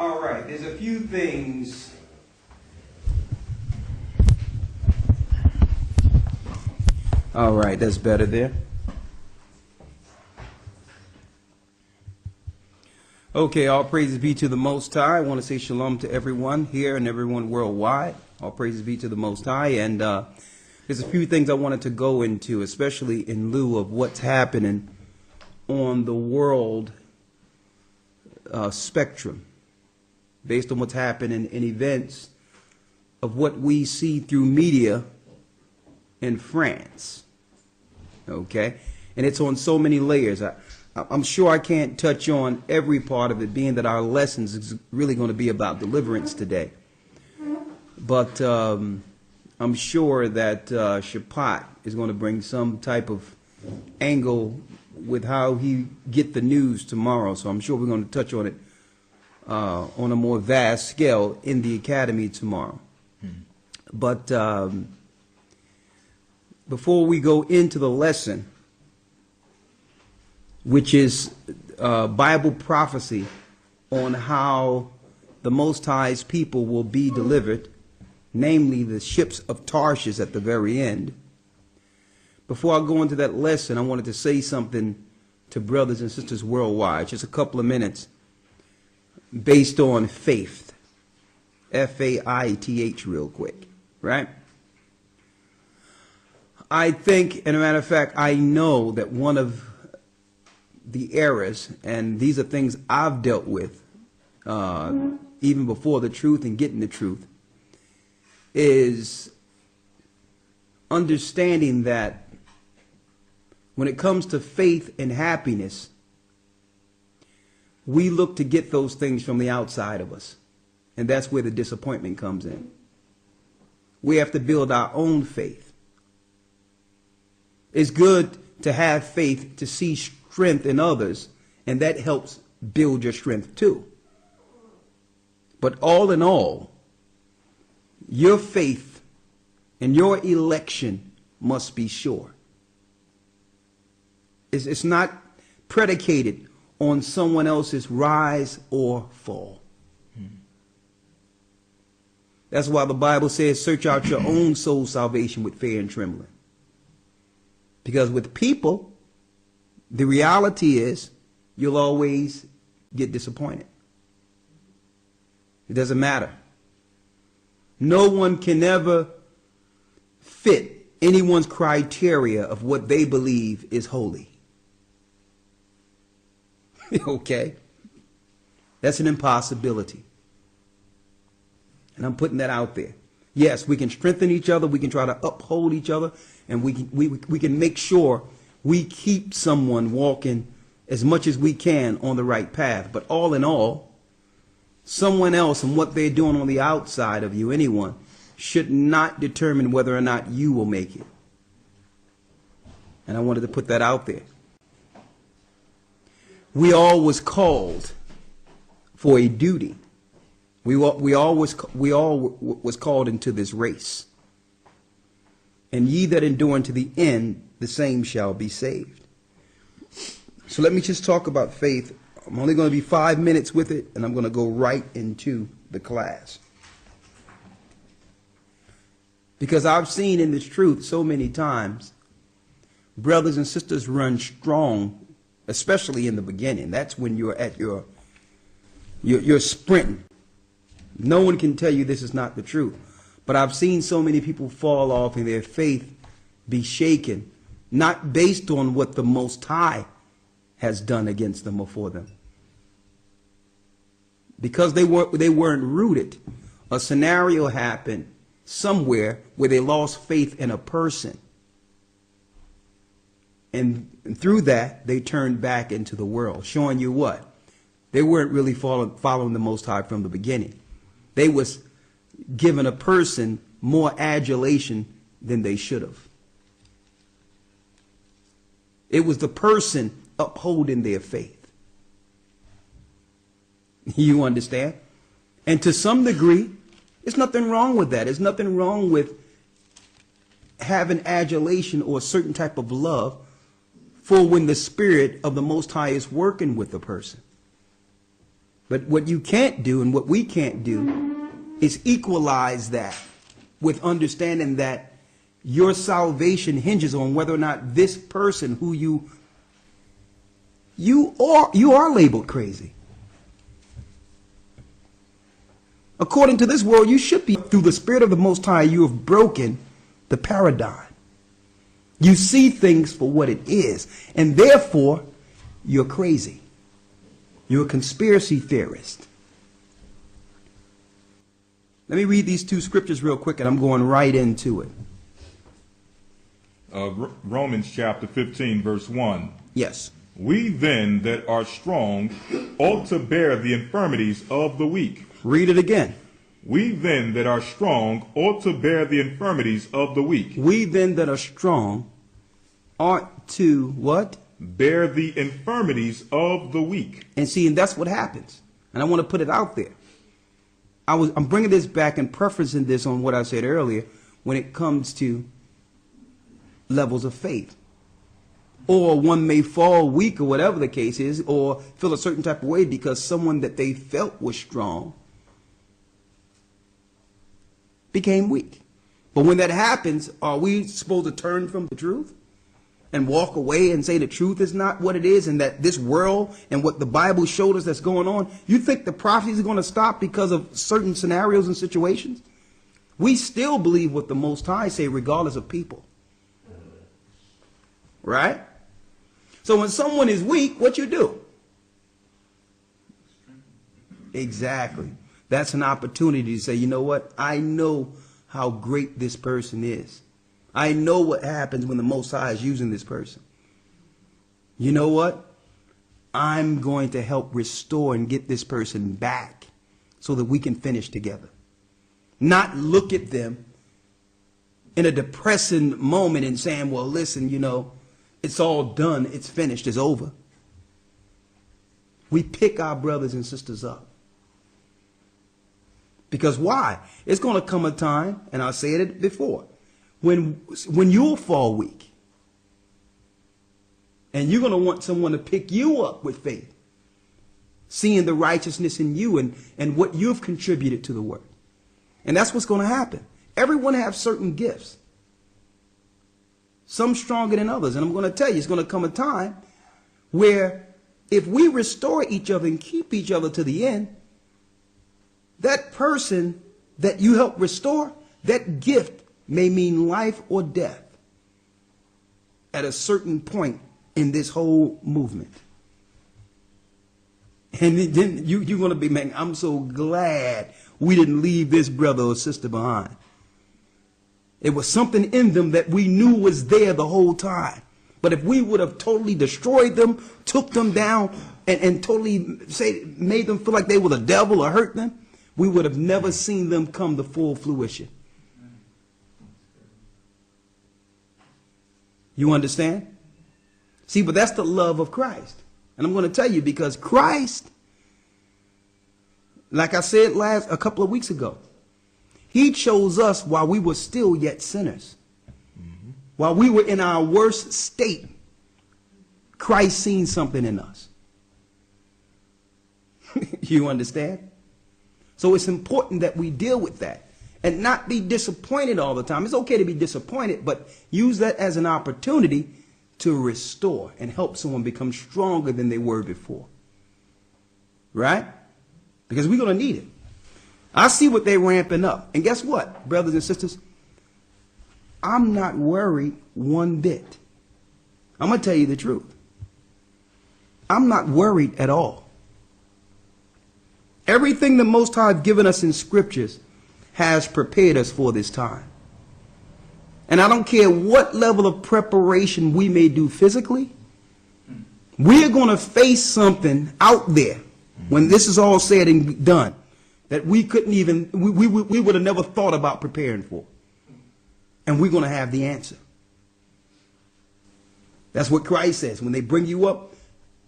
All right, there's a few things. All right, that's better there. Okay, all praises be to the Most High. I want to say shalom to everyone here and everyone worldwide. All praises be to the Most High. And there's a few things I wanted to go into, especially in lieu of what's happening on the world spectrum, based on what's happening in events of what we see through media in France. Okay? And it's on so many layers. I'm sure I can't touch on every part of it, being that our lessons is really going to be about deliverance today. But I'm sure that Shapat is going to bring some type of angle with how he get the news tomorrow. So I'm sure we're going to touch on it on a more vast scale in the academy tomorrow. But before we go into the lesson, which is Bible prophecy on how the Most High's people will be delivered, namely the ships of Tarshish at the very end. Before I go into that lesson, I wanted to say something to brothers and sisters worldwide, just a couple of minutes, based on faith. F-A-I-T-H real quick, right? I think, and a matter of fact, I know that one of the errors, and these are things I've dealt with even before the truth and getting the truth, is understanding that when it comes to faith and happiness, we look to get those things from the outside of us. And that's where the disappointment comes in. We have to build our own faith. It's good to have faith to see strength in others, and that helps build your strength too. But all in all, your faith and your election must be sure. It's not predicated on someone else's rise or fall. That's why the Bible says, search out your own soul salvation with fear and trembling. Because with people, the reality is you'll always get disappointed. It doesn't matter. No one can ever fit anyone's criteria of what they believe is holy. Okay? That's an impossibility. And I'm putting that out there. Yes, we can strengthen each other. We can try to uphold each other. And we can make sure we keep someone walking as much as we can on the right path. But all in all, someone else and what they're doing on the outside of you, anyone, should not determine whether or not you will make it. And I wanted to put that out there. We all was called for a duty. We all was called into this race. And ye that endure unto the end, the same shall be saved. So let me just talk about faith. I'm only going to be 5 minutes with it, and I'm going to go right into the class. Because I've seen in this truth so many times, brothers and sisters run strong, especially in the beginning. That's when you're at your sprinting. No one can tell you this is not the truth. But I've seen so many people fall off and their faith be shaken, not based on what the Most High has done against them or for them. Because they weren't rooted. A scenario happened somewhere where they lost faith in a person. And through that, they turned back into the world, showing you what? They weren't really following the Most High from the beginning. They was giving a person more adulation than they should have. It was the person upholding their faith. You understand? And to some degree, there's nothing wrong with that. There's nothing wrong with having adulation or a certain type of love for when the Spirit of the Most High is working with the person. But what you can't do and what we can't do is equalize that with understanding that your salvation hinges on whether or not this person who you are labeled crazy. According to this world, you should be. Through the Spirit of the Most High, you have broken the paradigm. You see things for what it is, and therefore, you're crazy. You're a conspiracy theorist. Let me read these two scriptures real quick, and I'm going right into it. Romans chapter 15, verse 1. Yes. We then that are strong ought to bear the infirmities of the weak. Read it again. We then that are strong ought to bear the infirmities of the weak. We then that are strong ought to what? Bear the infirmities of the weak. And see, and that's what happens. And I want to put it out there. I'm bringing this back and preferencing this on what I said earlier when it comes to levels of faith. Or one may fall weak or whatever the case is, or feel a certain type of way because someone that they felt was strong became weak. But when that happens, are we supposed to turn from the truth and walk away and say the truth is not what it is, and that this world and what the Bible showed us that's going on? You think the prophecies are going to stop because of certain scenarios and situations? We still believe what the Most High say regardless of people. Right? So when someone is weak, what you do? Exactly. That's an opportunity to say, you know what? I know how great this person is. I know what happens when the Most High is using this person. You know what? I'm going to help restore and get this person back so that we can finish together. Not look at them in a depressing moment and saying, well, listen, you know, it's all done. It's finished. It's over. We pick our brothers and sisters up. Because why? It's going to come a time, and I said it before, when you'll fall weak. And you're going to want someone to pick you up with faith, seeing the righteousness in you and what you've contributed to the work. And that's what's going to happen. Everyone has certain gifts. Some stronger than others. And I'm going to tell you, it's going to come a time where if we restore each other and keep each other to the end, that person that you help restore, that gift may mean life or death at a certain point in this whole movement. And then you're going to be, man, I'm so glad we didn't leave this brother or sister behind. It was something in them that we knew was there the whole time. But if we would have totally destroyed them, took them down, and totally made them feel like they were the devil or hurt them, we would have never seen them come to full fruition. You understand? See, but that's the love of Christ. And I'm going to tell you, because Christ, like I said a couple of weeks ago, he chose us while we were still yet sinners. Mm-hmm. While we were in our worst state, Christ seen something in us. You understand? So it's important that we deal with that and not be disappointed all the time. It's okay to be disappointed, but use that as an opportunity to restore and help someone become stronger than they were before. Right? Because we're going to need it. I see what they're ramping up. And guess what, brothers and sisters? I'm not worried one bit. I'm going to tell you the truth. I'm not worried at all. Everything the Most High has given us in scriptures has prepared us for this time. And I don't care what level of preparation we may do physically, we're going to face something out there when this is all said and done that we couldn't even, we would have never thought about preparing for. And we're going to have the answer. That's what Christ says. When they bring you up,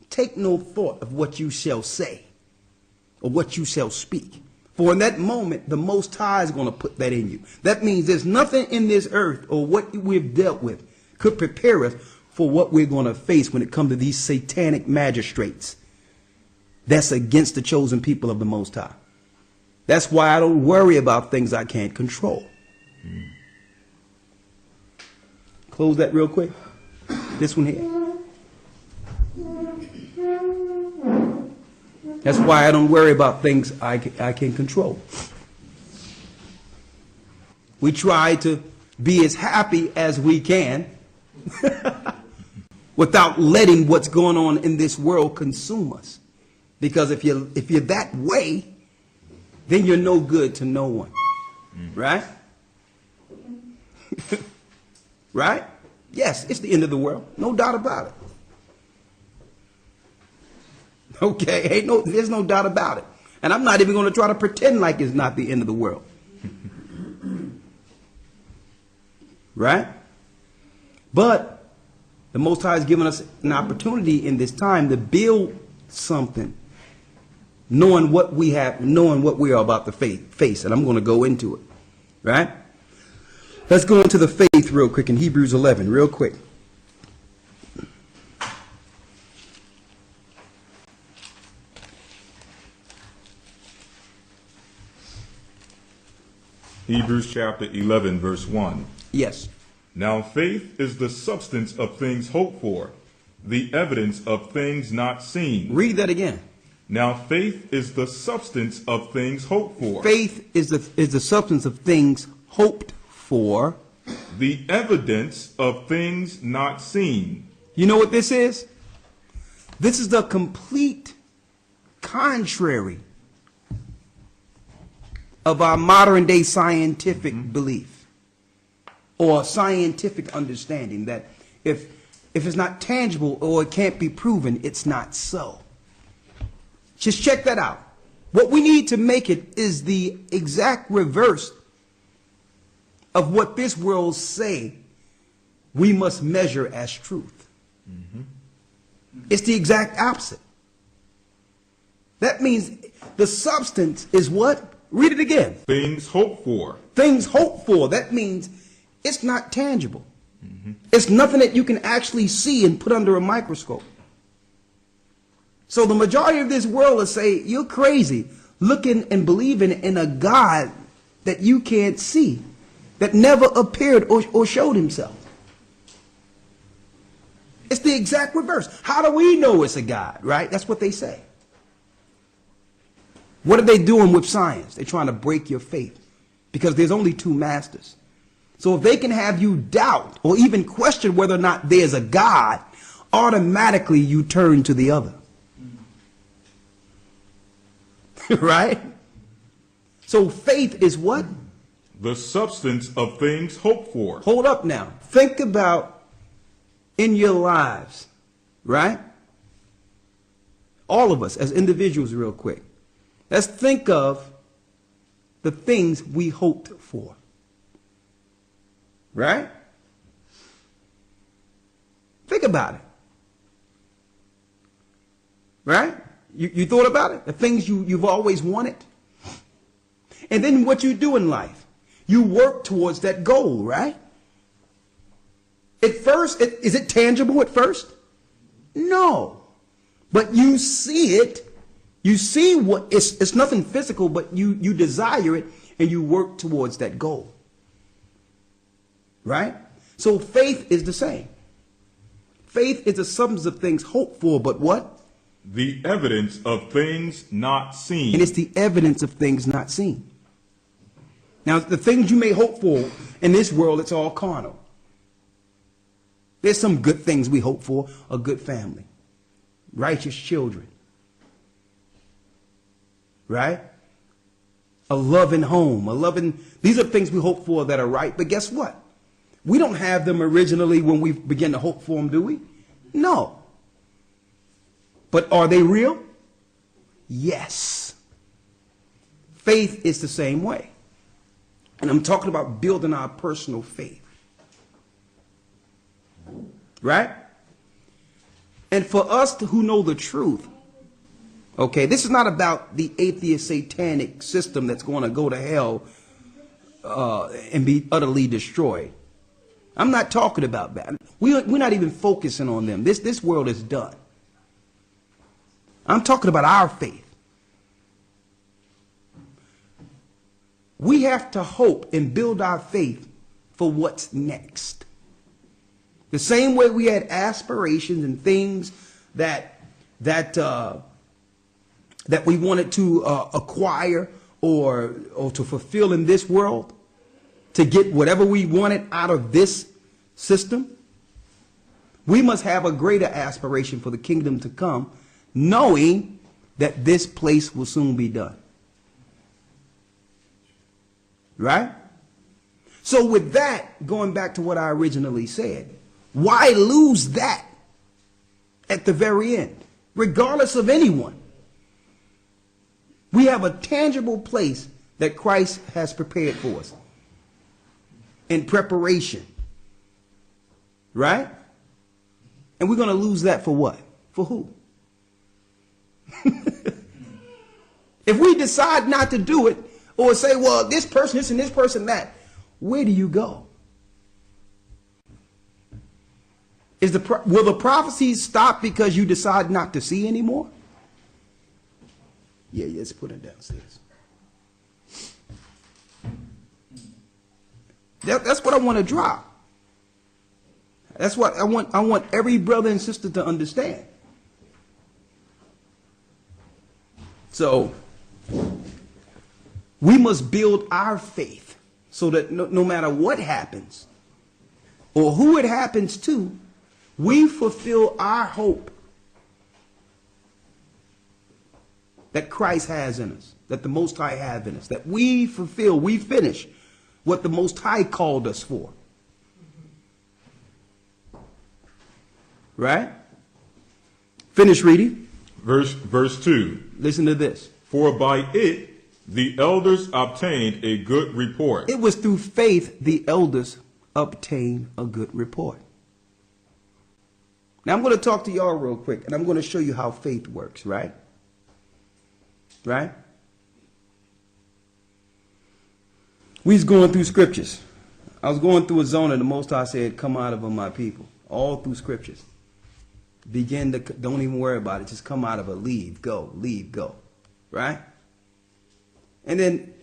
take no thought of what you shall say or what you shall speak. For in that moment, the Most High is going to put that in you. That means there's nothing in this earth or what we've dealt with could prepare us for what we're going to face when it comes to these satanic magistrates that's against the chosen people of the Most High. That's why I don't worry about things I can't control. Close that real quick. This one here. That's why I don't worry about things I can control. We try to be as happy as we can without letting what's going on in this world consume us. Because if you're that way, then you're no good to no one. Right? Right? Yes, it's the end of the world. No doubt about it. Okay, there's no doubt about it. And I'm not even going to try to pretend like it's not the end of the world. Right? But the Most High has given us an opportunity in this time to build something, knowing what we have, knowing what we are about to face. And I'm going to go into it. Right? Let's go into the faith real quick in Hebrews 11, real quick. Hebrews chapter 11, verse 1. Yes. Now faith is the substance of things hoped for, the evidence of things not seen. Read that again. Now faith is the substance of things hoped for. Faith is the substance of things hoped for. The evidence of things not seen. You know what this is? This is the complete contrary of our modern day scientific belief or scientific understanding that if it's not tangible or it can't be proven, it's not so. Just check that out. What we need to make it is the exact reverse of what this world say we must measure as truth. It's the exact opposite. That means the substance is what? Read it again. Things hoped for. Things hoped for. That means it's not tangible. It's nothing that you can actually see and put under a microscope. So the majority of this world will say, you're crazy, looking and believing in a God that you can't see, that never appeared or showed himself. It's the exact reverse. How do we know it's a God, right? That's what they say. What are they doing with science? They're trying to break your faith because there's only two masters. So if they can have you doubt or even question whether or not there's a God, automatically you turn to the other. Right? So faith is what? The substance of things hoped for. Hold up now. Think about in your lives, right? All of us as individuals real quick. Let's think of the things we hoped for. Right? Think about it. Right? You thought about it? The things you've always wanted? And then what you do in life? You work towards that goal, right? At first, is it tangible at first? No. But you see it. You see what it's nothing physical, but you desire it and you work towards that goal. Right? So faith is the same. Faith is the substance of things hoped for, but what? The evidence of things not seen. And it's the evidence of things not seen. Now, the things you may hope for in this world, it's all carnal. There's some good things we hope for: a good family, righteous children, right? A loving home, these are things we hope for that are right. But guess what? We don't have them originally when we begin to hope for them, do we? No. But are they real? Yes. Faith is the same way. And I'm talking about building our personal faith. Right? And for us who know the truth, okay, this is not about the atheist satanic system that's going to go to hell and be utterly destroyed. I'm not talking about that. We're not even focusing on them. This world is done. I'm talking about our faith. We have to hope and build our faith for what's next. The same way we had aspirations and things that we wanted to acquire or to fulfill in this world, to get whatever we wanted out of this system, we must have a greater aspiration for the kingdom to come, knowing that this place will soon be done. Right? So with that, going back to what I originally said, why lose that at the very end, regardless of anyone? We have a tangible place that Christ has prepared for us in preparation. Right? And we're going to lose that for what? For who? If we decide not to do it, or say, well, this person this and this person that, where do you go? Will the prophecies stop because you decide not to see anymore? Yeah, let's put it downstairs. That's what I want to drop. That's what I want every brother and sister to understand. So we must build our faith so that no matter what happens or who it happens to, we fulfill our hope that Christ has in us, that the Most High has in us, that we fulfill, we finish what the Most High called us for. Right? Finish reading. Verse 2. Listen to this. For by it the elders obtained a good report. It was through faith the elders obtained a good report. Now I'm going to talk to y'all real quick, and I'm going to show you how faith works, right? Right? We was going through scriptures. I was going through a zone, and the Most High said, come out of them, my people. All through scriptures. Don't even worry about it. Just come out of it. Leave, go. Right? And then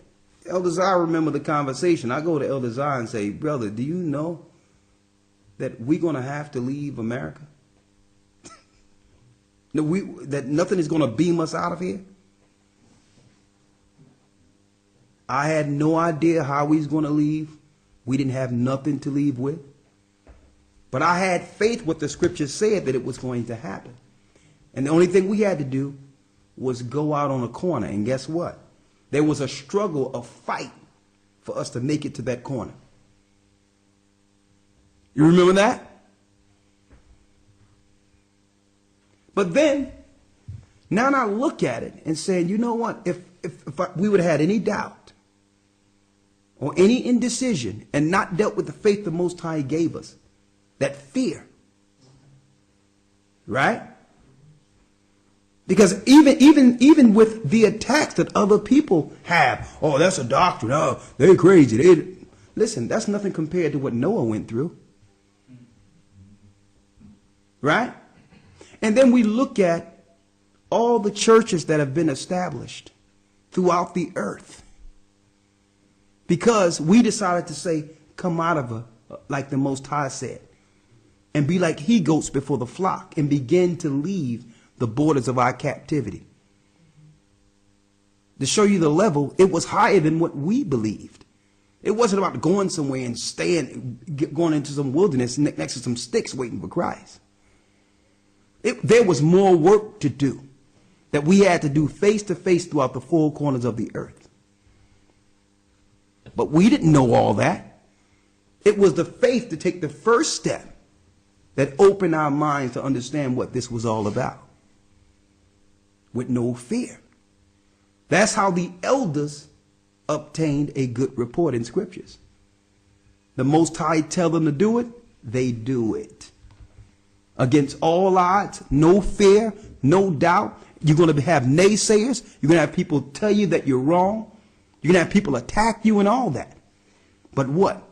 Elder Zah, remember the conversation. I go to Elder Zah and say, brother, do you know that we're going to have to leave America? That nothing is going to beam us out of here? I had no idea how we was going to leave. We didn't have nothing to leave with. But I had faith what the scripture said that it was going to happen. And the only thing we had to do was go out on a corner. And guess what? There was a struggle, a fight for us to make it to that corner. You remember that? But then, now I look at it and say, you know what? If we would have had any doubt or any indecision and not dealt with the faith the Most High gave us, that fear, right? Because even with the attacks that other people have, oh, that's a doctrine, oh, they're crazy. Listen, that's nothing compared to what Noah went through. Right? And then we look at all the churches that have been established throughout the earth. Because we decided to say, come out of her, like the Most High said, and be like he-goats before the flock and begin to leave the borders of our captivity. To show you the level, it was higher than what we believed. It wasn't about going somewhere and going into some wilderness next to some sticks waiting for Christ. There was more work to do that we had to do face to face throughout the four corners of the earth. But we didn't know all that. It was the faith to take the first step that opened our minds to understand what this was all about. With no fear. That's how the elders obtained a good report in scriptures. The Most High tell them to do it, they do it. Against all odds, no fear, no doubt. You're going to have naysayers. You're going to have people tell you that you're wrong. You're going to have people attack you and all that. But what?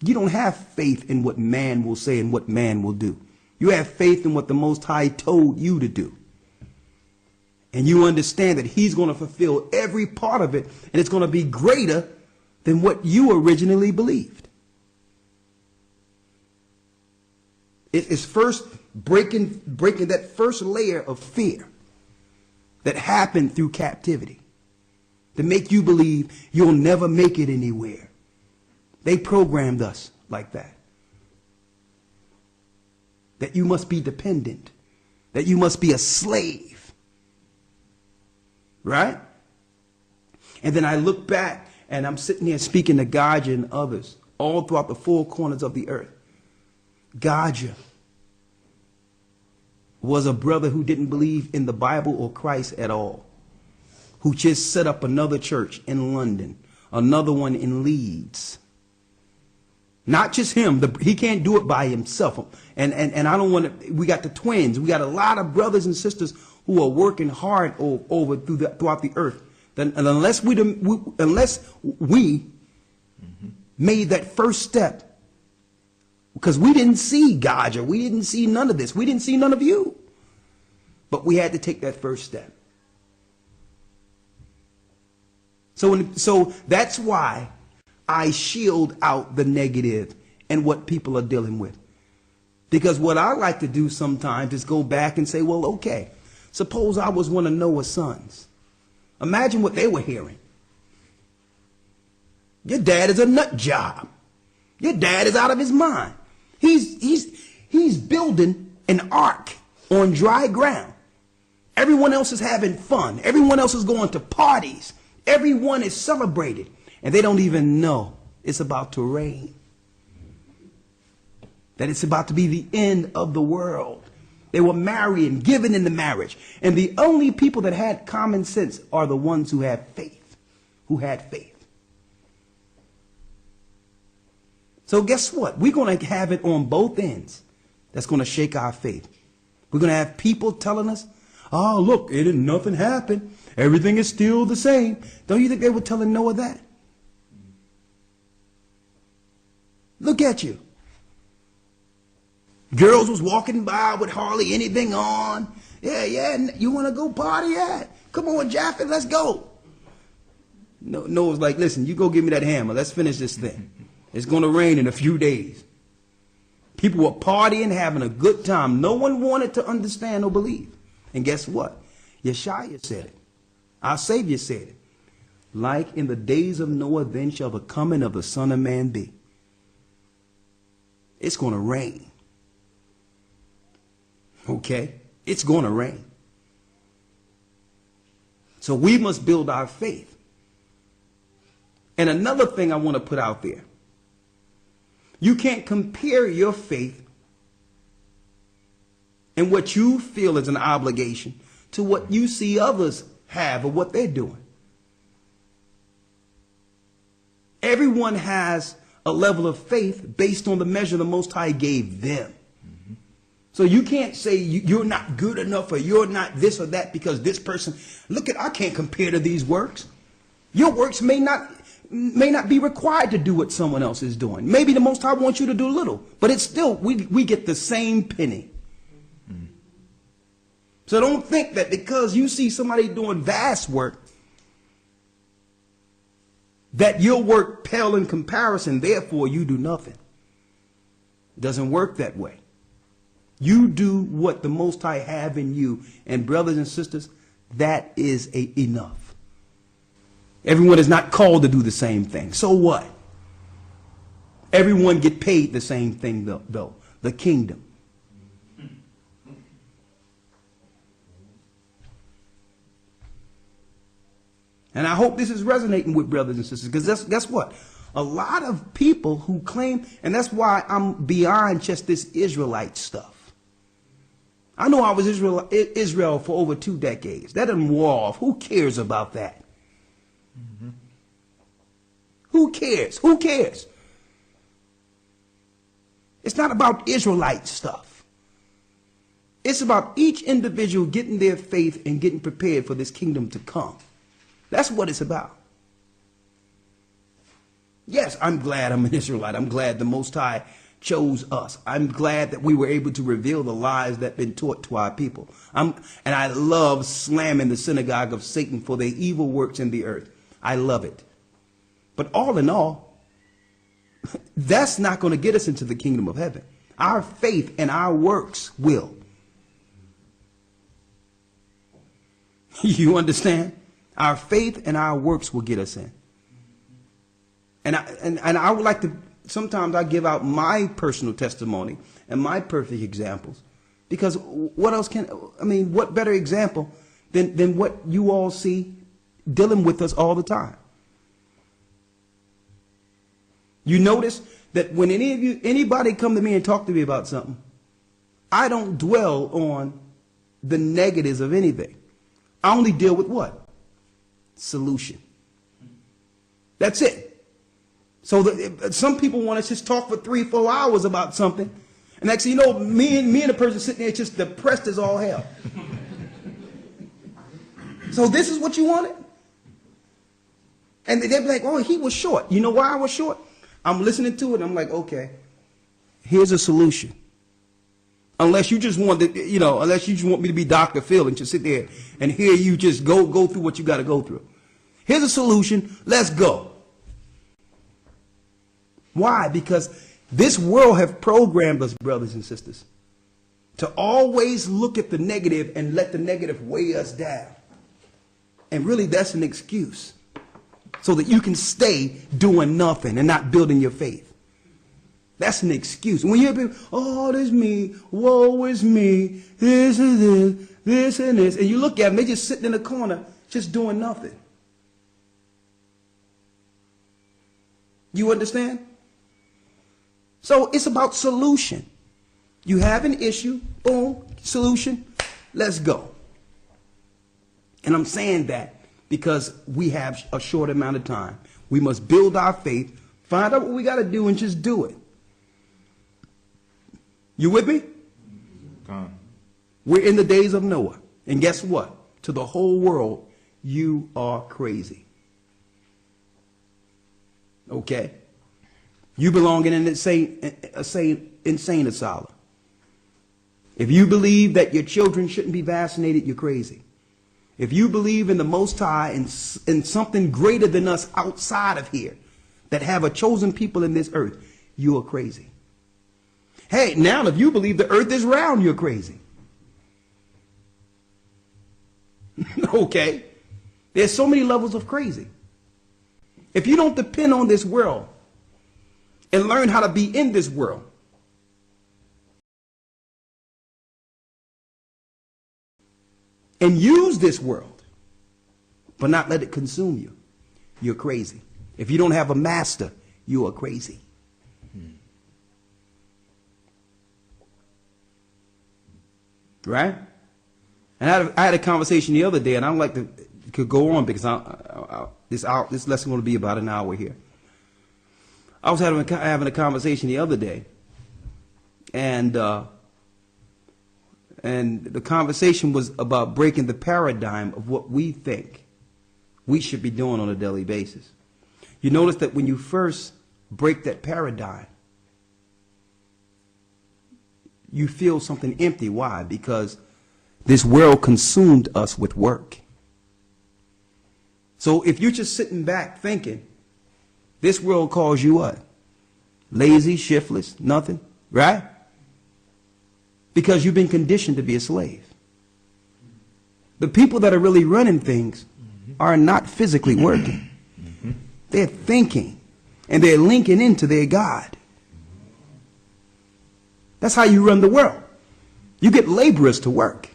You don't have faith in what man will say and what man will do. You have faith in what the Most High told you to do. And you understand that he's going to fulfill every part of it, and it's going to be greater than what you originally believed. It is first breaking that first layer of fear that happened through captivity to make you believe you'll never make it anywhere. They programmed us like that. That you must be dependent, that you must be a slave. Right? And then I look back and I'm sitting here speaking to Gaja and others all throughout the four corners of the earth. Gaja was a brother who didn't believe in the Bible or Christ at all, who just set up another church in London, another one in Leeds. Not just him. He can't do it by himself. And I don't want to, we got the twins. We got a lot of brothers and sisters who are working hard throughout the earth. And unless we made that first step, because we didn't see Gaja, we didn't see none of this, we didn't see none of you, but we had to take that first step. So that's why I shield out the negative and what people are dealing with. Because what I like to do sometimes is go back and say, well, okay, suppose I was one of Noah's sons. Imagine what they were hearing. Your dad is a nut job. Your dad is out of his mind. He's building an ark on dry ground. Everyone else is having fun. Everyone else is going to parties. Everyone is celebrated. And they don't even know it's about to rain. That it's about to be the end of the world. They were marrying, given in the marriage. And the only people that had common sense are the ones who had faith. Who had faith. So guess what? We're going to have it on both ends. That's going to shake our faith. We're going to have people telling us, oh, look, nothing happened. Everything is still the same. Don't you think they were telling Noah that? Look at you. Girls was walking by with hardly anything on. Yeah, you want to go party? Yeah. Come on, Japheth, let's go. Noah's like, listen, you go give me that hammer. Let's finish this thing. It's going to rain in a few days. People were partying, having a good time. No one wanted to understand or believe. And guess what? Yeshua said it. Our Savior said it. Like in the days of Noah, then shall the coming of the Son of Man be. It's going to rain. Okay? It's going to rain. So we must build our faith. And another thing I want to put out there. You can't compare your faith and what you feel is an obligation to what you see others have or what they're doing. Everyone has a level of faith based on the measure the Most High gave them. Mm-hmm. So you can't say you're not good enough or you're not this or that because this person, I can't compare to these works. Your works may not be required to do what someone else is doing. Maybe the Most High wants you to do little, but it's still, we get the same penny. Mm. So don't think that because you see somebody doing vast work, that your work pale in comparison, therefore you do nothing. It doesn't work that way. You do what the Most High have in you, and brothers and sisters, that is enough. Everyone is not called to do the same thing. So what? Everyone get paid the same thing though. The kingdom. And I hope this is resonating with brothers and sisters, because guess what? A lot of people who claim, and that's why I'm beyond just this Israelite stuff. I know I was Israel for over 2 decades. That didn't wore off. Who cares about that? Mm-hmm. Who cares? Who cares? It's not about Israelite stuff. It's about each individual getting their faith and getting prepared for this kingdom to come. That's what it's about. Yes, I'm glad I'm an Israelite. I'm glad the Most High chose us. I'm glad that we were able to reveal the lies that have been taught to our people. And I love slamming the synagogue of Satan for their evil works in the earth. I love it. But all in all, that's not going to get us into the kingdom of heaven. Our faith and our works will. You understand? Our faith and our works will get us in. And I would like to, sometimes I give out my personal testimony and my perfect examples. Because what else what better example than what you all see dealing with us all the time? You notice that when anybody come to me and talk to me about something, I don't dwell on the negatives of anything. I only deal with what? Solution. That's it. So some people want to just talk for 3-4 hours about something. And next thing you know, me and the person sitting there just depressed as all hell. So this is what you wanted? And they'd be like, oh, he was short. You know why I was short? I'm listening to it and I'm like, okay, here's a solution. Unless you just want to, unless you just want me to be Dr. Phil and just sit there and hear you just go through what you got to go through. Here's a solution. Let's go. Why? Because this world have programmed us, brothers and sisters, to always look at the negative and let the negative weigh us down. And really, that's an excuse so that you can stay doing nothing and not building your faith. That's an excuse. When you hear people, oh, this me, woe is me, this and this and this, and you look at them, they just sitting in the corner, just doing nothing. You understand? So it's about solution. You have an issue, boom, solution, let's go. And I'm saying that because we have a short amount of time. We must build our faith, find out what we got to do, and just do it. You with me? We're in the days of Noah. And guess what? To the whole world, you are crazy. Okay? You belong in an insane asylum. If you believe that your children shouldn't be vaccinated, you're crazy. If you believe in the Most High and something greater than us outside of here that have a chosen people in this earth, you are crazy. Hey, now if you believe the earth is round, you're crazy. Okay? There's so many levels of crazy. If you don't depend on this world and learn how to be in this world, and use this world, but not let it consume you, you're crazy. If you don't have a master, you are crazy. Right? And I had a conversation the other day, and I don't like to could go on because this lesson is going to be about an hour here. I was having a conversation the other day, and the conversation was about breaking the paradigm of what we think we should be doing on a daily basis. You notice that when you first break that paradigm, you feel something empty. Why? Because this world consumed us with work. So if you're just sitting back thinking, this world calls you what? Lazy, shiftless, nothing, right? Because you've been conditioned to be a slave. The people that are really running things are not physically working. They're thinking, and they're linking into their God. That's how you run the world. You get laborers to work.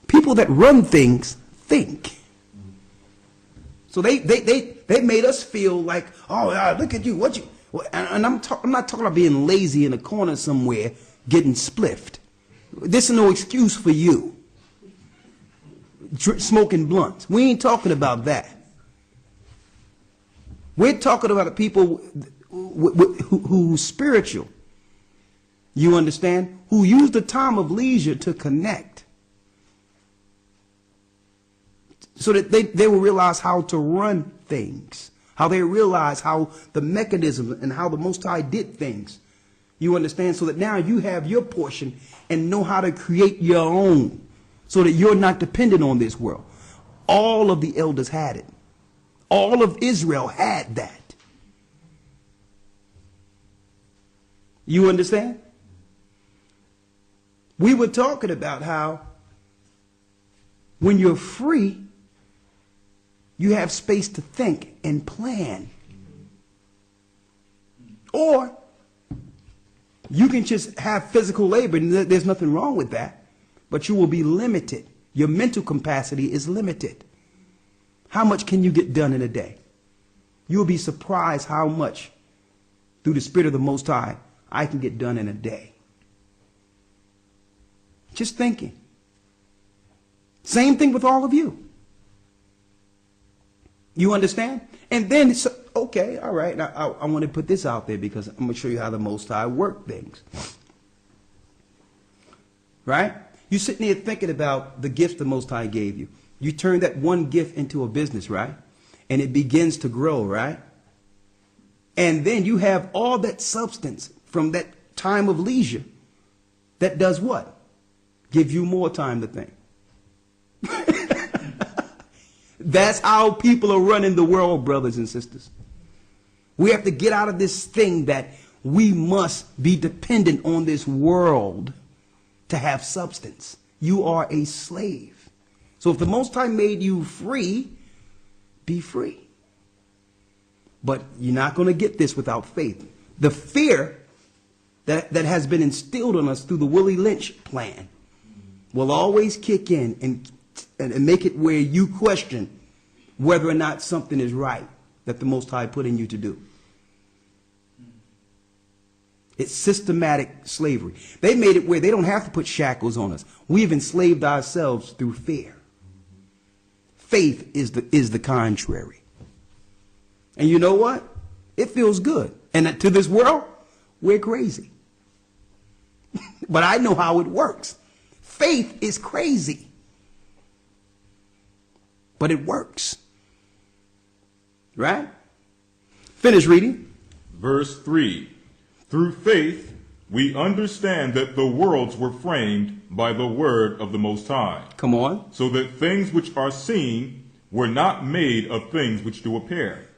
People that run things think. So they made us feel like, oh, look at you, what you? And I'm not talking about being lazy in a corner somewhere getting spliffed. This is no excuse for you. Smoking blunts. We ain't talking about that. We're talking about the people who's spiritual. You understand? Who use the time of leisure to connect. So that they will realize how to run things. How they realize how the mechanism and how the Most High did things. You understand? So that now you have your portion and know how to create your own so that you're not dependent on this world. All of the elders had it. All of Israel had that. You understand? We were talking about how when you're free, you have space to think and plan. Or you can just have physical labor, and there's nothing wrong with that, but you will be limited. Your mental capacity is limited. How much can you get done in a day? You'll be surprised how much, through the Spirit of the Most High, I can get done in a day. Just thinking. Same thing with all of you. You understand? And then, okay, all right, now I want to put this out there because I'm going to show you how the Most High work things. Right? You're sitting there thinking about the gift the Most High gave you. You turn that one gift into a business, right? And it begins to grow, right? And then you have all that substance from that time of leisure that does what? Give you more time to think. That's how people are running the world, brothers and sisters. We have to get out of this thing that we must be dependent on this world to have substance. You are a slave. So if the Most High made you free, be free. But you're not going to get this without faith. The fear that has been instilled on us through the Willie Lynch plan will always kick in and make it where you question whether or not something is right that the Most High put in you to do. It's systematic slavery. They made it where they don't have to put shackles on us. We've enslaved ourselves through fear. Faith is the contrary. And you know what? It feels good. And to this world, we're crazy. But I know how it works. Faith is crazy. But it works. Right? Finish reading. Verse 3. Through faith, we understand that the worlds were framed by the word of the Most High. Come on. So that things which are seen were not made of things which do appear.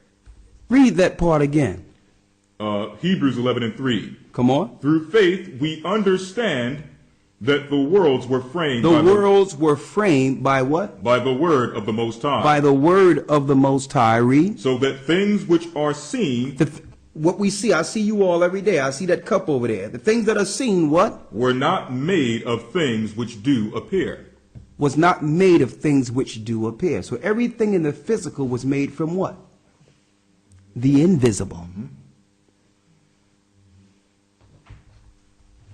Read that part again. Hebrews 11:3. Come on. Through faith, we understand that the worlds were framed were framed by what? By the word of the Most High. By the word of the Most High. Read. So that things which are seen, what we see, I see you all every day. I see that cup over there. The things that are seen, what? Were not made of things which do appear. Was not made of things which do appear. So everything in the physical was made from what? The invisible. Mm-hmm.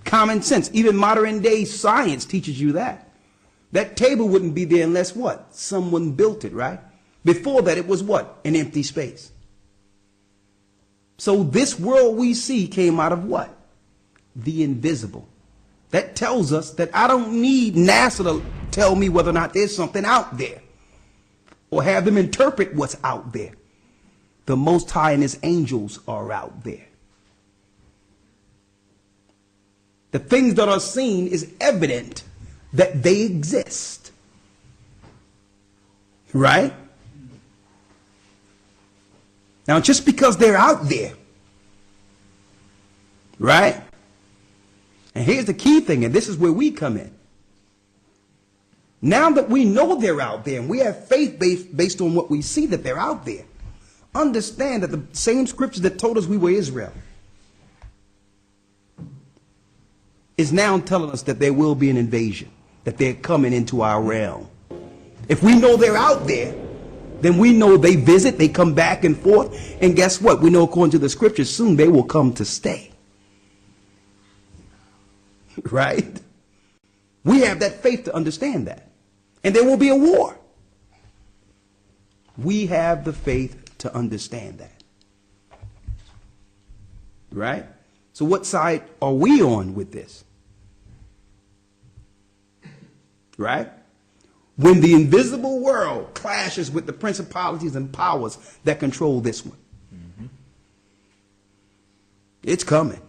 Common sense. Even modern day science teaches you that. That table wouldn't be there unless what? Someone built it, right? Before that, it was what? An empty space. So this world we see came out of what? The invisible. That tells us that I don't need NASA to tell me whether or not there's something out there or have them interpret what's out there. The Most High and his angels are out there. The things that are seen is evident that they exist. Right? Now, just because they're out there, right? And here's the key thing, and this is where we come in. Now that we know they're out there, and we have faith based on what we see that they're out there, understand that the same scriptures that told us we were Israel is now telling us that there will be an invasion, that they're coming into our realm. If we know they're out there, then we know they visit, they come back and forth, and guess what? We know according to the scriptures, soon they will come to stay. Right? We have that faith to understand that. And there will be a war. We have the faith to understand that. Right? So what side are we on with this? Right? When the invisible world clashes with the principalities and powers that control this one. Mm-hmm. It's coming.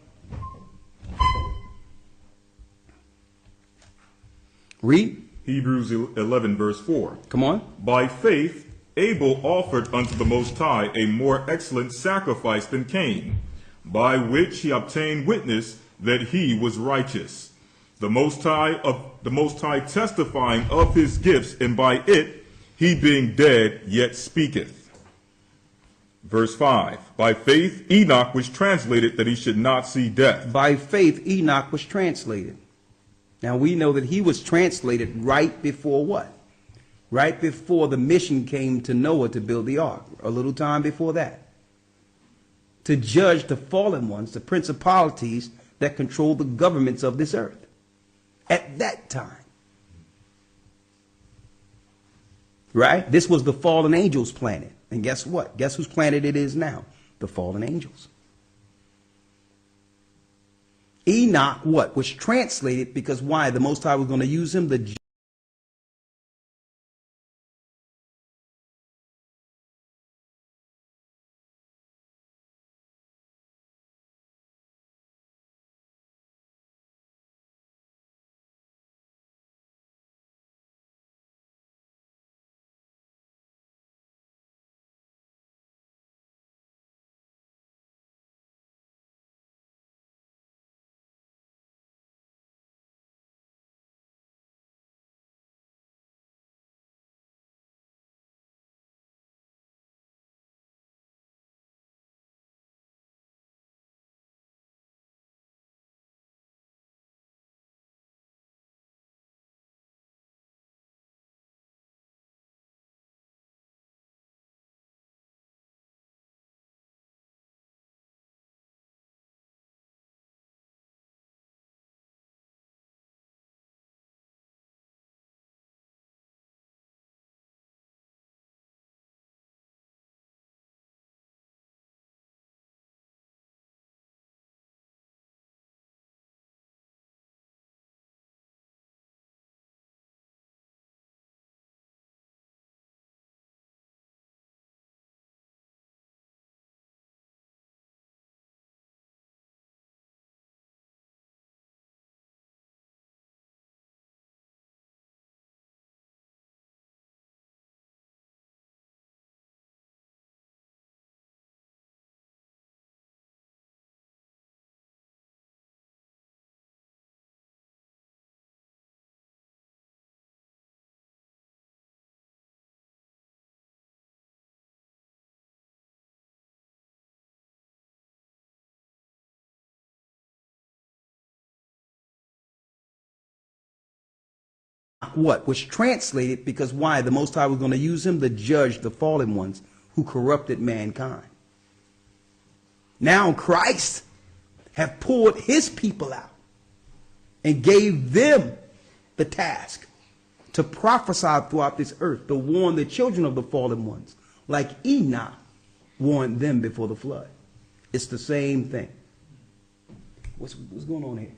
Read. Hebrews 11, verse 4. Come on. By faith, Abel offered unto the Most High a more excellent sacrifice than Cain, by which he obtained witness that he was righteous. The Most High testifying of his gifts, and by it he being dead yet speaketh. Verse 5. By faith Enoch was translated that he should not see death. By faith Enoch was translated. Now we know that he was translated right before what? Right before the mission came to Noah to build the ark. A little time before that. To judge the fallen ones, the principalities that control the governments of this earth. At that time. Right? This was the fallen angels planet. And guess what? Guess whose planet it is now? The fallen angels. Enoch, what? Was translated because why? The Most High was going to use him, the what? Was translated because why? The Most High was going to use him to judge the fallen ones who corrupted mankind. Now Christ have pulled his people out and gave them the task to prophesy throughout this earth, to warn the children of the fallen ones, like Enoch warned them before the flood. It's the same thing. What's going on here?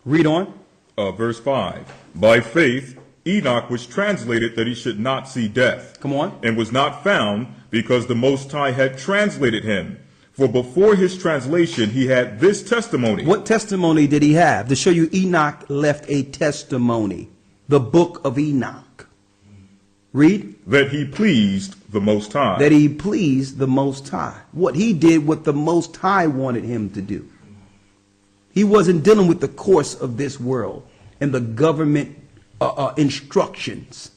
Read on. Verse 5. By faith Enoch was translated that he should not see death. Come on. And was not found because the Most High had translated him. For before his translation he had this testimony. What testimony did he have? To show you Enoch left a testimony. The book of Enoch. Read. That he pleased the Most High. That he pleased the Most High. What he did, what the Most High wanted him to do. He wasn't dealing with the course of this world and the government instructions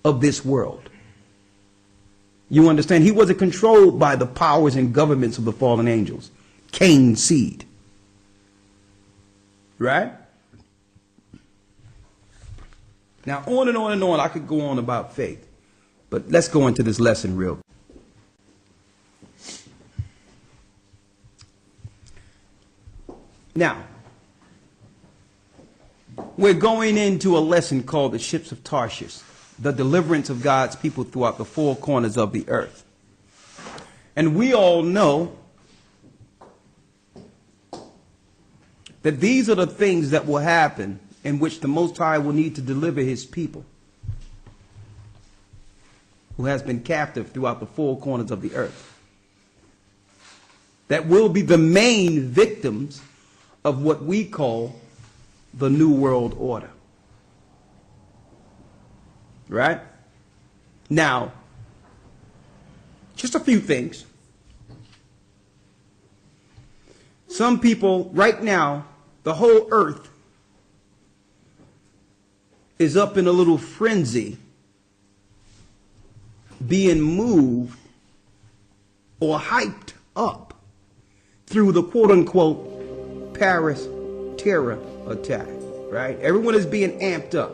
of this world. You understand? He wasn't controlled by the powers and governments of the fallen angels. Cain's seed. Right? Now, on and on and on, I could go on about faith. But let's go into this lesson real quick. Now, we're going into a lesson called the ships of Tarshish, the deliverance of God's people throughout the four corners of the earth. And we all know that these are the things that will happen in which the Most High will need to deliver his people who has been captive throughout the four corners of the earth. That will be the main victims of what we call the New World Order. Right? Now, just a few things. Some people, right now, the whole earth is up in a little frenzy, being moved or hyped up through the quote-unquote Paris terror attack, right? Everyone is being amped up.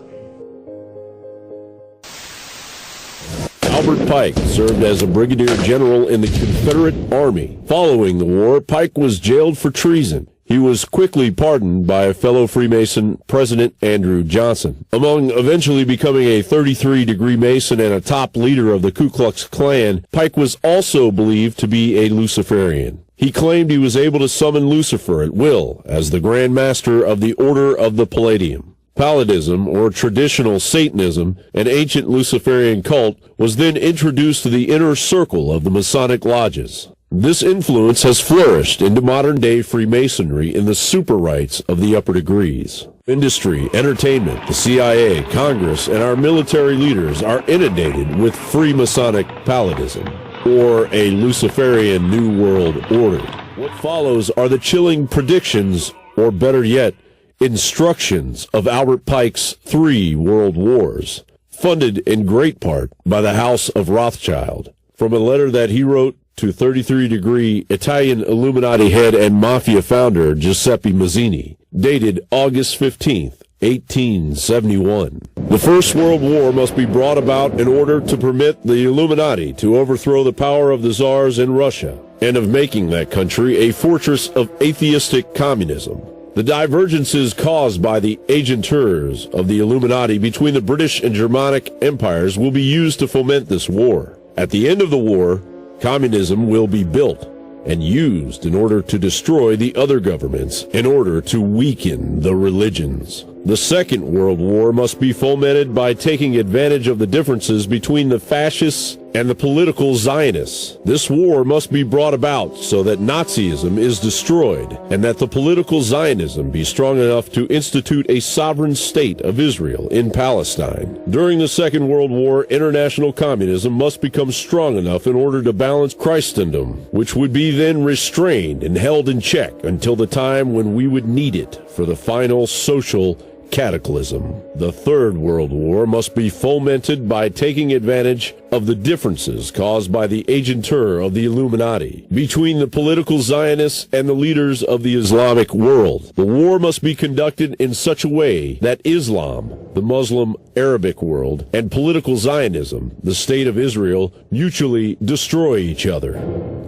Albert Pike served as a brigadier general in the Confederate Army. Following the war, Pike was jailed for treason. He was quickly pardoned by fellow Freemason President Andrew Johnson. Among eventually becoming a 33-degree Mason and a top leader of the Ku Klux Klan, Pike was also believed to be a Luciferian. He claimed he was able to summon Lucifer at will as the Grand Master of the Order of the Palladium. Palladism, or traditional Satanism, an ancient Luciferian cult, was then introduced to the inner circle of the Masonic lodges. This influence has flourished into modern-day Freemasonry in the super rites of the upper degrees. Industry, entertainment, the CIA, Congress, and our military leaders are inundated with Freemasonic Palladism, or a Luciferian New World Order. What follows are the chilling predictions, or better yet, instructions of Albert Pike's 3 world wars, funded in great part by the House of Rothschild. From a letter that he wrote to 33-degree Italian Illuminati head and mafia founder Giuseppe Mazzini, dated August 15th, 1871. The First World War must be brought about in order to permit the Illuminati to overthrow the power of the czars in Russia, and of making that country a fortress of atheistic communism. The divergences caused by the agentures of the Illuminati between the British and Germanic empires will be used to foment this war. At the end of the war, communism will be built and used in order to destroy the other governments, in order to weaken the religions. The Second World War must be fomented by taking advantage of the differences between the fascists and the political Zionists. This war must be brought about so that Nazism is destroyed and that the political Zionism be strong enough to institute a sovereign state of Israel in Palestine. During the Second World War, international communism must become strong enough in order to balance Christendom, which would be then restrained and held in check until the time when we would need it for the final social cataclysm. The Third World War must be fomented by taking advantage of the differences caused by the agentur of the Illuminati between the political Zionists and the leaders of the Islamic world. The war must be conducted in such a way that Islam, the Muslim Arabic world, and political Zionism, the State of Israel, mutually destroy each other.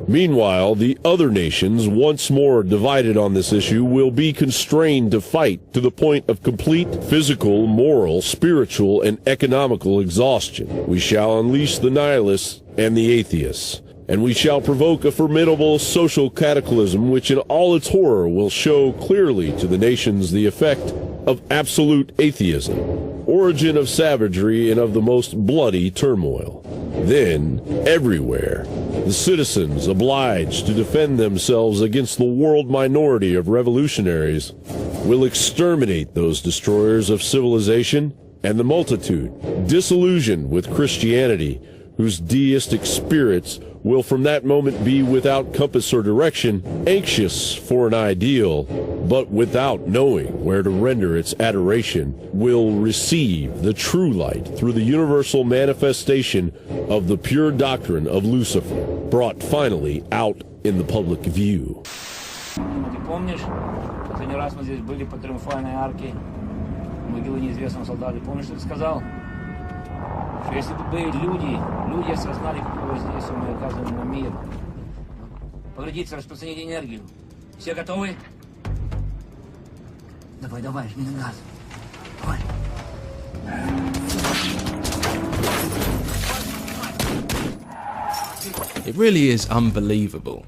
Meanwhile, the other nations, once more divided on this issue, will be constrained to fight to the point of complete physical, moral, spiritual, and economical exhaustion. We shall unleash the nihilists and the atheists, and we shall provoke a formidable social cataclysm which in all its horror will show clearly to the nations the effect of absolute atheism, origin of savagery and of the most bloody turmoil. Then, everywhere, the citizens obliged to defend themselves against the world minority of revolutionaries will exterminate those destroyers of civilization, and the multitude, disillusioned with Christianity, whose deistic spirits will from that moment be without compass or direction, anxious for an ideal, but without knowing where to render its adoration, will receive the true light through the universal manifestation of the pure doctrine of Lucifer, brought finally out in the public view. Ты помнишь, последний раз мы здесь были по Триумфальной арке, могилы неизвестного солдата. Помнишь, что ты сказал? Что если бы люди осознали, какое воздействие мы оказываем на мир, поглядите, распространить энергию. Все готовы? Давай, жми на газ. Давай. It really is unbelievable.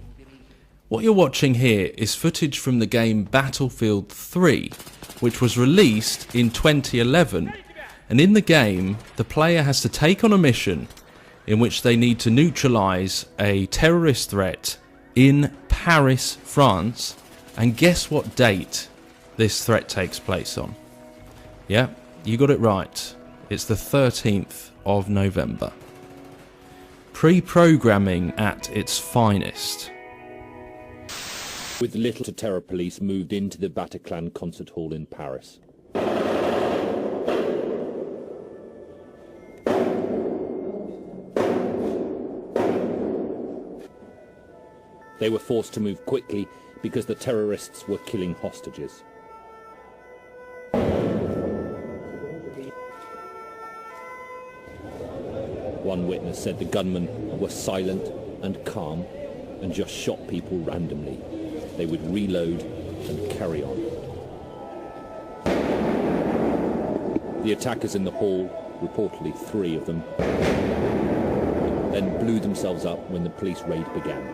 What you're watching here is footage from the game Battlefield 3, which was released in 2011. And in the game, the player has to take on a mission in which they need to neutralise a terrorist threat in Paris, France, And guess what date this threat takes place on? Yeah, you got it right. It's the 13th of November. Pre-programming at its finest. With little to terror, police moved into the Bataclan concert hall in Paris. They were forced to move quickly because the terrorists were killing hostages. One witness said the gunmen were silent and calm and just shot people randomly. They would reload and carry on. The attackers in the hall, reportedly 3 of them, then blew themselves up when the police raid began.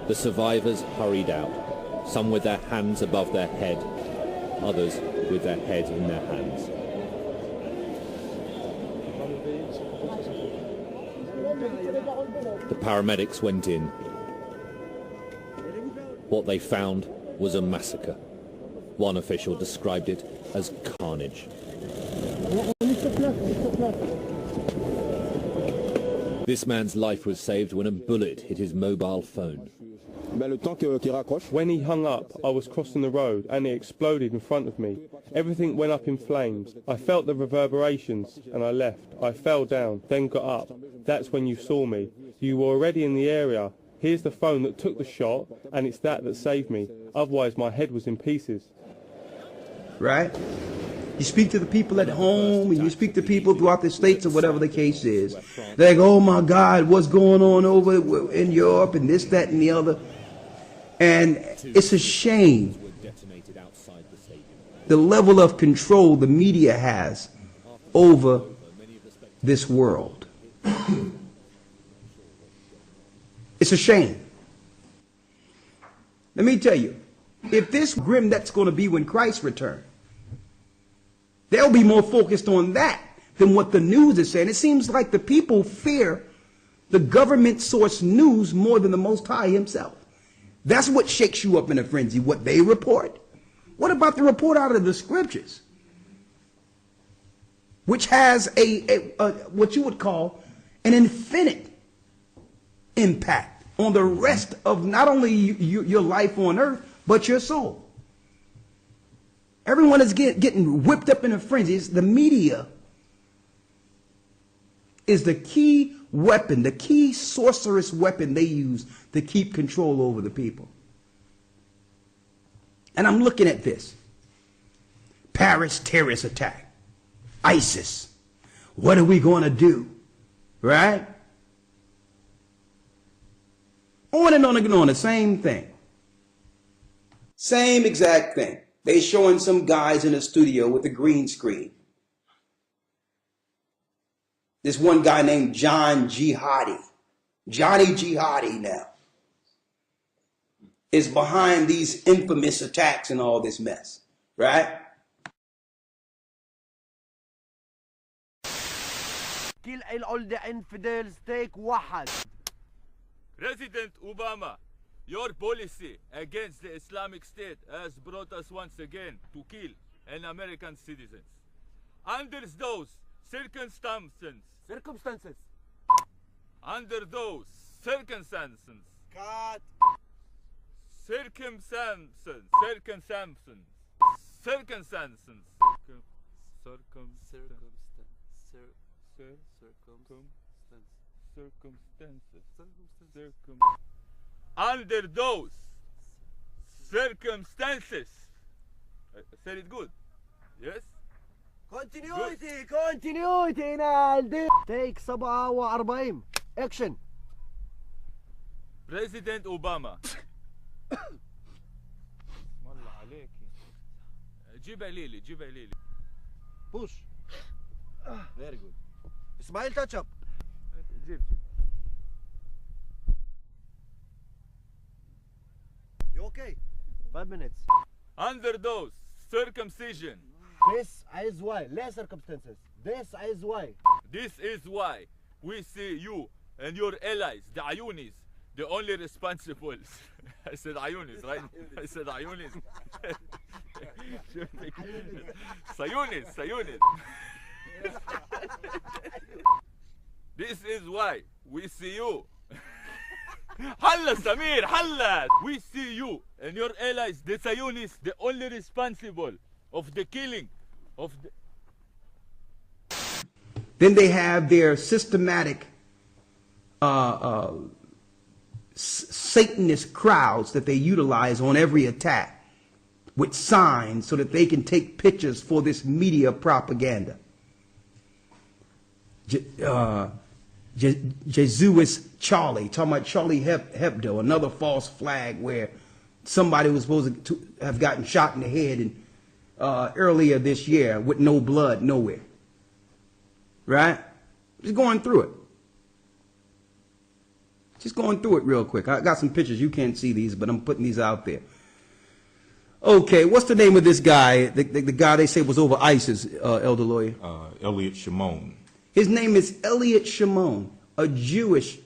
The survivors hurried out, some with their hands above their head, others with their head in their hands. The paramedics went in. What they found was a massacre. One official described it as carnage. This man's life was saved when a bullet hit his mobile phone. When he hung up, I was crossing the road and it exploded in front of me. Everything went up in flames. I felt the reverberations and I left. I fell down, then got up. That's when you saw me. You were already in the area. Here's the phone that took the shot and it's that saved me. Otherwise my head was in pieces. Right? You speak to the people at home and you speak to people throughout the states or whatever the case is. They're like, oh my God, what's going on over in Europe and this, that, and the other. And it's a shame the level of control the media has over this world. It's a shame. Let me tell you, if this grim that's going to be when Christ returns, they'll be more focused on that than what the news is saying. It seems like the people fear the government source news more than the Most High himself. That's what shakes you up in a frenzy, what they report. What about the report out of the scriptures? Which has a what you would call an infinite impact on the rest of not only your life on earth, but your soul. Everyone is getting whipped up in a frenzy. The media is the key weapon, the key sorcerous weapon they use to keep control over the people. And I'm looking at this. Paris terrorist attack. ISIS. What are we going to do? Right? On and on, the same thing. Same exact thing. They showing some guys in a studio with a green screen. This one guy named John Jihadi, Johnny Jihadi now, is behind these infamous attacks and all this mess, right? Kill all the infidels, take واحد. President Obama, your policy against the Islamic State has brought us once again to kill an American citizens. Under those circumstances. Under those circumstances. Cut. Circumstances. Under those circumstances. I said it good. Yes? Continuity نالدي. Take 47. Action. President Obama. جيبها ليلي. Push. Very good. Ismail, touch up. جيب. You okay? 5 minutes. Under those circumcision. This is why. Less circumstances. This is why. This is why we see you and your allies, the Ayunis, the only responsible. I said Ayunis, right? I said Ayunis. Sayunis. This is why we see you. Halla Samir, Halla! We see you and your allies, the Sayunis, the only responsible of the killing of the... Then they have their systematic Satanist crowds that they utilize on every attack with signs so that they can take pictures for this media propaganda. Jesuits Charlie, talking about Charlie Hebdo, another false flag where somebody was supposed to have gotten shot in the head earlier this year with no blood nowhere. Right? Just going through it. Just going through it real quick. I got some pictures. You can't see these, but I'm putting these out there. Okay, what's the name of this guy? The guy they say was over ISIS, Elder Lawyer? Elliot Shimon. His name is Elliot Shimon, a Jewish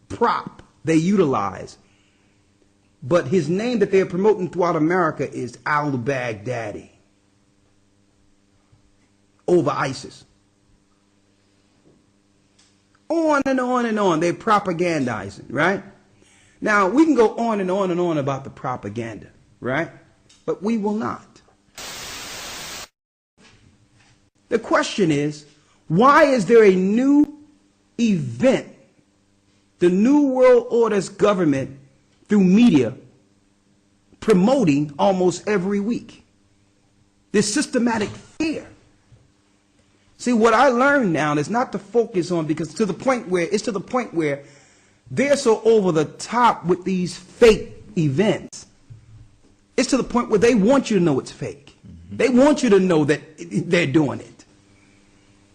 prop they utilize. But his name that they're promoting throughout America is al-Baghdadi. Over ISIS. On and on and on. They're propagandizing, right? Now, we can go on and on and on about the propaganda, right? But we will not. The question is, why is there a new event, the New World Order's government, through media, promoting almost every week? This systematic fear. See, what I learned now is not to focus on, because it's to the point where they're so over the top with these fake events. It's to the point where they want you to know it's fake. They want you to know that they're doing it.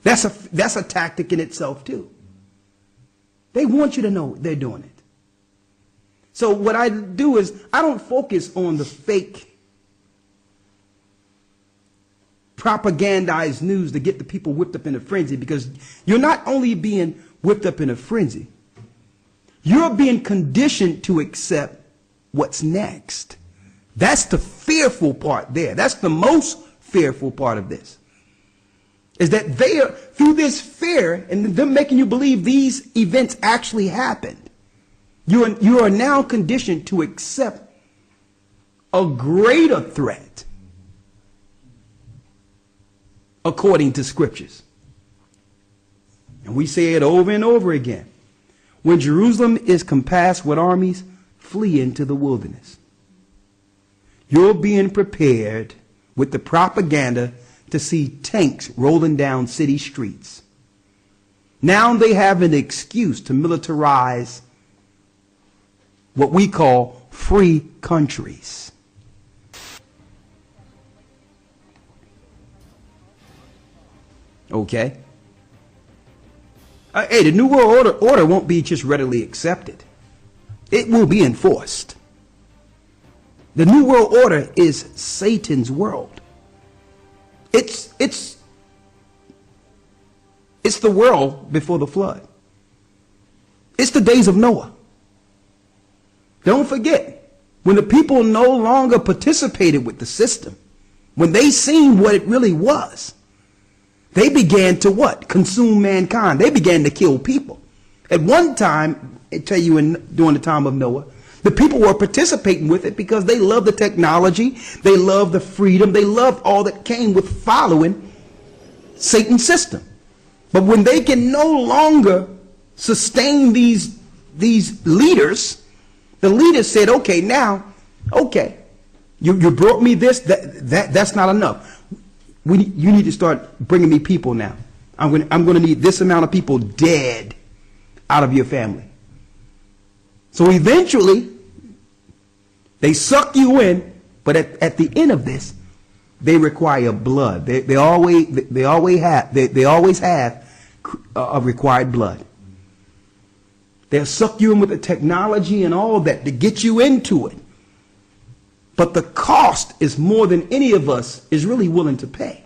That's a tactic in itself too. They want you to know they're doing it. So what I do is I don't focus on the fake propagandized news to get the people whipped up in a frenzy, because you're not only being whipped up in a frenzy, you're being conditioned to accept what's next. That's the fearful part there. That's the most fearful part of this. Is that they are, through this fear and them making you believe these events actually happened, you are now conditioned to accept a greater threat according to scriptures. And we say it over and over again. When Jerusalem is compassed with armies, flee into the wilderness. You're being prepared with the propaganda to see tanks rolling down city streets. Now they have an excuse to militarize what we call free countries. Okay? Hey, the New World Order won't be just readily accepted. It will be enforced. The New World Order is Satan's world. It's the world before the flood. It's the days of Noah. Don't forget, when the people no longer participated with the system, when they seen what it really was, they began to what? Consume mankind. They began to kill people. At one time, I tell you, during the time of Noah, the people were participating with it because they loved the technology, they loved the freedom, they loved all that came with following Satan's system. But when they can no longer sustain these leaders, the leaders said, okay, now, okay, you brought me this, that's not enough. You need to start bringing me people now. I'm going to need this amount of people dead out of your family. So eventually, they suck you in, but at the end of this, they require blood. They always have a required blood. They'll suck you in with the technology and all that to get you into it. But the cost is more than any of us is really willing to pay.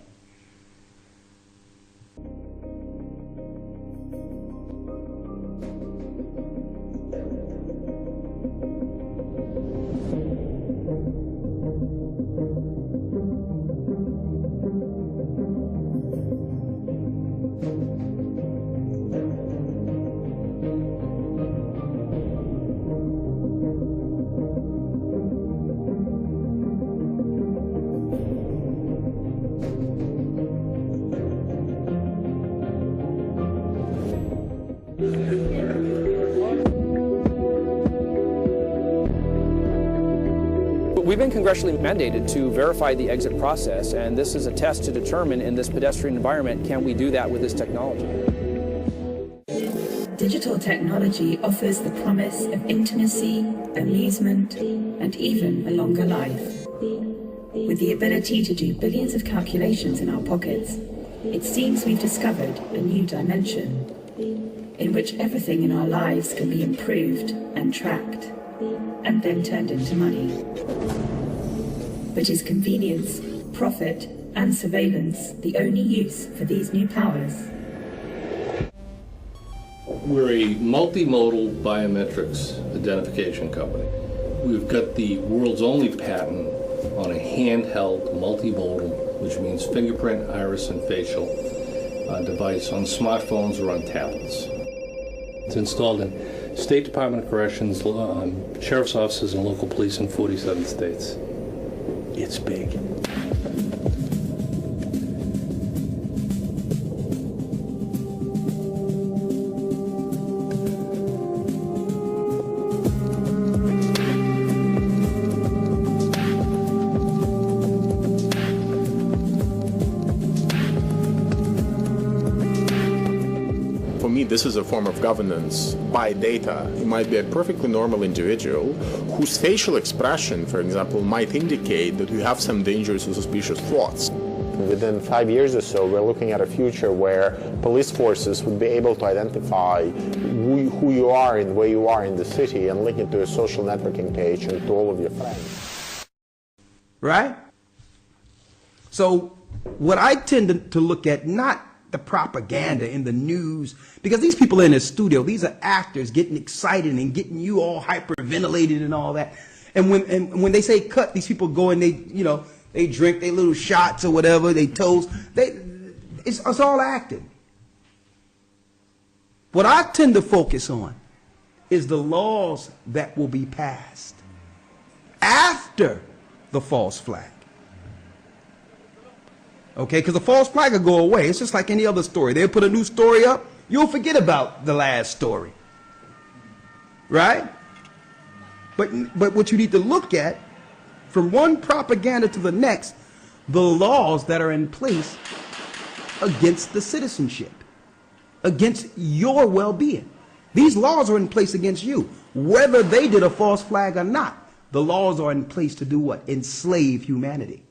We've been congressionally mandated to verify the exit process, and this is a test to determine in this pedestrian environment, can we do that with this technology? Digital technology offers the promise of intimacy, amusement, and even a longer life. With the ability to do billions of calculations in our pockets, it seems we've discovered a new dimension in which everything in our lives can be improved and tracked and then turned into money. But is convenience, profit, and surveillance the only use for these new powers? We're a multimodal biometrics identification company. We've got the world's only patent on a handheld multimodal, which means fingerprint, iris, and facial device on smartphones or on tablets. It's installed in State Department of Corrections, sheriff's offices, and local police in 47 states. It's big. This is a form of governance by data. You might be a perfectly normal individual whose facial expression, for example, might indicate that you have some dangerous or suspicious thoughts. Within 5 years or so, we're looking at a future where police forces would be able to identify who you are and where you are in the city and link it to a social networking page and to all of your friends. Right? So what I tend to look at, not the propaganda in the news, because these people in the studio, these are actors getting excited and getting you all hyperventilated and all that. And when they say cut, these people go and they drink their little shots or whatever, they toast. It's all acting. What I tend to focus on is the laws that will be passed after the false flag. Okay, because the false flag will go away. It's just like any other story. They'll put a new story up, you'll forget about the last story. Right? But what you need to look at, from one propaganda to the next, the laws that are in place against the citizenship, against your well-being. These laws are in place against you. Whether they did a false flag or not, the laws are in place to do what? Enslave humanity.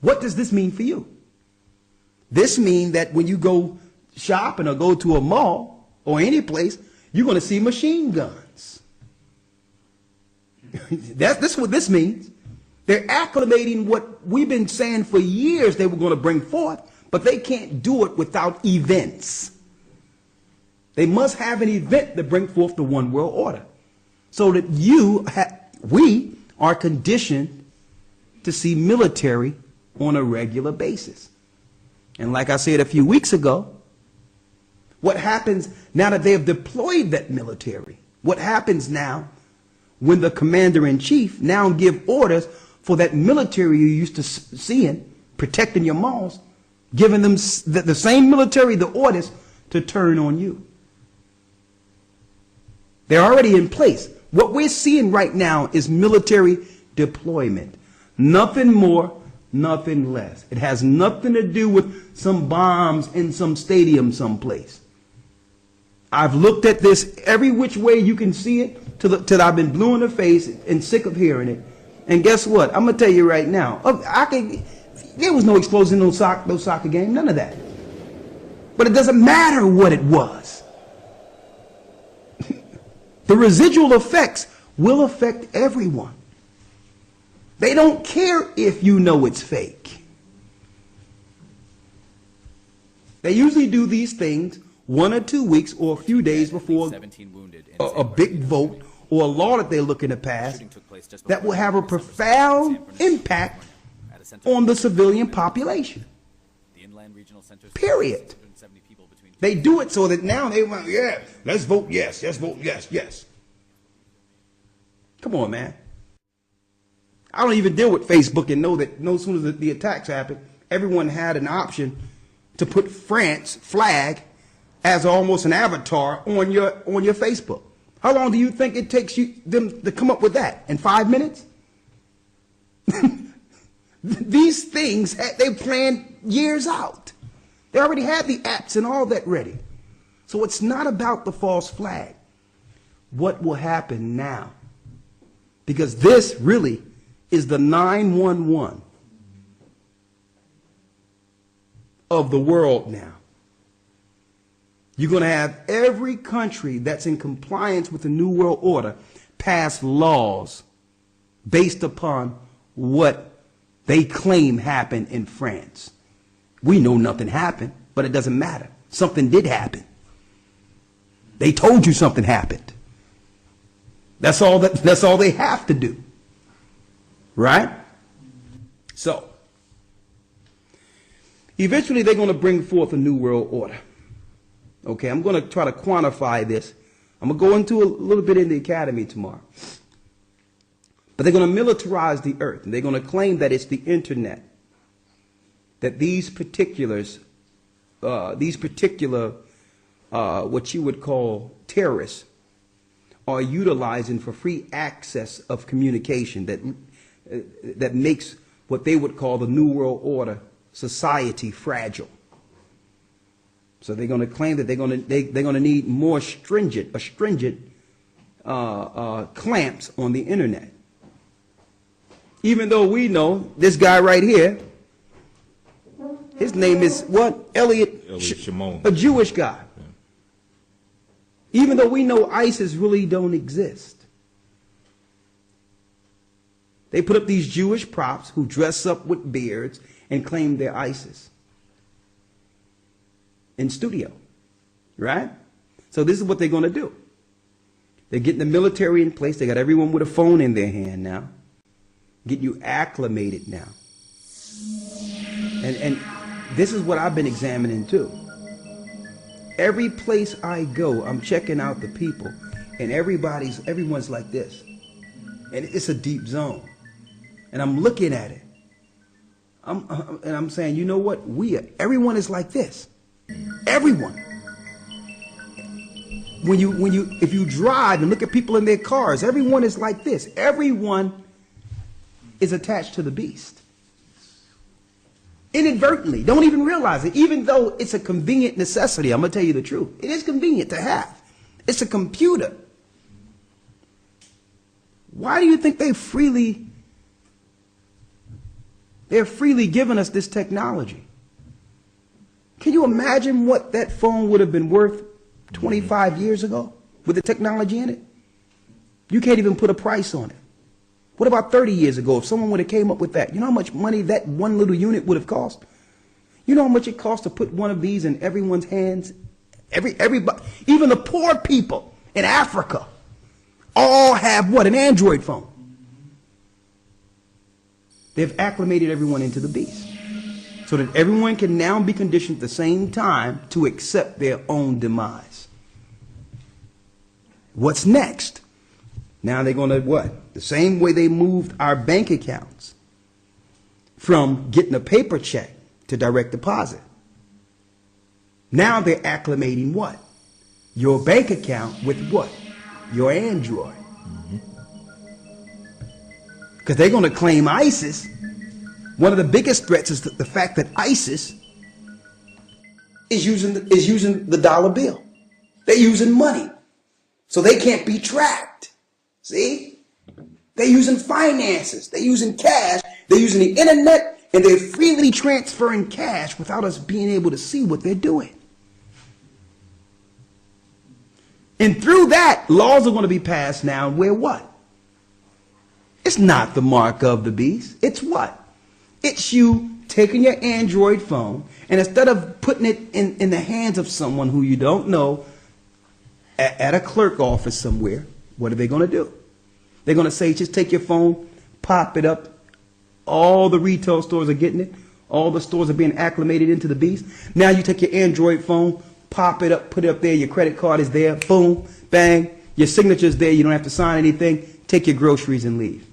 What does this mean for you? This means that when you go shopping or go to a mall or any place, you're going to see machine guns. That's what this means. They're acclimating what we've been saying for years they were going to bring forth, but they can't do it without events. They must have an event to bring forth the one world order. So that we are conditioned to see military on a regular basis. And like I said a few weeks ago, what happens now that they have deployed that military? What happens now when the commander-in-chief now give orders for that military you used to seeing, protecting your malls, giving them the same military the orders to turn on you? They're already in place. What we're seeing right now is military deployment. Nothing more, nothing less. It has nothing to do with some bombs in some stadium someplace. I've looked at this every which way you can see it till I've been blue in the face and sick of hearing it. And guess what? I'm going to tell you right now. There was no explosion in no soccer game, none of that. But it doesn't matter what it was. The residual effects will affect everyone. They don't care if you know it's fake. They usually do these things 1 or 2 weeks or a few days before a big vote or a law that they're looking to pass that will have a profound impact on the civilian population. Period. They do it so that now they want, yeah, let's vote yes, let's vote yes, yes. Come on, man. I don't even deal with Facebook and know that as soon as the attacks happened, everyone had an option to put France flag as almost an avatar on your Facebook. How long do you think it takes them to come up with that? In 5 minutes? These things, they planned years out. They already had the apps and all that ready. So it's not about the false flag. What will happen now? Because this really is the 911 of the world now. You're going to have every country that's in compliance with the New World Order pass laws based upon what they claim happened in France. We know nothing happened, but it doesn't matter. Something did happen. They told you something happened. That's all they have to do. Right? So, eventually they're going to bring forth a New World Order. Okay, I'm going to try to quantify this. I'm going to go into a little bit in the academy tomorrow. But they're going to militarize the earth, and they're going to claim that it's the internet, that these particular what you would call terrorists are utilizing for free access of communication that makes what they would call the New World Order society fragile. So they're going to claim that they're going to need more stringent clamps on the internet. Even though we know this guy right here, his name is what? Elliot Shimon, a Jewish guy. Yeah. Even though we know ISIS really don't exist. They put up these Jewish props who dress up with beards and claim they're ISIS in studio, right? So this is what they're going to do. They're getting the military in place. They got everyone with a phone in their hand now. Getting you acclimated now. And this is what I've been examining too. Every place I go, I'm checking out the people, and everyone's like this. And it's a deep zone. And I'm looking at it. I'm saying, you know what? Everyone is like this. Everyone. If you drive and look at people in their cars, everyone is like this. Everyone is attached to the beast. Inadvertently, don't even realize it, even though it's a convenient necessity. I'm going to tell you the truth. It is convenient to have. It's a computer. Why do you think they're freely giving us this technology? Can you imagine what that phone would have been worth 25 years ago with the technology in it? You can't even put a price on it. What about 30 years ago? If someone would have came up with that, you know how much money that one little unit would have cost? You know how much it costs to put one of these in everyone's hands? Everybody, even the poor people in Africa, all have what? An Android phone. They've acclimated everyone into the beast, so that everyone can now be conditioned at the same time to accept their own demise. What's next? Now they're going to what? The same way they moved our bank accounts from getting a paper check to direct deposit. Now they're acclimating what? Your bank account with what? Your Android. Because they're going to claim ISIS. One of the biggest threats is the fact that ISIS is using the dollar bill. They're using money. So they can't be tracked. See? They're using finances. They're using cash. They're using the internet. And they're freely transferring cash without us being able to see what they're doing. And through that, laws are going to be passed now where what? It's not the mark of the beast. It's what? It's you taking your Android phone, and instead of putting it in the hands of someone who you don't know at a clerk office somewhere, what are they going to do? They're going to say, just take your phone, pop it up. All the retail stores are getting it. All the stores are being acclimated into the beast. Now you take your Android phone, pop it up, put it up there. Your credit card is there. Boom, bang. Your signature's there. You don't have to sign anything. Take your groceries and leave.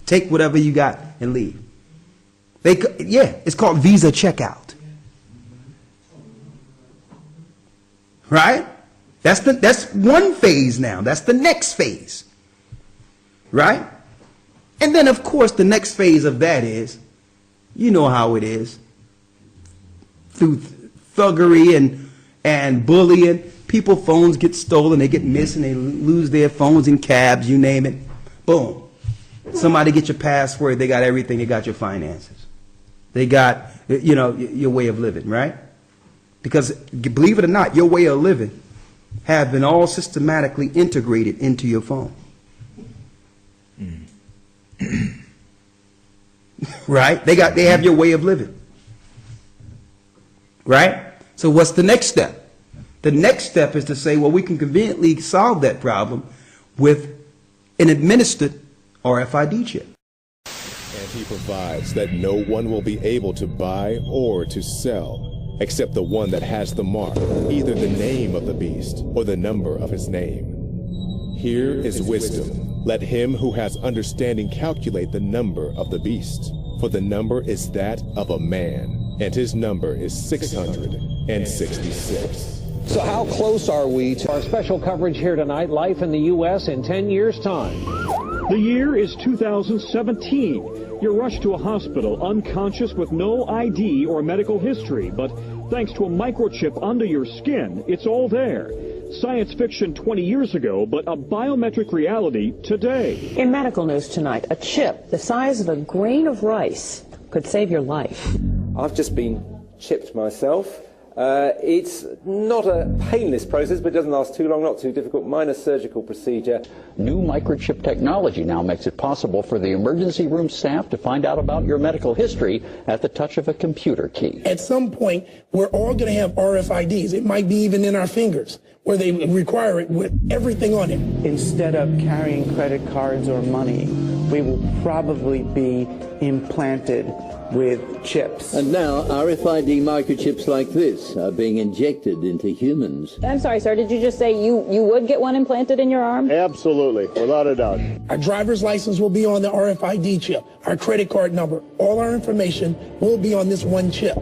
Take whatever you got and leave. It's called Visa checkout. Right? That's one phase now. That's the next phase. Right? And then, of course, the next phase of that is, you know how it is, through thuggery and bullying, people's phones get stolen, they get missing, they lose their phones in cabs, you name it. Boom. Somebody get your password, they got everything, they got your finances. They got, you know, your way of living, right? Because, believe it or not, your way of living have been all systematically integrated into your phone. Right? They have your way of living. Right? So what's the next step? The next step is to say, well, we can conveniently solve that problem with an administered RFID chip. And he provides that no one will be able to buy or to sell except the one that has the mark, either the name of the beast or the number of his name. Here is wisdom. Let him who has understanding calculate the number of the beast, for the number is that of a man, and his number is 666. So how close are we to our special coverage here tonight, Life in the U.S. in 10 years' time? The year is 2017. You're rushed to a hospital unconscious with no ID or medical history, but thanks to a microchip under your skin, it's all there. Science fiction 20 years ago, but a biometric reality today. In medical news tonight, a chip the size of a grain of rice could save your life. I've just been chipped myself. It's not a painless process, but it doesn't last too long, not too difficult. Minor surgical procedure. New microchip technology now makes it possible for the emergency room staff to find out about your medical history at the touch of a computer key. At some point, we're all going to have RFIDs. It might be even in our fingers, where they require it with everything on it. Instead of carrying credit cards or money, we will probably be implanted with chips. And now RFID microchips like this are being injected into humans. I'm sorry, sir, did you just say you would get one implanted in your arm? Absolutely, without a doubt. Our driver's license will be on the RFID chip. Our credit card number, all our information will be on this one chip.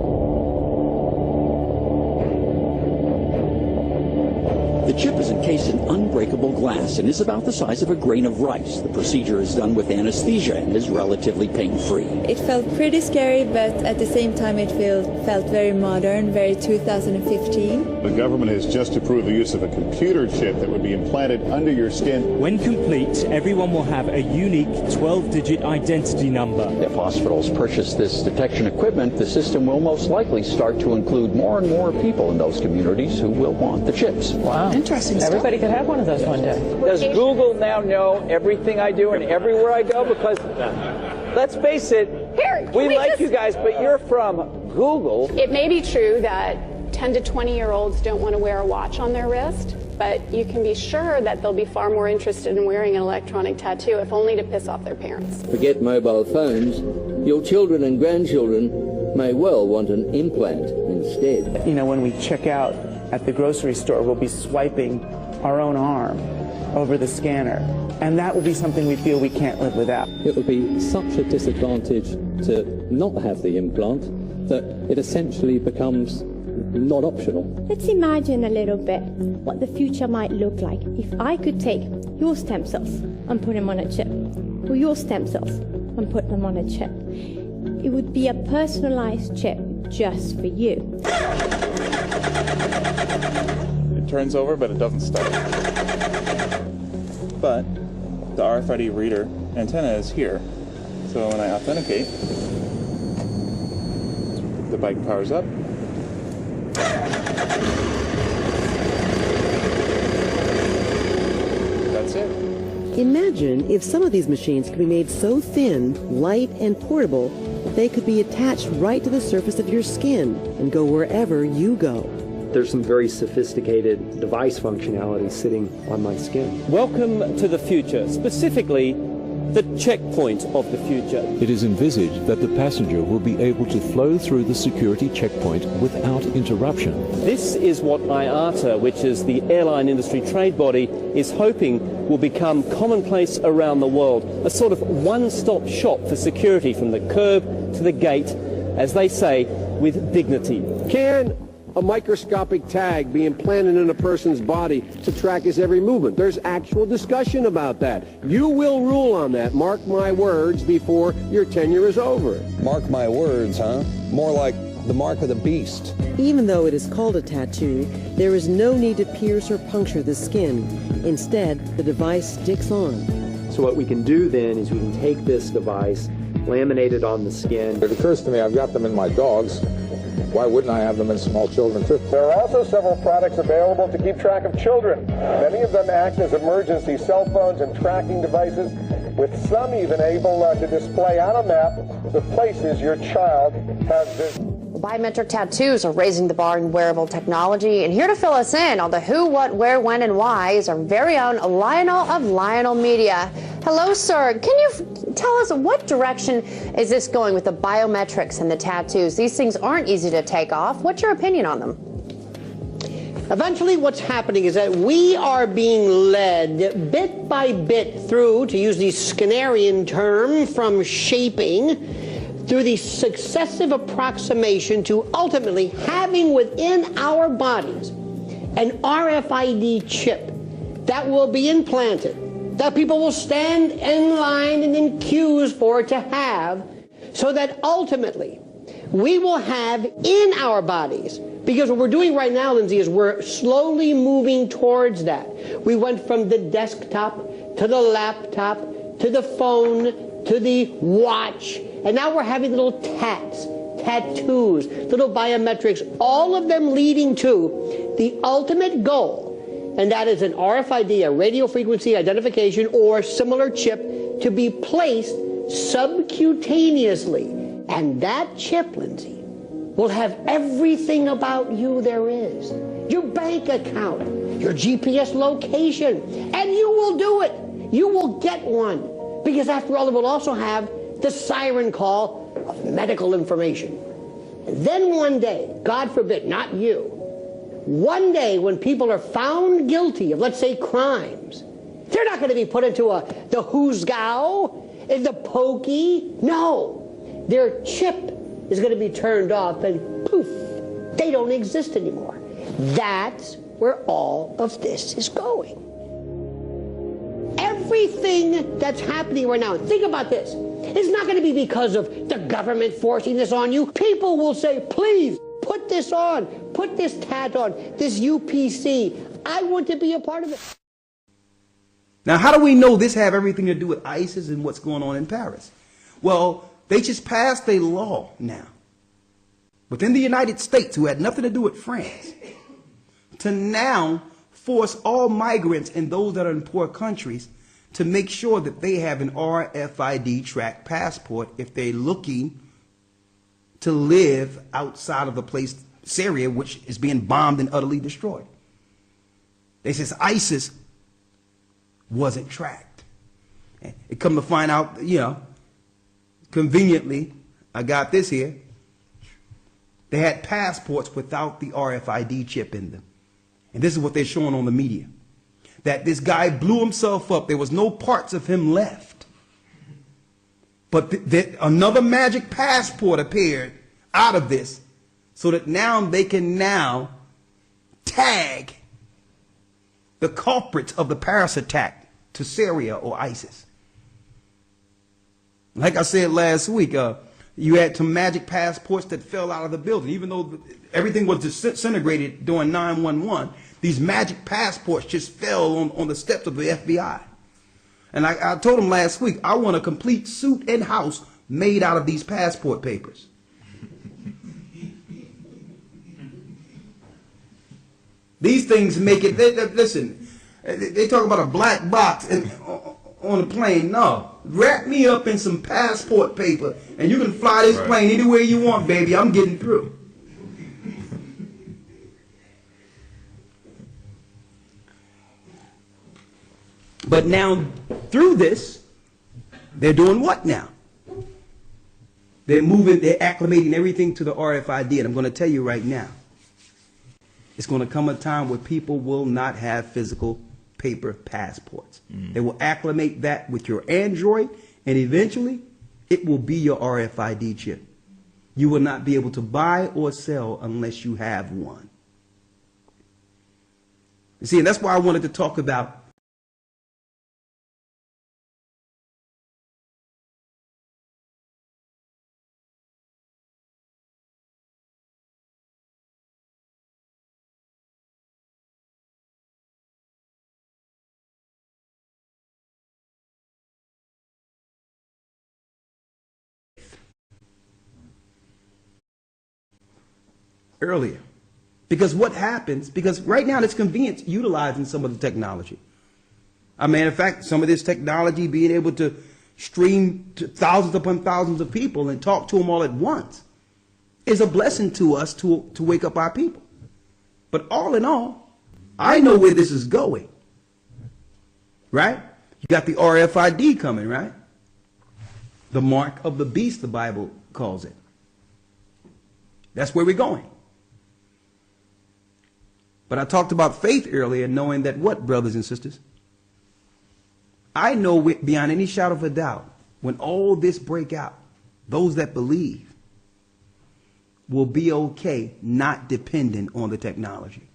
The chip is encased in unbreakable glass and is about the size of a grain of rice. The procedure is done with anesthesia and is relatively pain-free. It felt pretty scary, but at the same time it felt very modern, very 2015. The government has just approved the use of a computer chip that would be implanted under your skin. When complete, everyone will have a unique 12-digit identity number. If hospitals purchase this detection equipment, the system will most likely start to include more and more people in those communities who will want the chips. Wow. Interesting stuff. Everybody could have one of those one day. Does Google now know everything I do and everywhere I go? Because let's face it, we like you guys, but you're from Google. It may be true that 10 to 20-year-olds don't want to wear a watch on their wrist, but you can be sure that they'll be far more interested in wearing an electronic tattoo, if only to piss off their parents. Forget mobile phones. Your children and grandchildren may well want an implant instead. You know, when we check out at the grocery store, we'll be swiping our own arm over the scanner, and that will be something we feel we can't live without. It would be such a disadvantage to not have the implant that it essentially becomes not optional. Let's imagine a little bit what the future might look like if I could take your stem cells and put them on a chip, or your stem cells and put them on a chip. It would be a personalized chip just for you. It turns over, but it doesn't start. But the RFID reader antenna is here. So when I authenticate, the bike powers up. That's it. Imagine if some of these machines could be made so thin, light, and portable that they could be attached right to the surface of your skin and go wherever you go. There's some very sophisticated device functionality sitting on my skin. Welcome to the future, specifically the checkpoint of the future. It is envisaged that the passenger will be able to flow through the security checkpoint without interruption. This is what IATA, which is the airline industry trade body, is hoping will become commonplace around the world. A sort of one-stop shop for security from the curb to the gate, as they say, with dignity. Karen, a microscopic tag be implanted in a person's body to track his every movement. There's actual discussion about that. You will rule on that, mark my words, before your tenure is over. Mark my words, huh? More like the mark of the beast. Even though it is called a tattoo, there is no need to pierce or puncture the skin. Instead, the device sticks on. So what we can do then is we can take this device, laminate it on the skin. It occurs to me I've got them in my dogs. Why wouldn't I have them in small children too? There are also several products available to keep track of children. Many of them act as emergency cell phones and tracking devices, with some even able to display on a map the places your child has visited. Biometric tattoos are raising the bar in wearable technology, and here to fill us in on the who, what, where, when, and why is our very own Lionel of Lionel Media. Hello, sir. Can you tell us what direction is this going with the biometrics and the tattoos? These things aren't easy to take off. What's your opinion on them? Eventually what's happening is that we are being led bit by bit through, to use the Skinnerian term, from shaping through the successive approximation to ultimately having within our bodies an RFID chip that will be implanted, that people will stand in line and in queues for to have, so that ultimately we will have in our bodies, because what we're doing right now, Lindsay, is we're slowly moving towards that. We went from the desktop to the laptop to the phone to the watch, and now we're having little tattoos, little biometrics, all of them leading to the ultimate goal, and that is an RFID, a radio frequency identification or similar chip, to be placed subcutaneously. And that chip, Lindsay, will have everything about you there is. Your bank account, your GPS location, and you will do it. You will get one. Because after all, it will also have the siren call of medical information. And then one day, God forbid, not you, one day when people are found guilty of, let's say, crimes, they're not going to be put into the Hoosgow, the pokey. No, their chip is going to be turned off and poof, they don't exist anymore. That's where all of this is going. Everything that's happening right now, think about this, it's not going to be because of the government forcing this on you. People will say, please, put this on, put this tat on, this UPC. I want to be a part of it. Now, how do we know this have everything to do with ISIS and what's going on in Paris? Well, they just passed a law now within the United States, who had nothing to do with France, to now force all migrants and those that are in poor countries to make sure that they have an RFID tracked passport if they're looking to live outside of the place, Syria, which is being bombed and utterly destroyed. They says ISIS wasn't tracked. It come to find out, you know, conveniently, I got this here. They had passports without the RFID chip in them. And this is what they're showing on the media. That this guy blew himself up. There was no parts of him left. But another magic passport appeared out of this, so that now they can now tag the culprits of the Paris attack to Syria or ISIS. Like I said last week, you had some magic passports that fell out of the building. Even though everything was disintegrated during 9/11, these magic passports just fell on the steps of the FBI. And I told them last week, I want a complete suit and house made out of these passport papers. These things make it, listen, they talk about a black box on a plane. No, wrap me up in some passport paper and you can fly this plane anywhere you want, baby. I'm getting through. But now, through this, they're doing what now? They're moving, they're acclimating everything to the RFID. And I'm going to tell you right now, it's going to come a time where people will not have physical paper passports. They will acclimate that with your Android, and eventually, it will be your RFID chip. You will not be able to buy or sell unless you have one. You see, and that's why I wanted to talk about earlier. Because what happens, because right now it's convenient utilizing some of the technology. I mean, in fact, some of this technology, being able to stream to thousands upon thousands of people and talk to them all at once, is a blessing to us to wake up our people. But all in all, I know where this is going. Right? You got the RFID coming, right? The mark of the beast, the Bible calls it. That's where we're going. But I talked about faith earlier, knowing that what, brothers and sisters? I know beyond any shadow of a doubt, when all this break out, those that believe will be okay, not dependent on the technology.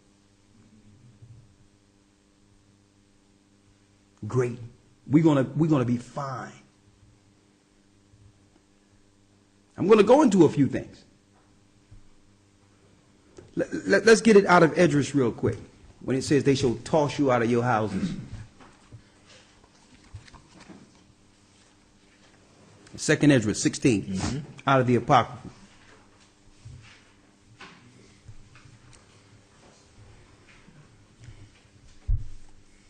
Great. We're gonna be fine. I'm gonna go into a few things. Let's get it out of Esdras real quick. When it says they shall toss you out of your houses. 2nd Esdras 16, out of the Apocrypha.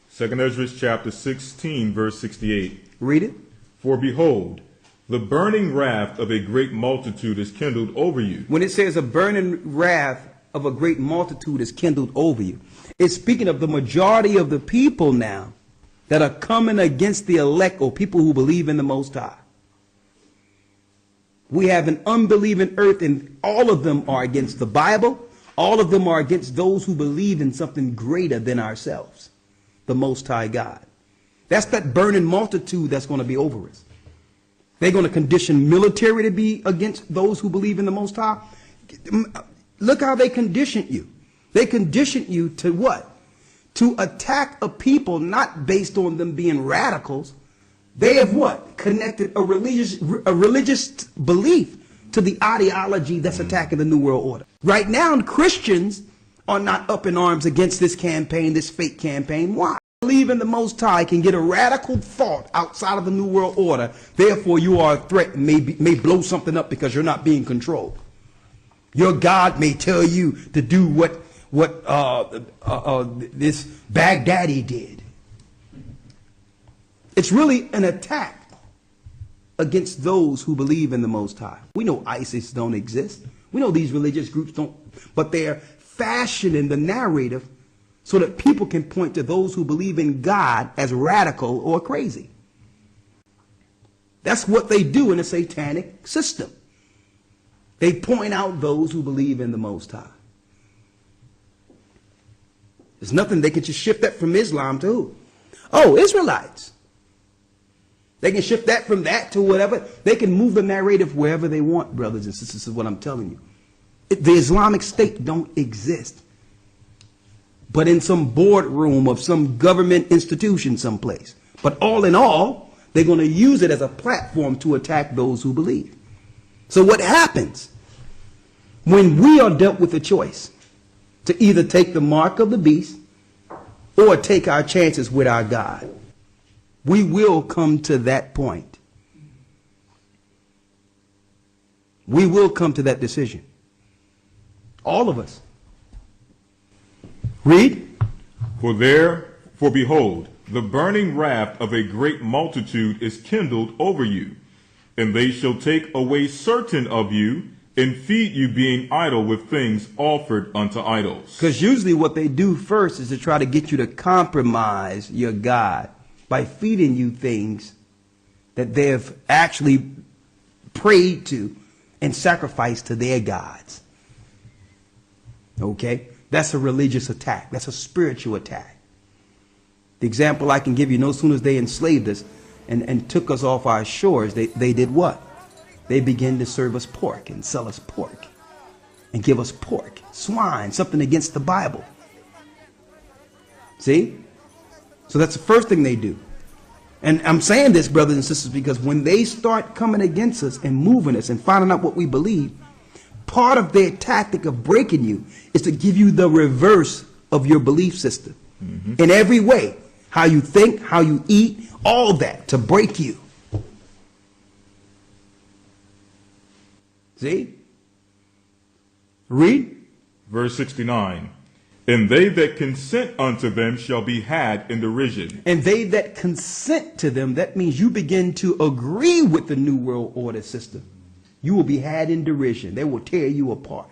Second Esdras chapter 16, verse 68. Read it. For behold, the burning wrath of a great multitude is kindled over you. When it says a burning wrath of a great multitude is kindled over you, it's speaking of the majority of the people now that are coming against the elect or people who believe in the Most High. We have an unbelieving earth, and all of them are against the Bible. All of them are against those who believe in something greater than ourselves, the Most High God. That's that burning multitude that's going to be over us. They're going to condition military to be against those who believe in the Most High. Look how they condition you. They condition you to what? To attack a people not based on them being radicals. They have what? Connected a religious belief to the ideology that's attacking the New World Order. Right now, Christians are not up in arms against this campaign, this fake campaign. Why? Believe in the Most High can get a radical thought outside of the New World Order. Therefore, you are a threat and may blow something up because you're not being controlled. Your God may tell you to do what this Baghdadi did. It's really an attack against those who believe in the Most High. We know ISIS don't exist. We know these religious groups don't, but they're fashioning the narrative so that people can point to those who believe in God as radical or crazy. That's what they do in a satanic system. They point out those who believe in the Most High. There's nothing, they can just shift that from Islam to who? Oh, Israelites. They can shift that from that to whatever. They can move the narrative wherever they want, brothers and sisters, is what I'm telling you. The Islamic State don't exist. But in some boardroom of some government institution someplace. But all in all, they're going to use it as a platform to attack those who believe. So what happens when we are dealt with a choice to either take the mark of the beast or take our chances with our God? We will come to that point. We will come to that decision. All of us. Read. For behold, the burning wrath of a great multitude is kindled over you, and they shall take away certain of you, and feed you being idle with things offered unto idols. Because usually what they do first is to try to get you to compromise your God by feeding you things that they've actually prayed to and sacrificed to their gods. Okay? That's a religious attack. That's a spiritual attack. The example I can give you, no sooner as they enslaved us and took us off our shores, they did what? They began to serve us pork and sell us pork and give us pork, swine, something against the Bible. See? So that's the first thing they do. And I'm saying this, brothers and sisters, because when they start coming against us and moving us and finding out what we believe, part of their tactic of breaking you is to give you the reverse of your belief system. In every way. How you think, how you eat, all that, to break you. See? Read. Verse 69. And they that consent unto them shall be had in derision. And they that consent to them, that means you begin to agree with the New World Order system. You will be had in derision. They will tear you apart.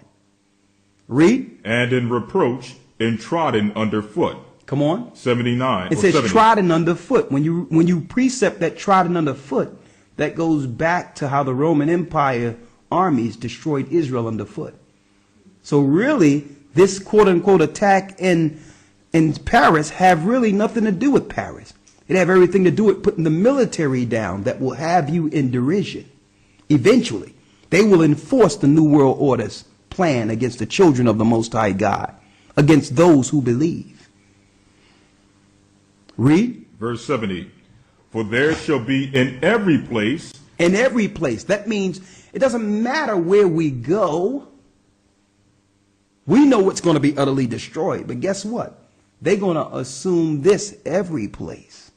Read. And in reproach and trodden underfoot. Come on. 79. It says 70. trodden underfoot. When you precept that trodden underfoot, that goes back to how the Roman Empire armies destroyed Israel underfoot. So really, this quote-unquote attack in Paris have really nothing to do with Paris. It have everything to do with putting the military down that will have you in derision. Eventually, they will enforce the New World Order's plan against the children of the Most High God, against those who believe. Read. Verse 70. For there shall be in every place. In every place. That means it doesn't matter where we go. We know it's going to be utterly destroyed. But guess what? They're going to assume this every place.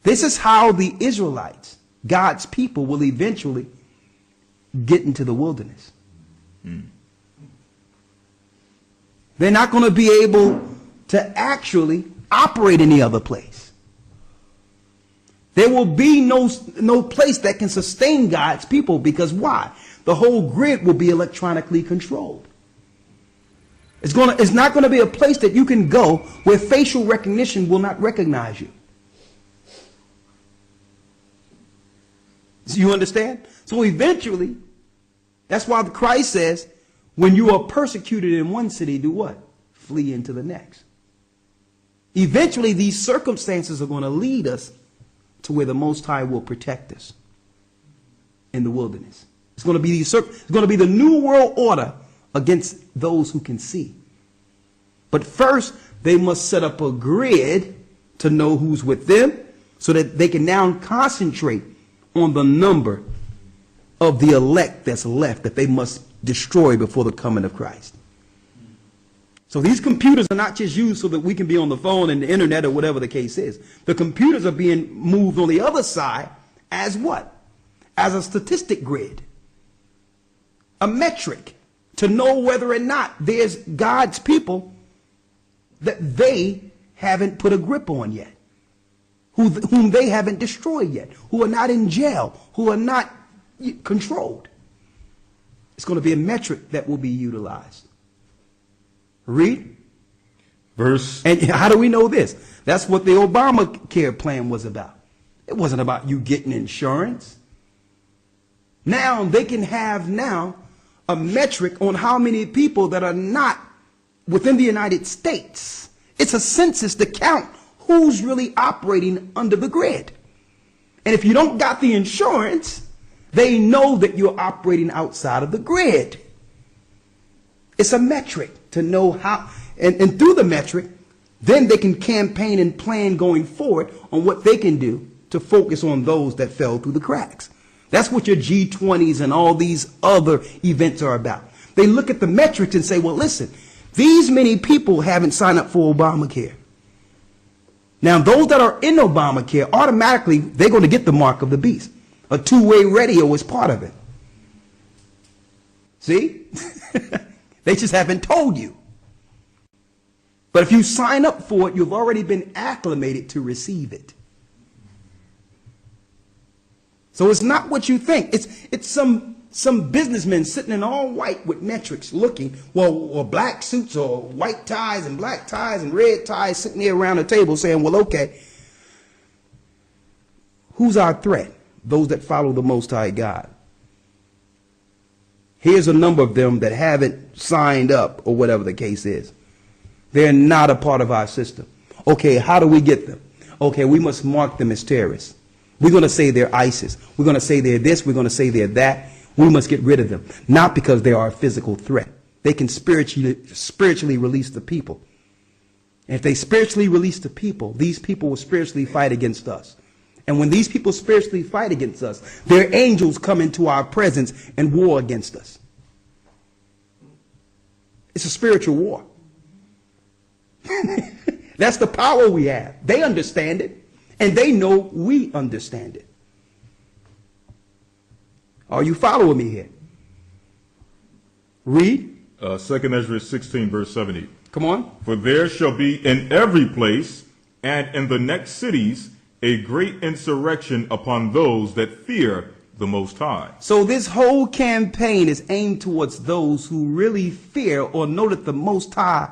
This is how the Israelites, God's people, will eventually get into the wilderness. They're not going to be able to actually operate any other place. There will be no place that can sustain God's people, because why? The whole grid will be electronically controlled. It's not going to be a place that you can go where facial recognition will not recognize you. So you understand? So eventually, that's why Christ says, when you are persecuted in one city, do what? Flee into the next. Eventually, these circumstances are going to lead us to where the Most High will protect us in the wilderness. It's going to be it's going to be the New World Order against those who can see. But first, they must set up a grid to know who's with them, so that they can now concentrate on the number of the elect that's left that they must destroy before the coming of Christ. So these computers are not just used so that we can be on the phone and the internet or whatever the case is. The computers are being moved on the other side as what? As a statistic grid. A metric to know whether or not there's God's people that they haven't put a grip on yet. Whom they haven't destroyed yet. Who are not in jail. Who are not controlled. It's going to be a metric that will be utilized. Read. Verse. And how do we know this? That's what the Obamacare plan was about. It wasn't about you getting insurance. Now they can have a metric on how many people that are not within the United States. It's a census to count who's really operating under the grid. And if you don't got the insurance, they know that you're operating outside of the grid. It's a metric to know how, and through the metric, then they can campaign and plan going forward on what they can do to focus on those that fell through the cracks. That's what your G20s and all these other events are about. They look at the metrics and say, well, listen, these many people haven't signed up for Obamacare. Now, those that are in Obamacare, automatically, they're going to get the mark of the beast. A two-way radio is part of it. See? They just haven't told you. But if you sign up for it, you've already been acclimated to receive it. So it's not what you think. It's some businessmen sitting in all white with metrics looking, or black suits or white ties and black ties and red ties sitting there around the table saying, well, okay, who's our threat? Those that follow the Most High God. Here's a number of them that haven't signed up or whatever the case is. They're not a part of our system. Okay, how do we get them? Okay, we must mark them as terrorists. We're going to say they're ISIS. We're going to say they're this. We're going to say they're that. We must get rid of them. Not because they are a physical threat. They can spiritually release the people. And if they spiritually release the people, these people will spiritually fight against us. And when these people spiritually fight against us, their angels come into our presence and war against us. It's a spiritual war. That's the power we have. They understand it, and they know we understand it. Are you following me here? Read. 2 Ezra 16, verse 70. Come on. For there shall be in every place and in the next cities a great insurrection upon those that fear the Most High. So this whole campaign is aimed towards those who really fear or know that the Most High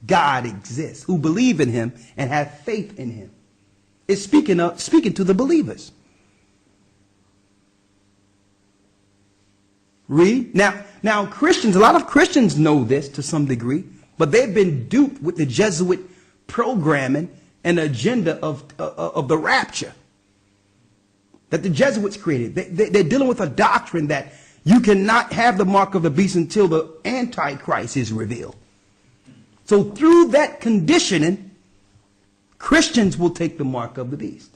God exists, who believe in him and have faith in him. It's speaking to the believers. Read. Now Christians, a lot of Christians know this to some degree, but they've been duped with the Jesuit programming and agenda of the rapture that the Jesuits created. They're dealing with a doctrine that you cannot have the mark of the beast until the Antichrist is revealed. So through that conditioning, Christians will take the mark of the beast.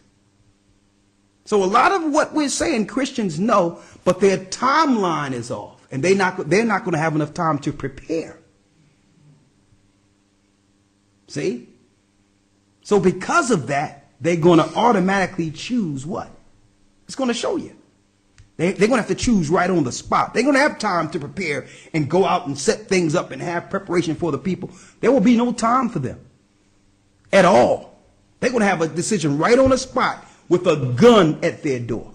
So a lot of what we're saying Christians know, but their timeline is off, and they're not going to have enough time to prepare. See? So because of that, they're going to automatically choose what? It's going to show you. They're going to have to choose right on the spot. They're going to have time to prepare and go out and set things up and have preparation for the people. There will be no time for them at all. They're going to have a decision right on the spot with a gun at their door.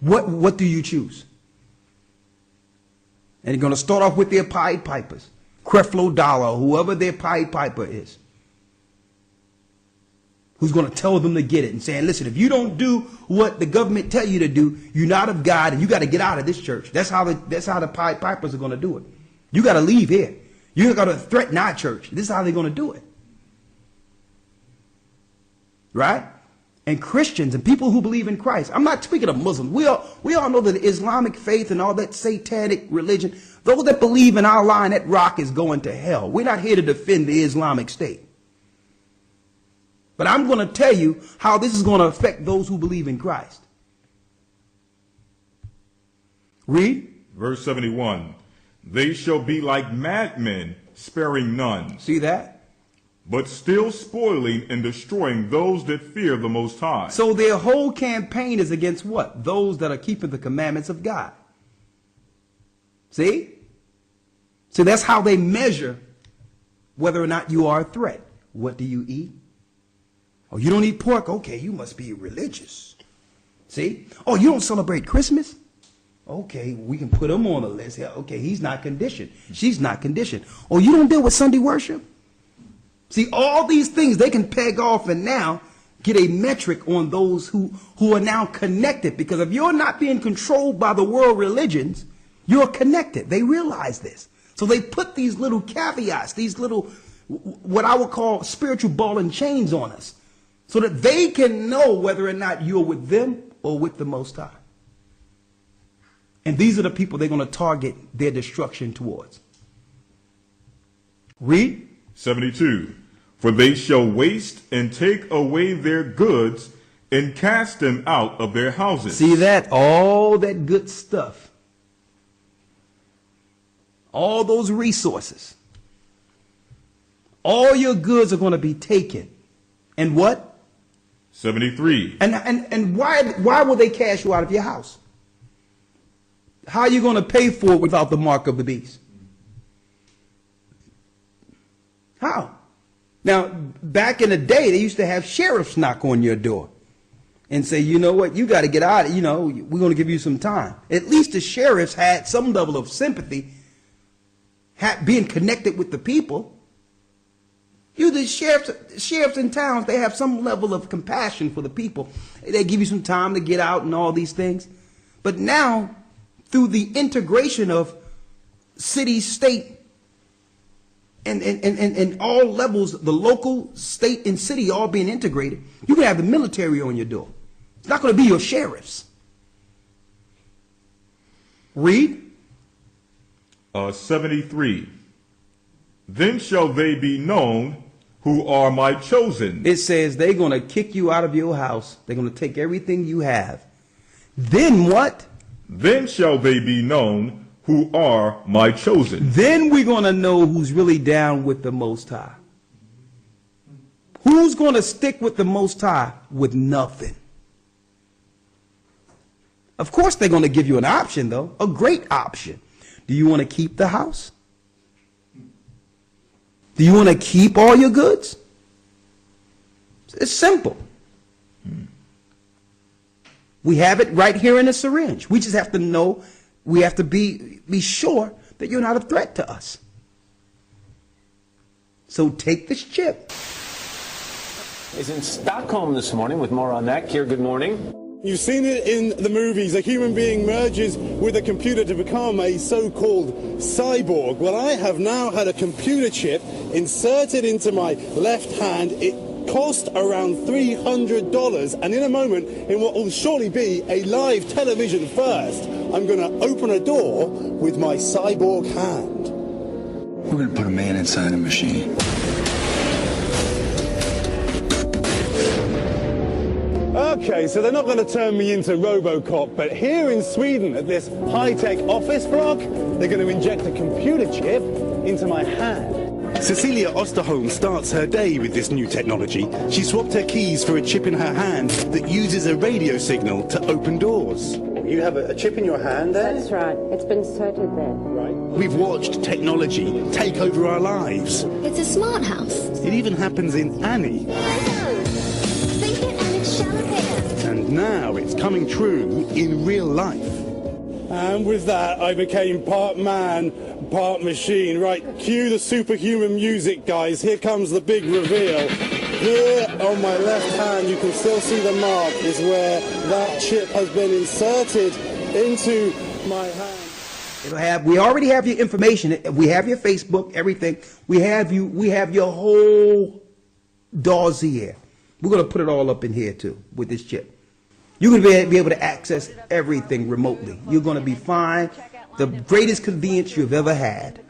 What do you choose? And they're going to start off with their Pied Pipers, Creflo Dollar, whoever their Pied Piper is, who's going to tell them to get it and saying, listen, if you don't do what the government tell you to do, you're not of God and you got to get out of this church. That's how the Pied Pipers are going to do it. You got to leave here. You got to threaten our church. This is how they're going to do it. Right? And Christians and people who believe in Christ. I'm not speaking of Muslims. We all know that the Islamic faith and all that satanic religion, those that believe in our line, that rock is going to hell. We're not here to defend the Islamic State. But I'm going to tell you how this is going to affect those who believe in Christ. Read. Verse 71. They shall be like madmen, sparing none. See that? But still spoiling and destroying those that fear the Most High. So their whole campaign is against what? Those that are keeping the commandments of God. See? So that's how they measure whether or not you are a threat. What do you eat? Oh, you don't eat pork? Okay, you must be religious. See? Oh, you don't celebrate Christmas? Okay, we can put him on the list. Yeah, okay, he's not conditioned. She's not conditioned. Oh, you don't deal with Sunday worship? See, all these things they can peg off and now get a metric on those who are now connected. Because if you're not being controlled by the world religions, you're connected. They realize this. So they put these little caveats, these little, what I would call spiritual ball and chains on us, so that they can know whether or not you're with them or with the Most High. And these are the people they're going to target their destruction towards. Read. 72. For they shall waste and take away their goods and cast them out of their houses. See that? All that good stuff. All those resources. All your goods are going to be taken. And what? 73. And why will they cast you out of your house? How are you going to pay for it without the mark of the beast? How? Now, back in the day, they used to have sheriffs knock on your door and say, you know what, you got to get out. You know, we're going to give you some time. At least the sheriffs had some level of sympathy, being connected with the people. The sheriffs in towns, they have some level of compassion for the people. They give you some time to get out and all these things. But now, through the integration of city, state, and all levels, the local, state, and city all being integrated, you can have the military on your door. It's not going to be your sheriffs. Read. 73. Then shall they be known who are my chosen. It says they're going to kick you out of your house. They're going to take everything you have. Then what? Then shall they be known who are my chosen. Then we're going to know who's really down with the Most High. Who's going to stick with the Most High with nothing? Of course, they're going to give you an option, though, a great option. Do you want to keep the house? Do you want to keep all your goods? It's simple. We have it right here in a syringe. We just have to know, we have to be sure that you're not a threat to us. So take this chip. Is in Stockholm this morning with more on that. Keir, good morning. You've seen it in the movies. A human being merges with a computer to become a so-called cyborg. Well, I have now had a computer chip inserted into my left hand. It cost around $300, and in a moment, in what will surely be a live television first, I'm going to open a door with my cyborg hand. We're going to put a man inside a machine. Okay, so they're not going to turn me into RoboCop, but here in Sweden at this high-tech office block, they're going to inject a computer chip into my hand. Cecilia Osterholm starts her day with this new technology. She swapped her keys for a chip in her hand that uses a radio signal to open doors. You have a chip in your hand there? That's right. It's been inserted there. Right. We've watched technology take over our lives. It's a smart house. It even happens in Annie. And now it's coming true in real life. And with that, I became part man, part machine. Right, cue the superhuman music, guys. Here comes the big reveal. Here on my left hand, you can still see the mark, is where that chip has been inserted into my hand. We already have your information. We have your Facebook, everything. We have your whole dossier. We're going to put it all up in here too with this chip. You're going to be able to access everything remotely. You're going to be fine. The greatest convenience you've ever had.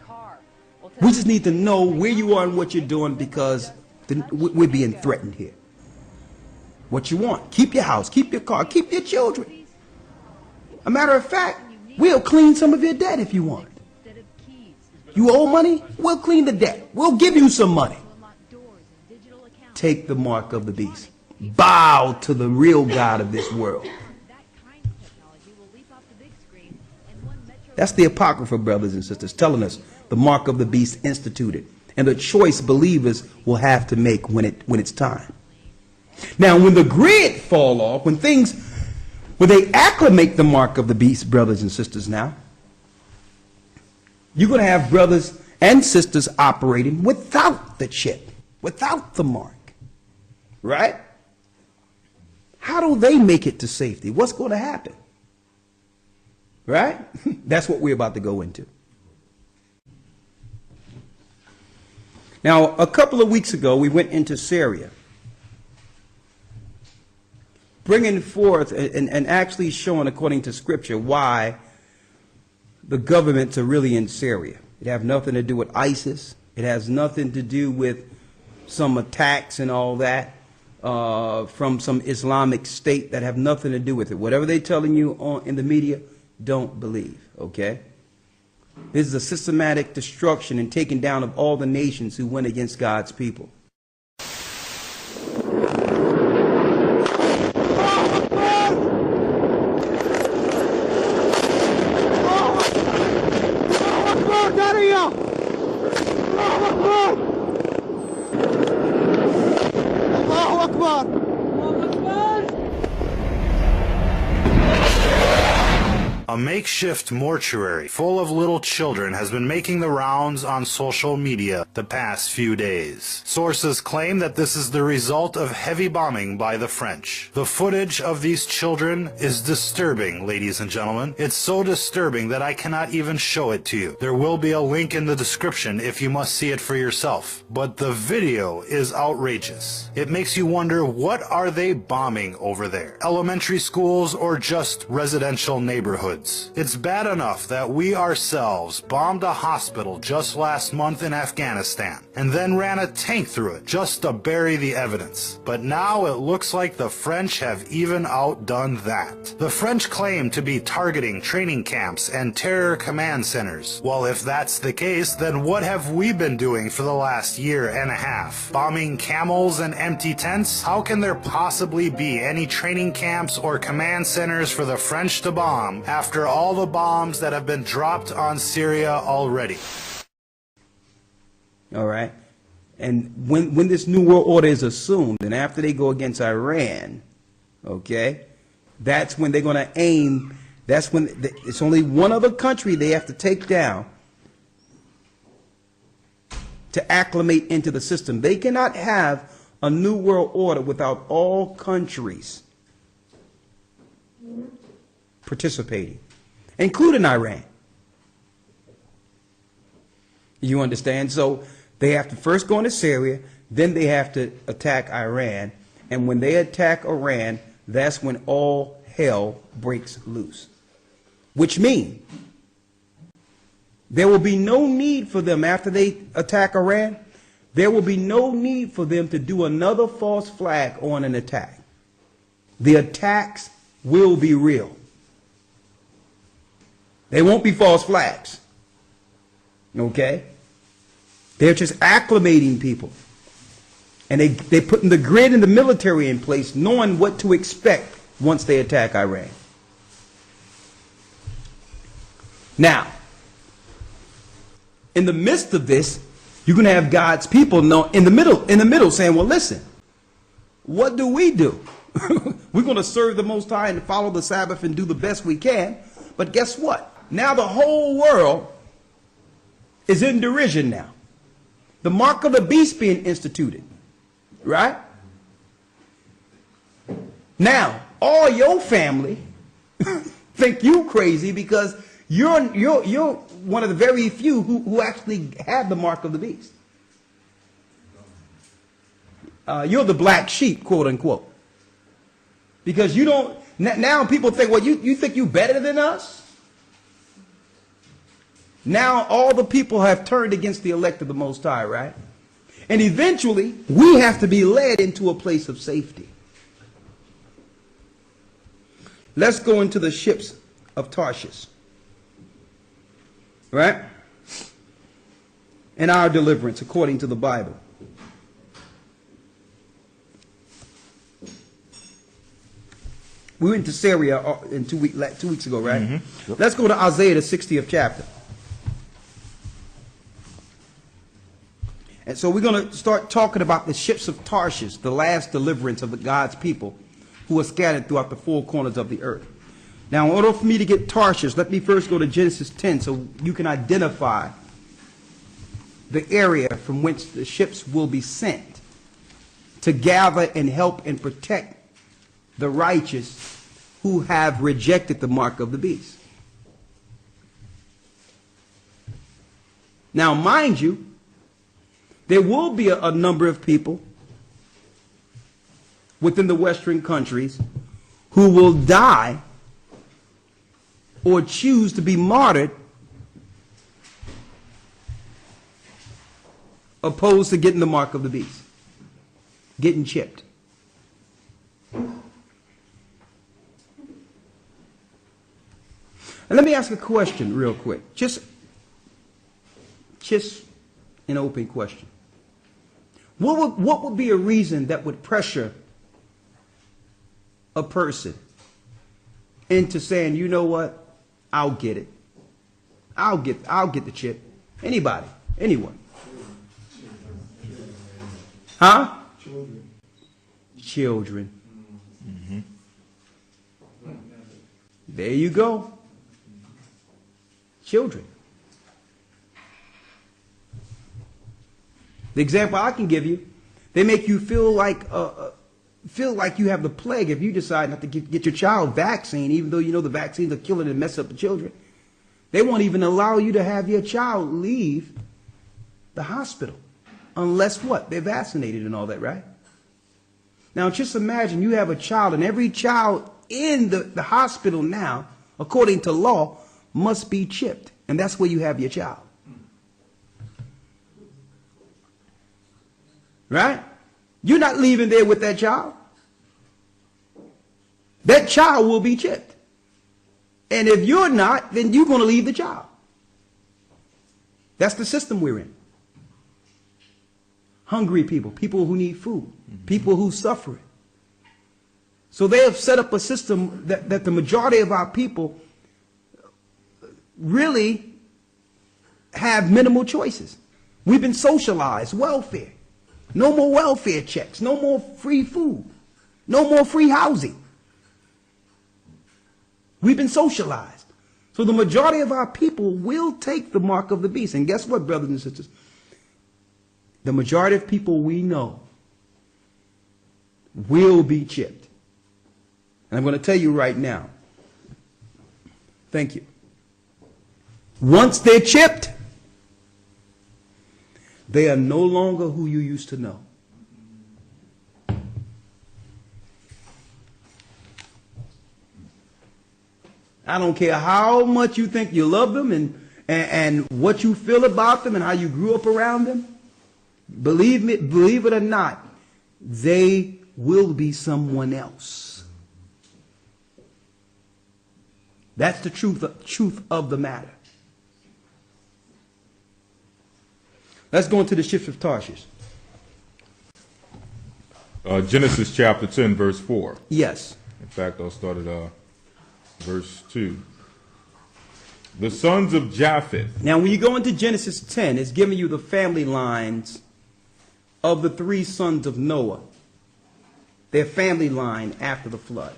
We just need to know where you are and what you're doing, because we're being threatened here. What you want. Keep your house. Keep your car. Keep your children. A matter of fact, we'll clean some of your debt if you want. You owe money? We'll clean the debt. We'll give you some money. Take the mark of the beast. Bow to the real God of this world. That's the Apocrypha, brothers and sisters, telling us the mark of the beast instituted, and the choice believers will have to make when it's time. Now, when the grid fall off, when they acclimate the mark of the beast, brothers and sisters, now you're going to have brothers and sisters operating without the chip, without the mark, right? How do they make it to safety? What's going to happen? Right? That's what we're about to go into. Now, a couple of weeks ago, we went into Syria, bringing forth and actually showing, according to Scripture, why the governments are really in Syria. It has nothing to do with ISIS. It has nothing to do with some attacks and all that. From some Islamic state that have nothing to do with it. Whatever they're telling you in the media, don't believe, okay? This is a systematic destruction and taking down of all the nations who went against God's people. A makeshift mortuary full of little children has been making the rounds on social media the past few days. Sources claim that this is the result of heavy bombing by the French. The footage of these children is disturbing, ladies and gentlemen. It's so disturbing that I cannot even show it to you. There will be a link in the description if you must see it for yourself. But the video is outrageous. It makes you wonder, what are they bombing over there? Elementary schools or just residential neighborhoods? woods. It's bad enough that we ourselves bombed a hospital just last month in Afghanistan and then ran a tank through it just to bury the evidence. But now it looks like the French have even outdone that. The French claim to be targeting training camps and terror command centers. Well, if that's the case, then what have we been doing for the last year and a half? Bombing camels and empty tents? How can there possibly be any training camps or command centers for the French to bomb after all the bombs that have been dropped on Syria already? All right. And when this new world order is assumed, and after they go against Iran, okay, that's when they're going to aim. That's when it's only one other country they have to take down to acclimate into the system. They cannot have a new world order without all countries participating, including Iran. You understand? So they have to first go into Syria, then they have to attack Iran, and when they attack Iran, that's when all hell breaks loose. Which means there will be no need for them after they attack Iran. There will be no need for them to do another false flag on an attack. The attacks will be real. They won't be false flags. Okay? They're just acclimating people. And they're putting the grid and the military in place, knowing what to expect once they attack Iran. Now, in the midst of this, you're going to have God's people in the middle saying, well, listen, what do? We're going to serve the Most High and follow the Sabbath and do the best we can. But guess what? Now the whole world is in derision now. The mark of the beast being instituted. Right? Now, all your family think you crazy because you're one of the very few who actually have the mark of the beast. You're the black sheep, quote unquote. Because you don't, now people think, well, you think you better than us? Now all the people have turned against the elect of the Most High, right? And eventually, we have to be led into a place of safety. Let's go into the ships of Tarshish. Right? And our deliverance according to the Bible. We went to Syria in 2 weeks ago, right? Mm-hmm. Let's go to Isaiah, the 60th chapter. And so we're going to start talking about the ships of Tarshish, the last deliverance of God's people who are scattered throughout the four corners of the earth. Now, in order for me to get Tarshish, let me first go to Genesis 10 so you can identify the area from which the ships will be sent to gather and help and protect the righteous who have rejected the mark of the beast. Now, mind you, there will be a number of people within the Western countries who will die or choose to be martyred opposed to getting the mark of the beast, getting chipped. And let me ask a question real quick. Just an open question. What would be a reason that would pressure a person into saying, you know what, I'll get it. I'll get the chip. Anybody, anyone. Huh? Children. Mm-hmm. There you go. Children. The example I can give you, they make you feel like you have the plague if you decide not to get your child vaccine, even though you know the vaccines are killing and mess up the children. They won't even allow you to have your child leave the hospital unless what? They're vaccinated and all that, right? Now just imagine you have a child and every child in the hospital now according to law, must be chipped. And that's where you have your child. Right? You're not leaving there with that child. That child will be chipped. And if you're not, then you're going to leave the child. That's the system we're in. Hungry people, people who need food, people who suffer. So they have set up a system that the majority of our people really have minimal choices. We've been socialized, welfare. No more welfare checks, no more free food, no more free housing. We've been socialized. So the majority of our people will take the mark of the beast. And guess what, brothers and sisters? The majority of people we know will be chipped. And I'm going to tell you right now. Thank you. Once they're chipped, they are no longer who you used to know. I don't care how much you think you love them and what you feel about them and how you grew up around them. Believe me, believe it or not, they will be someone else. That's the truth of the matter. Let's go into the ships of Tarshish. Genesis chapter 10, verse 4. Yes. In fact, I'll start at verse 2. The sons of Japheth. Now, when you go into Genesis 10, it's giving you the family lines of the three sons of Noah. Their family line after the flood.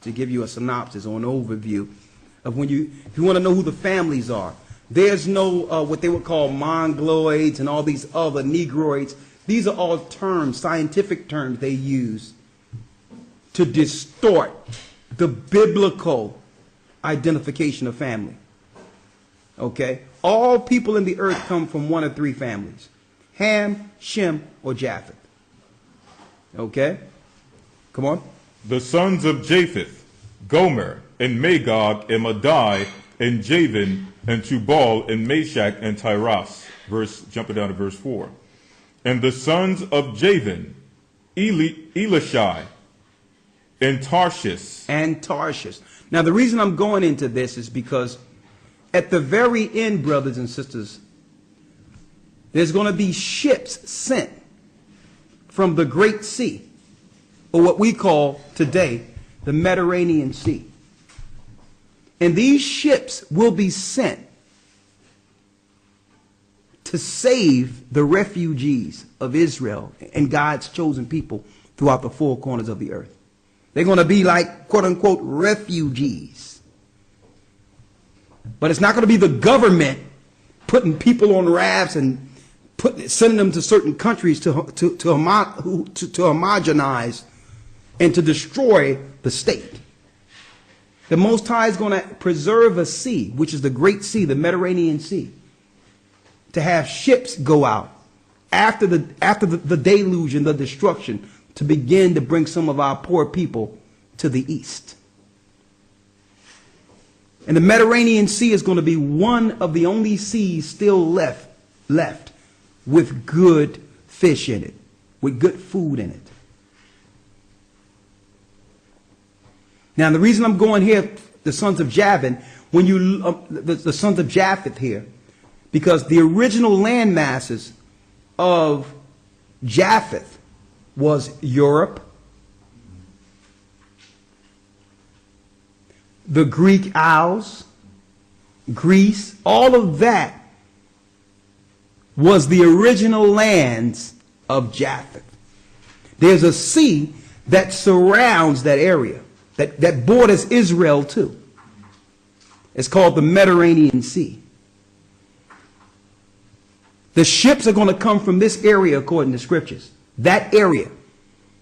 To give you a synopsis or an overview of if you want to know who the families are. There's no what they would call mongoloids and all these other negroids. These are all terms, scientific terms they use to distort the biblical identification of family. Okay? All people in the earth come from one of three families. Ham, Shem, or Japheth. Okay? Come on. The sons of Japheth, Gomer, and Magog, and Madai, and Javan, and Tubal, and Meshach, and Tyras. Jumping down to verse 4. And the sons of Javan, Elishai, and Tarshish. And Tarshish. Now, the reason I'm going into this is because at the very end, brothers and sisters, there's going to be ships sent from the Great Sea, or what we call today the Mediterranean Sea. And these ships will be sent to save the refugees of Israel and God's chosen people throughout the four corners of the earth. They're going to be like, quote unquote, refugees. But it's not going to be the government putting people on rafts and sending them to certain countries to homogenize and to destroy the state. The Most High is going to preserve a sea, which is the Great Sea, the Mediterranean Sea, to have ships go out after the deluge and the destruction to begin to bring some of our poor people to the east. And the Mediterranean Sea is going to be one of the only seas still left with good fish in it, with good food in it. Now, the reason I'm going here, the sons of Javan, when you the sons of Japheth here, because the original land masses of Japheth was Europe, the Greek Isles, Greece, all of that was the original lands of Japheth. There's a sea that surrounds that area, that borders Israel too. It's called the Mediterranean Sea. The ships are going to come from this area according to scriptures. That area.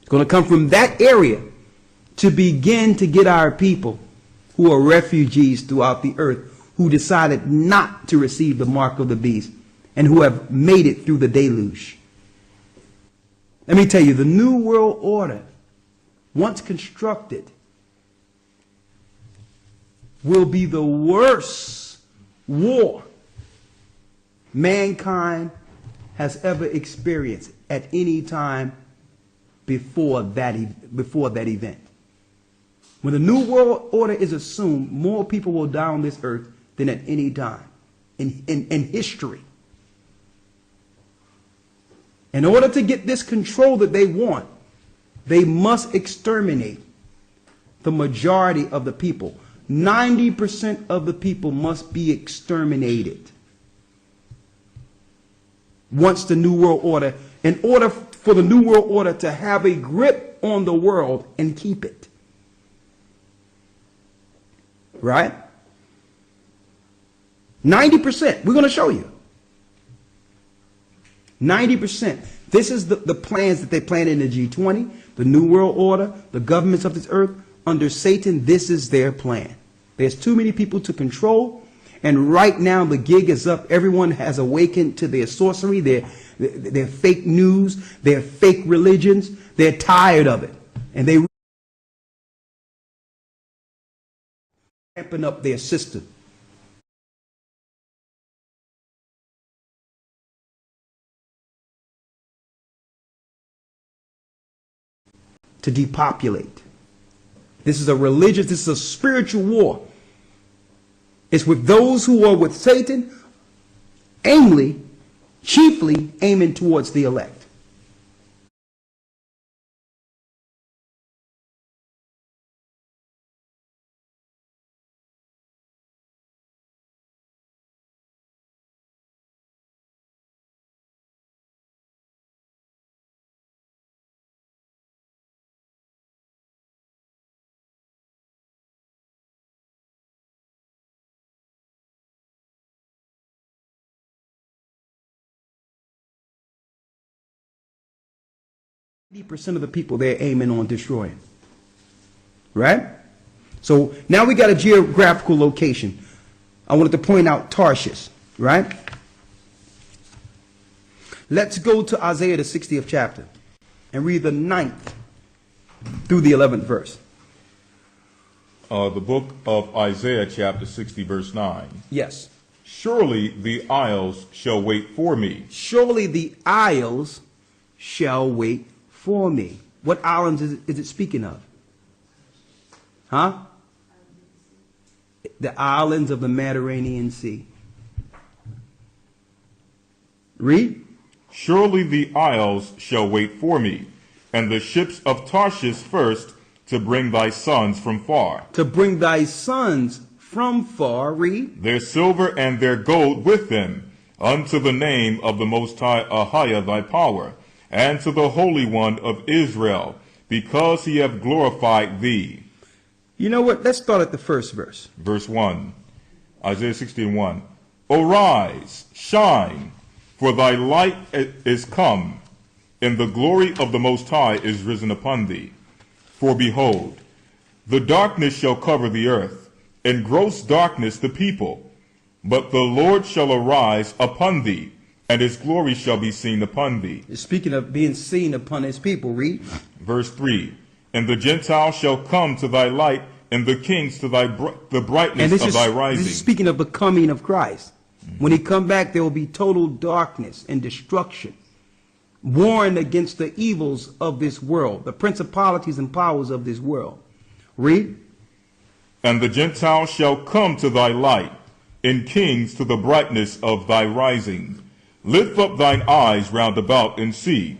It's going to come from that area to begin to get our people who are refugees throughout the earth, who decided not to receive the mark of the beast and who have made it through the deluge. Let me tell you, the New World Order, once constructed, will be the worst war mankind has ever experienced at any time before that event. When the New World Order is assumed, more people will die on this earth than at any time in history. In order to get this control that they want, they must exterminate the majority of the people. 90% of the people must be exterminated. Once the New World Order, in order for the New World Order to have a grip on the world and keep it. Right? 90%. We're going to show you. 90%. This is the plans that they plan in the G20, the New World Order, the governments of this earth. Under Satan, this is their plan. There's too many people to control. And right now, the gig is up. Everyone has awakened to their sorcery, their fake news, their fake religions. They're tired of it. And they ramping up their system. To depopulate. This is a religious, this is a spiritual war. It's with those who are with Satan, chiefly aiming towards the elect. Percent of the people they're aiming on destroying. Right? So now we got a geographical location. I wanted to point out Tarshish. Right? Let's go to Isaiah the 60th chapter and read the 9th through the 11th verse. The book of Isaiah chapter 60 verse 9. Yes. Surely the isles shall wait for me. Surely the isles shall wait for me. What islands is it speaking of? Huh? The islands of the Mediterranean Sea. Read. Surely the isles shall wait for me, and the ships of Tarshish first, to bring thy sons from far. To bring thy sons from far. Read. Their silver and their gold with them, unto the name of the Most High Ahiah thy power, and to the Holy One of Israel, because he hath glorified thee. You know what? Let's start at the first verse. Verse 1. Isaiah 61. Arise, shine, for thy light is come, and the glory of the Most High is risen upon thee. For behold, the darkness shall cover the earth, and gross darkness the people. But the Lord shall arise upon thee, and his glory shall be seen upon thee. Speaking of being seen upon his people, read. Verse 3. And the Gentiles shall come to thy light, and the kings to the brightness of thy rising. This is speaking of the coming of Christ. When he come back, there will be total darkness and destruction. Warring against the evils of this world, the principalities and powers of this world. Read. And the Gentiles shall come to thy light, and kings to the brightness of thy rising. Lift up thine eyes round about and see.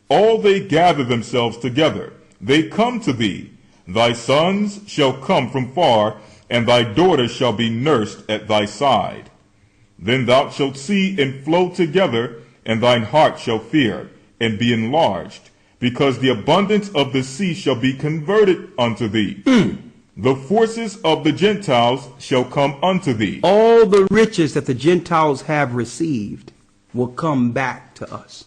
All they gather themselves together. They come to thee. Thy sons shall come from far, and thy daughters shall be nursed at thy side. Then thou shalt see and flow together, and thine heart shall fear, and be enlarged, because the abundance of the sea shall be converted unto thee. The forces of the Gentiles shall come unto thee. All the riches that the Gentiles have received will come back to us.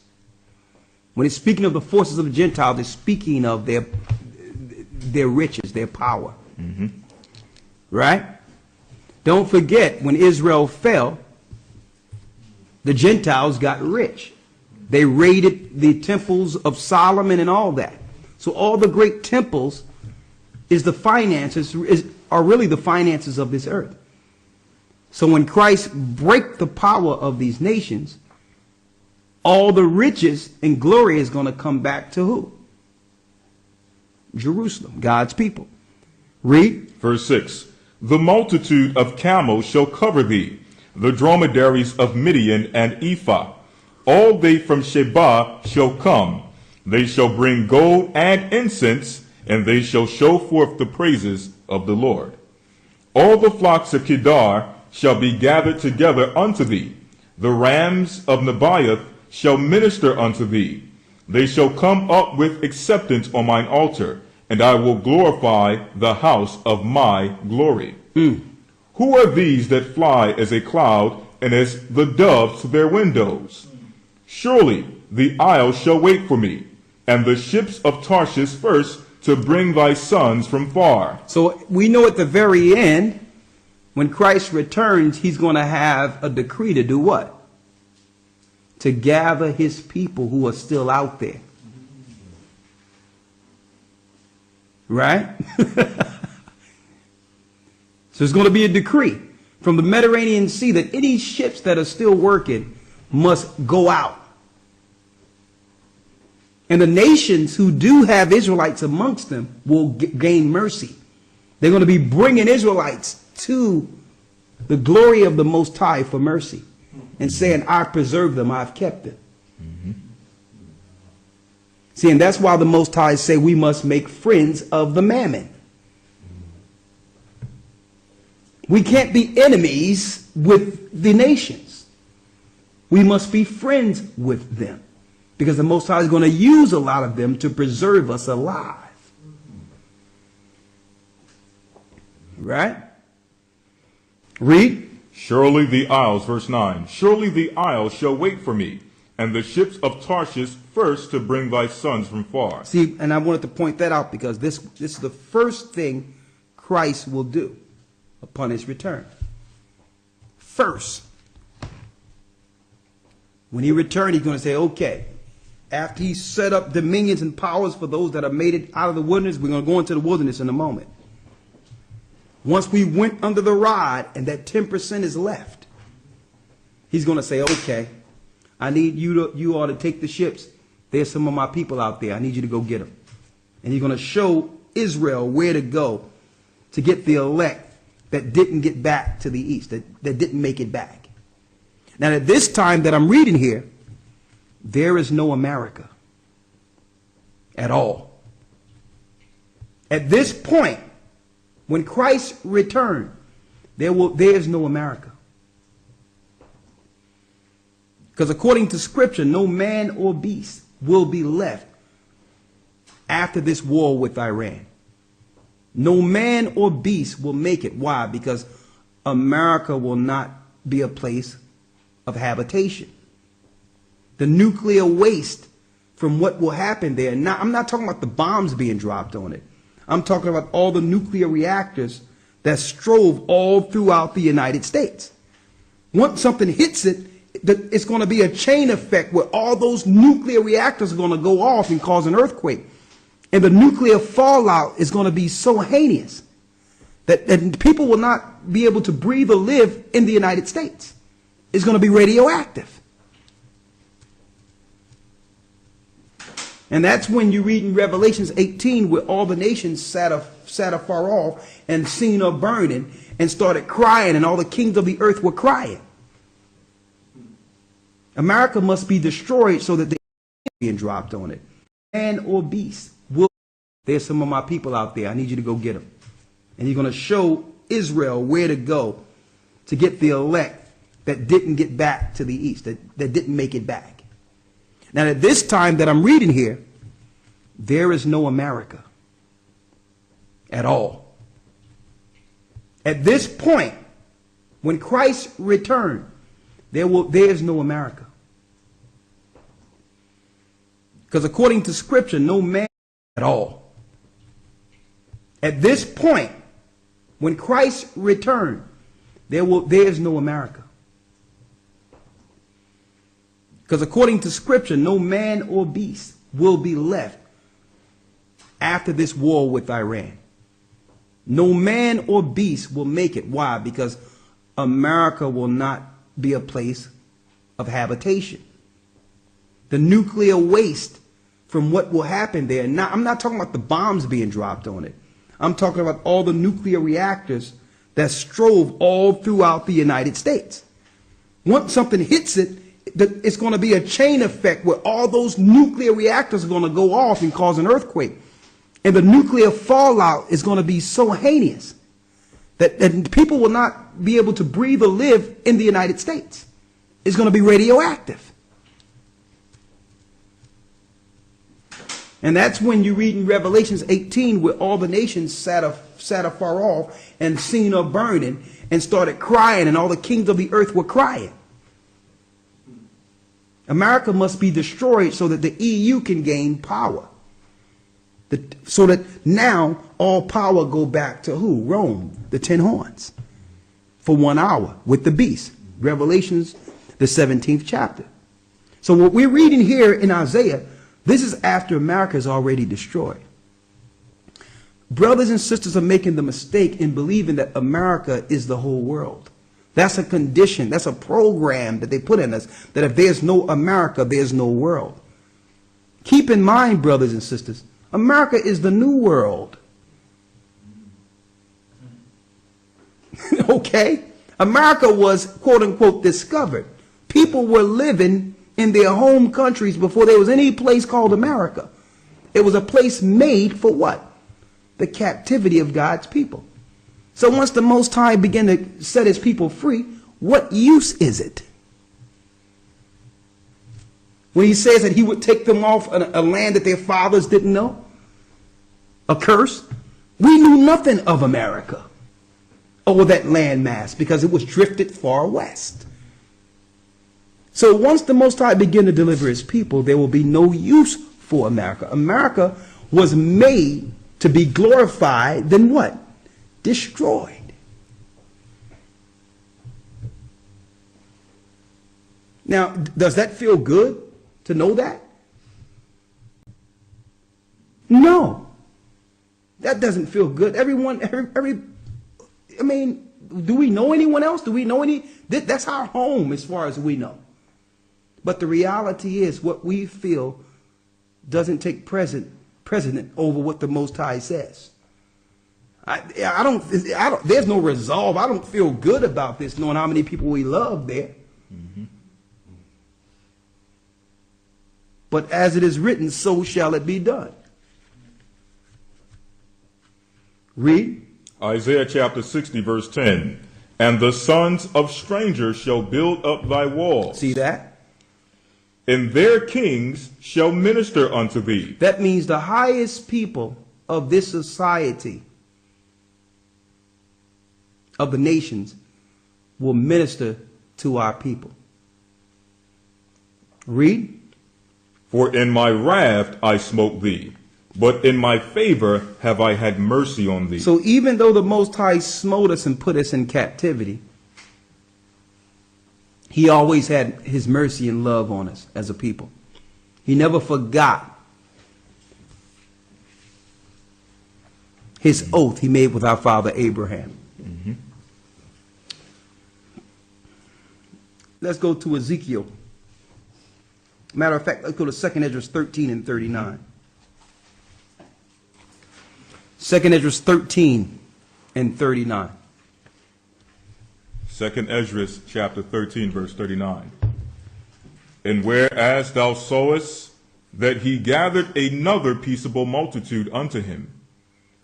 When it's speaking of the forces of the Gentiles, it's speaking of their riches, their power. Right? Don't forget, when Israel fell, the Gentiles got rich. They raided the temples of Solomon and all that. So all the great temples is the finances are really the finances of this earth. So when Christ breaks the power of these nations, all the riches and glory is going to come back to who? Jerusalem, God's people. Read. Verse 6. The multitude of camels shall cover thee, the dromedaries of Midian and Ephah. All they from Sheba shall come. They shall bring gold and incense, and they shall show forth the praises of the Lord. All the flocks of Kedar shall be gathered together unto thee. The rams of Nebaioth shall minister unto thee. They shall come up with acceptance on mine altar, and I will glorify the house of my glory. Who are these that fly as a cloud, and as the doves to their windows? Surely the isle shall wait for me, and the ships of Tarshish first, to bring thy sons from far. So we know at the very end, when Christ returns, he's going to have a decree to do what? To gather his people who are still out there. Right? So there's going to be a decree from the Mediterranean Sea that any ships that are still working must go out. And the nations who do have Israelites amongst them will gain mercy. They're going to be bringing Israelites to the glory of the Most High for mercy and saying, I've preserved them, I've kept them. See, and that's why the Most High say we must make friends of the mammon. We can't be enemies with the nations. We must be friends with them, because the Most High is going to use a lot of them to preserve us alive. Right? Read. Surely the isles, verse 9, surely the isles shall wait for me, and the ships of Tarshish first, to bring thy sons from far. See, and I wanted to point that out because this is the first thing Christ will do upon his return. First, when he returns, he's going to say, okay, after he set up dominions and powers for those that have made it out of the wilderness, we're going to go into the wilderness in a moment. Once we went under the rod and that 10% is left, he's going to say, okay, I need you all to take the ships. There's some of my people out there. I need you to go get them. And he's going to show Israel where to go to get the elect that didn't get back to the east, that didn't make it back. Now, at this time that I'm reading here, there is no America at all. At this point, when Christ returned, there is no America. Because according to Scripture, no man or beast will be left after this war with Iran. No man or beast will make it. Why? Because America will not be a place of habitation. The nuclear waste from what will happen there. Now, I'm not talking about the bombs being dropped on it. I'm talking about all the nuclear reactors that strove all throughout the United States. Once something hits it, it's going to be a chain effect where all those nuclear reactors are going to go off and cause an earthquake. And the nuclear fallout is going to be so heinous that people will not be able to breathe or live in the United States. It's going to be radioactive. And that's when you read in Revelations 18 where all the nations sat afar off and seen her burning and started crying, and all the kings of the earth were crying. America must be destroyed so that they being dropped on it. Man or beast will. There's some of my people out there. I need you to go get them. And you're going to show Israel where to go to get the elect that didn't get back to the east, that didn't make it back. Now, at this time that I'm reading here, there is no America at all. At this point, when Christ returned, there is no America. Because according to Scripture, no man at all. At this point, when Christ returned, there is no America. Because according to Scripture, no man or beast will be left after this war with Iran. No man or beast will make it. Why? Because America will not be a place of habitation. The nuclear waste from what will happen there. Now, I'm not talking about the bombs being dropped on it. I'm talking about all the nuclear reactors that strove all throughout the United States. Once something hits it, it's going to be a chain effect where all those nuclear reactors are going to go off and cause an earthquake. And the nuclear fallout is going to be so heinous that people will not be able to breathe or live in the United States. It's going to be radioactive. And that's when you read in Revelations 18 where all the nations sat afar off and seen her burning and started crying, and all the kings of the earth were crying. America must be destroyed so that the EU can gain power. So that now all power go back to who? Rome, the 10 horns, for 1 hour with the beast. Revelations, the 17th chapter. So what we're reading here in Isaiah, this is after America is already destroyed. Brothers and sisters are making the mistake in believing that America is the whole world. That's a condition, that's a program that they put in us, that if there's no America, there's no world. Keep in mind, brothers and sisters, America is the new world. Okay? America was, quote unquote, discovered. People were living in their home countries before there was any place called America. It was a place made for what? The captivity of God's people. So once the Most High began to set his people free, what use is it? When he says that he would take them off a land that their fathers didn't know, a curse, we knew nothing of America or that land mass because it was drifted far west. So once the Most High began to deliver his people, there will be no use for America. America was made to be glorified, then what? Destroyed. Now, does that feel good to know that? No. That doesn't feel good. I mean, do we know anyone else? Do we know any? That's our home as far as we know. But the reality is what we feel doesn't take precedent over what the Most High says. There's no resolve. I don't feel good about this, knowing how many people we love there. Mm-hmm. But as it is written, so shall it be done. Read. Isaiah chapter 60, verse 10. And the sons of strangers shall build up thy walls. See that? And their kings shall minister unto thee. That means the highest people of this society, of the nations, will minister to our people. Read. For in my wrath I smote thee, but in my favor have I had mercy on thee. So even though the Most High smote us and put us in captivity, he always had his mercy and love on us as a people. He never forgot his oath he made with our father Abraham. Mm-hmm. Let's go to Ezekiel. Matter of fact, let's go to 2nd Esdras 13 and 39. 2nd Esdras 13 and 39. 2nd Esdras chapter 13, verse 39. And whereas thou sawest that he gathered another peaceable multitude unto him,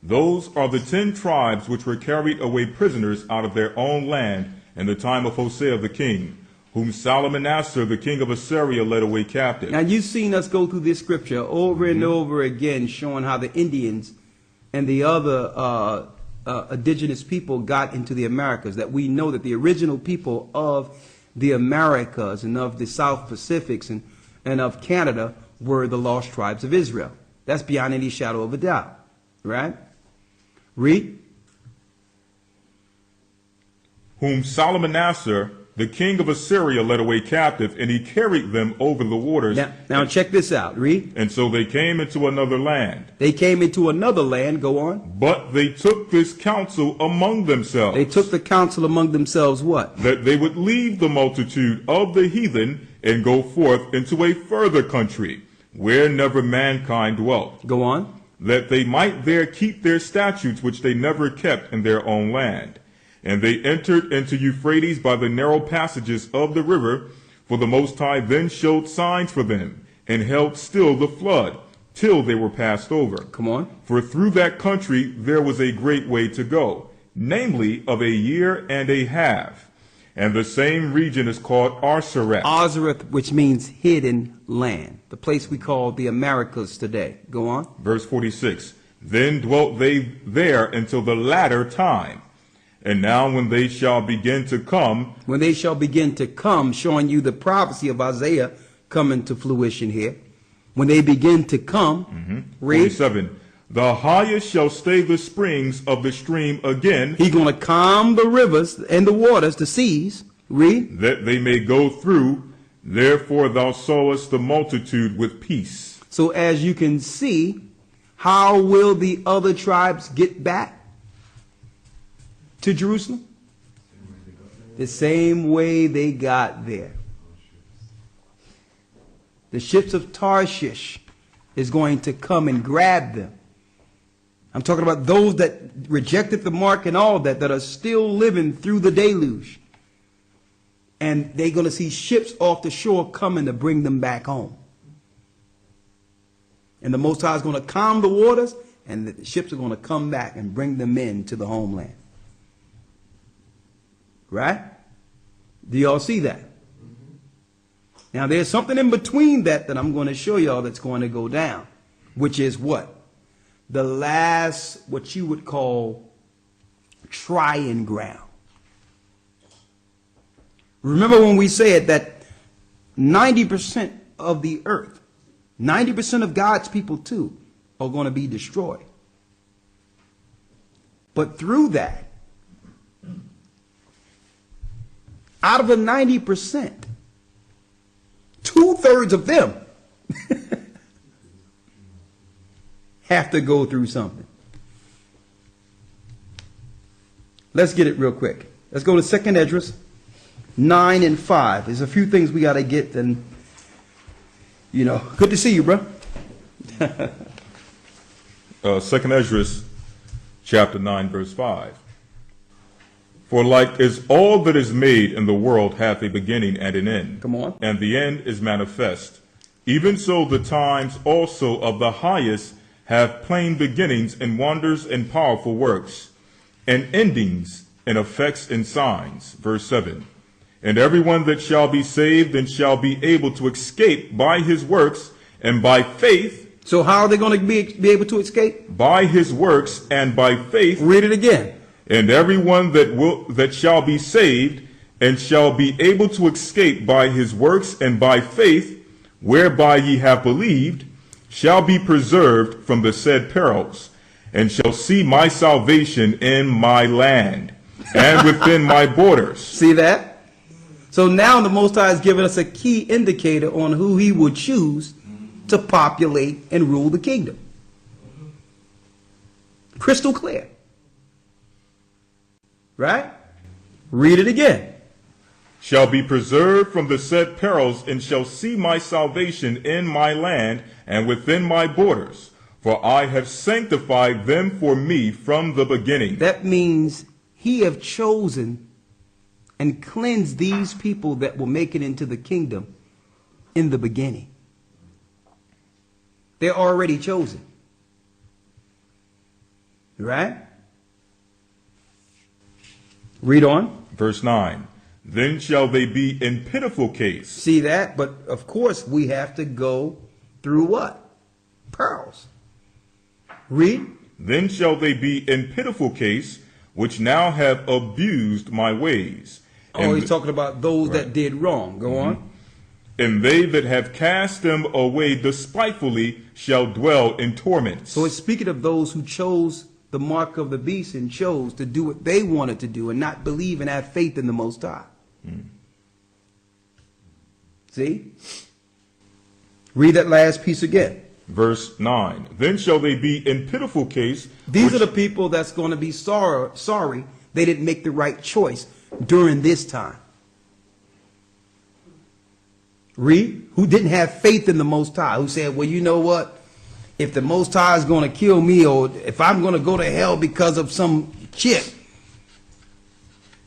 those are the 10 tribes which were carried away prisoners out of their own land in the time of Hosea the king, whom Salmanassar the king of Assyria led away captive. Now you've seen us go through this scripture over and over again, showing how the Indians and the other indigenous people got into the Americas, that we know that the original people of the Americas and of the South Pacifics and of Canada were the lost tribes of Israel. That's beyond any shadow of a doubt, right? Read. Whom Salmanassar the king of Assyria led away captive, and he carried them over the waters. Now check this out. Read. And so they came into another land. They came into another land. Go on. But they took this counsel among themselves. They took the counsel among themselves what? That they would leave the multitude of the heathen and go forth into a further country, where never mankind dwelt. Go on. That they might there keep their statutes which they never kept in their own land. And they entered into Euphrates by the narrow passages of the river, for the Most High then showed signs for them, and held still the flood, till they were passed over. Come on. For through that country there was a great way to go, namely of a year and a half. And the same region is called Arsareth. Arsareth, which means hidden land, the place we call the Americas today. Go on. Verse 46. Then dwelt they there until the latter time. And now when they shall begin to come. When they shall begin to come, showing you the prophecy of Isaiah coming to fruition here. When they begin to come, read. 47. The highest shall stay the springs of the stream again. He's going to calm the rivers and the waters, the seas. Read. That they may go through. Therefore thou sawest the multitude with peace. So as you can see, how will the other tribes get back to Jerusalem? The same way they got there. The ships of Tarshish is going to come and grab them. I'm talking about those that rejected the mark and all that are still living through the deluge. And they're going to see ships off the shore coming to bring them back home. And the Most High is going to calm the waters, and the ships are going to come back and bring them in to the homeland. Right? Do y'all see that? Now there's something in between that I'm going to show y'all that's going to go down, which is what? The last, what you would call, trying ground. Remember when we said that 90% of the earth, 90% of God's people too, are going to be destroyed. But through that, out of the 90%, 2/3 of them have to go through something. Let's get it real quick. Let's go to 2nd Esdras 9 and 5. There's a few things we got to get, and good to see you, bro. 2nd Esdras chapter 9 verse 5. For like as all that is made in the world hath a beginning and an end. Come on. And the end is manifest. Even so the times also of the highest have plain beginnings and wonders and powerful works, and endings and effects and signs. Verse 7. And everyone that shall be saved and shall be able to escape by his works and by faith. So how are they going to be able to escape? By his works and by faith. Read it again. And everyone that shall be saved and shall be able to escape by his works and by faith, whereby ye have believed, shall be preserved from the said perils, and shall see my salvation in my land and within my borders. See that? So now the Most High has given us a key indicator on who he would choose to populate and rule the kingdom. Crystal clear. Right? Read it again. Shall be preserved from the said perils, and shall see my salvation in my land and within my borders. For I have sanctified them for me from the beginning. That means he have chosen and cleansed these people that will make it into the kingdom in the beginning. They're already chosen. Right? Read on. Verse 9. Then shall they be in pitiful case. See that? But of course we have to go through what? Pearls. Read. Then shall they be in pitiful case, which now have abused my ways. Oh, he's talking about those that did wrong. Go on. And they that have cast them away despitefully shall dwell in torments. So it's speaking of those who chose the mark of the beast and chose to do what they wanted to do and not believe and have faith in the Most High. See? Read that last piece again. Verse 9. Then shall they be in pitiful case. These are the people that's going to be sorry they didn't make the right choice during this time. Read. Who didn't have faith in the Most High. Who said, well, you know what? If the Most High is going to kill me, or if I'm going to go to hell because of some chick,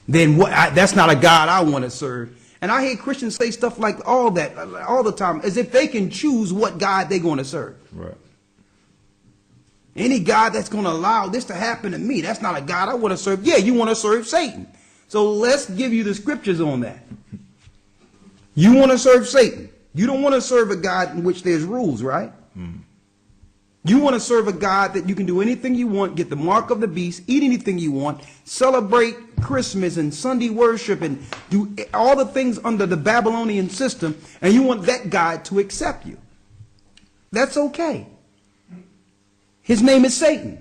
then that's not a God I want to serve. And I hear Christians say stuff like all that all the time, as if they can choose what God they're going to serve. Right. Any God that's going to allow this to happen to me, that's not a God I want to serve. Yeah, you want to serve Satan. So let's give you the scriptures on that. You want to serve Satan. You don't want to serve a God in which there's rules, right? You want to serve a God that you can do anything you want, get the mark of the beast, eat anything you want, celebrate Christmas and Sunday worship, and do all the things under the Babylonian system, and you want that God to accept you. That's okay. His name is Satan.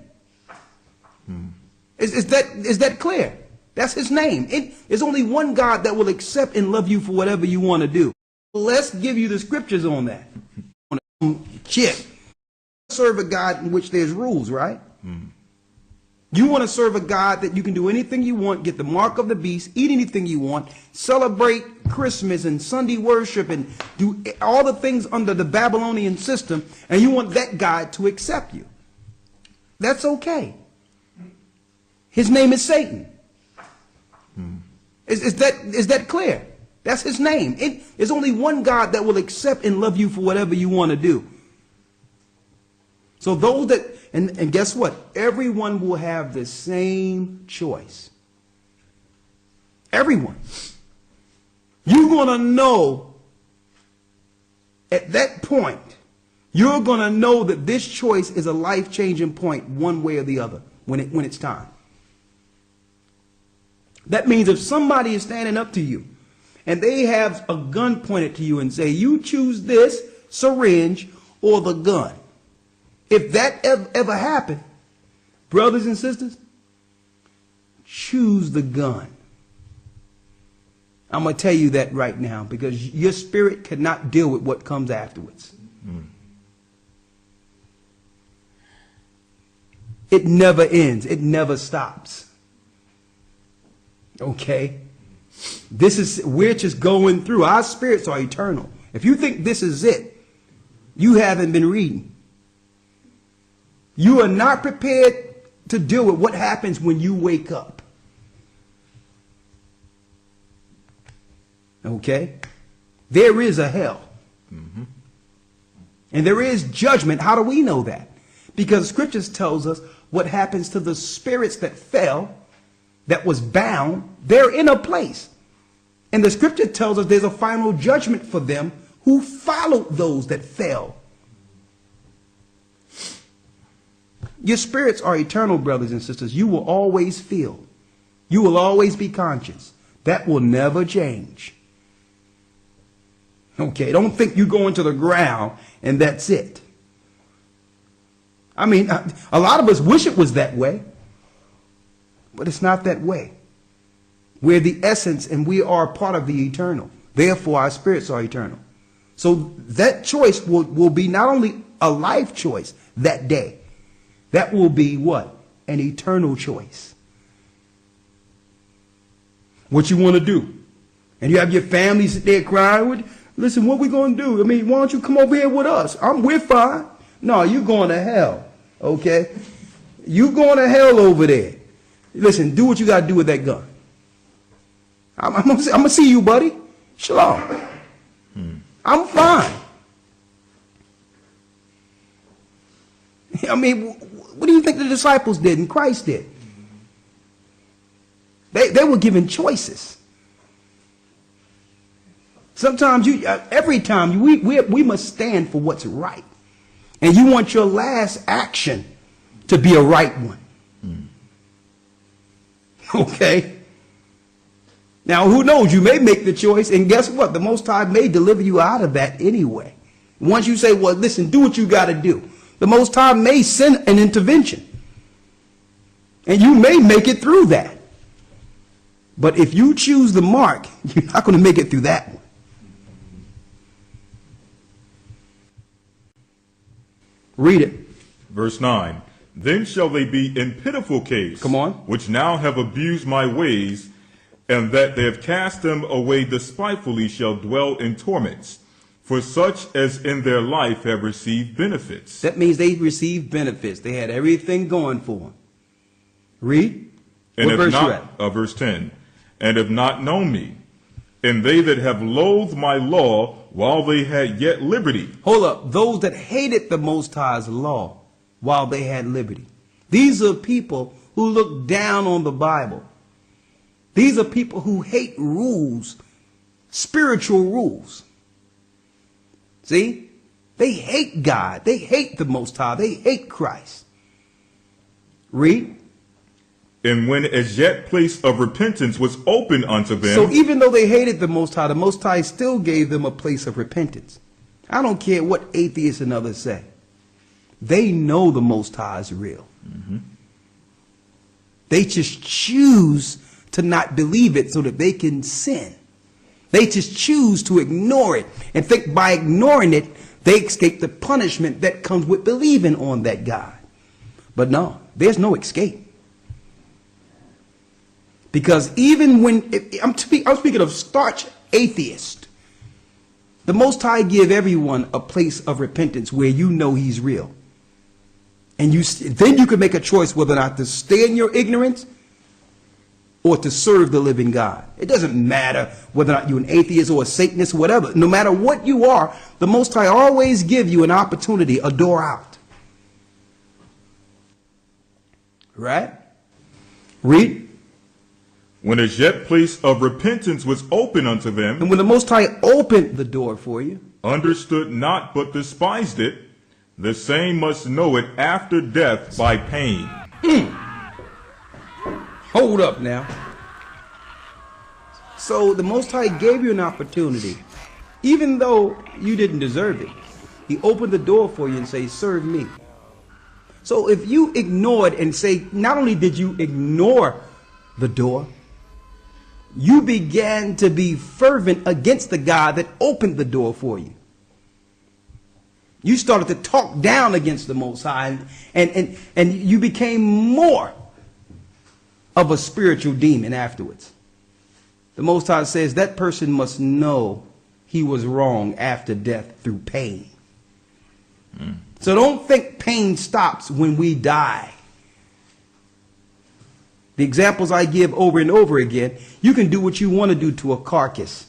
Is that clear? That's his name. There's only one God that will accept and love you for whatever you want to do. Let's give you the scriptures on that. Chick. Serve a God in which there's rules, right? You want to serve a God that you can do anything you want, get the mark of the beast, eat anything you want, celebrate Christmas and Sunday worship, and do all the things under the Babylonian system, and you want that God to accept you. That's okay. His name is Satan. Is that clear? That's his name. There's only one God that will accept and love you for whatever you want to do. So those that, and guess what? Everyone will have the same choice. Everyone. You're going to know at that point, you're going to know that this choice is a life-changing point one way or the other when it's time. That means if somebody is standing up to you and they have a gun pointed to you and say, you choose this syringe or the gun. If that ever happened, brothers and sisters, choose the gun. I'm going to tell you that right now because your spirit cannot deal with what comes afterwards. It never ends. It never stops. Okay? We're just going through. Our spirits are eternal. If you think this is it, you haven't been reading. You are not prepared to deal with what happens when you wake up. Okay? There is a hell. And there is judgment. How do we know that? Because scriptures tells us what happens to the spirits that fell, that was bound. They're in a place. And the scripture tells us there's a final judgment for them who followed those that fell. Your spirits are eternal, brothers and sisters. You will always feel. You will always be conscious. That will never change. Okay, don't think you go into the ground and that's it. I mean, a lot of us wish it was that way, but it's not that way. We're the essence and we are part of the eternal. Therefore, our spirits are eternal. So that choice will be not only a life choice that day, that will be what? An eternal choice. What you want to do. And you have your family sit there crying. Listen, what we going to do? I mean, why don't you come over here with us? We're fine. No, you're going to hell. Okay? You going to hell over there. Listen, do what you got to do with that gun. I'm going to see you, buddy. Shalom. I'm fine. I mean, what do you think the disciples did and Christ did? They were given choices. Sometimes every time we must stand for what's right. And you want your last action to be a right one. Okay? Now, who knows? You may make the choice, and guess what? The Most High may deliver you out of that anyway. Once you say, well, listen, do what you got to do. The Most High may send an intervention. And you may make it through that. But if you choose the mark, you're not going to make it through that one. Read it. Verse 9. Then shall they be in pitiful case, Come on. which now have abused my ways, and that they have cast them away despitefully shall dwell in torments, for such as in their life have received benefits. That means they received benefits. They had everything going for them. Read. And What have verse you not, verse 10, and have not known me, and they that have loathed my law while they had yet liberty. Hold up. Those that hated the Most High's law while they had liberty. These are people who look down on the Bible. These are people who hate rules, spiritual rules. See? They hate God. They hate the Most High. They hate Christ. Read. And when as yet place of repentance was open unto them. So even though they hated the Most High still gave them a place of repentance. I don't care what atheists and others say. They know the Most High is real. Mm-hmm. They just choose to not believe it so that they can sin. They just choose to ignore it and think by ignoring it, they escape the punishment that comes with believing on that God. But no, there's no escape. Because even when, I'm speaking of starch atheist, the Most High give everyone a place of repentance where you know he's real. And then you can make a choice whether or not to stay in your ignorance or to serve the living God. It doesn't matter whether or not you're an atheist or a Satanist or whatever. No matter what you are, the Most High always give you an opportunity, a door out. Right? Read. When as yet place of repentance was open unto them. And when the Most High opened the door for you. Understood not but despised it. The same must know it after death by pain. Hold up now. So the Most High gave you an opportunity, even though you didn't deserve it. He opened the door for you and say, serve me. So if you ignored and say, not only did you ignore the door, you began to be fervent against the God that opened the door for you. You started to talk down against the Most High, and you became more of a spiritual demon afterwards. The Most High says that person must know he was wrong after death through pain. So don't think pain stops when we die. The examples I give over and over again, you can do what you want to do to a carcass.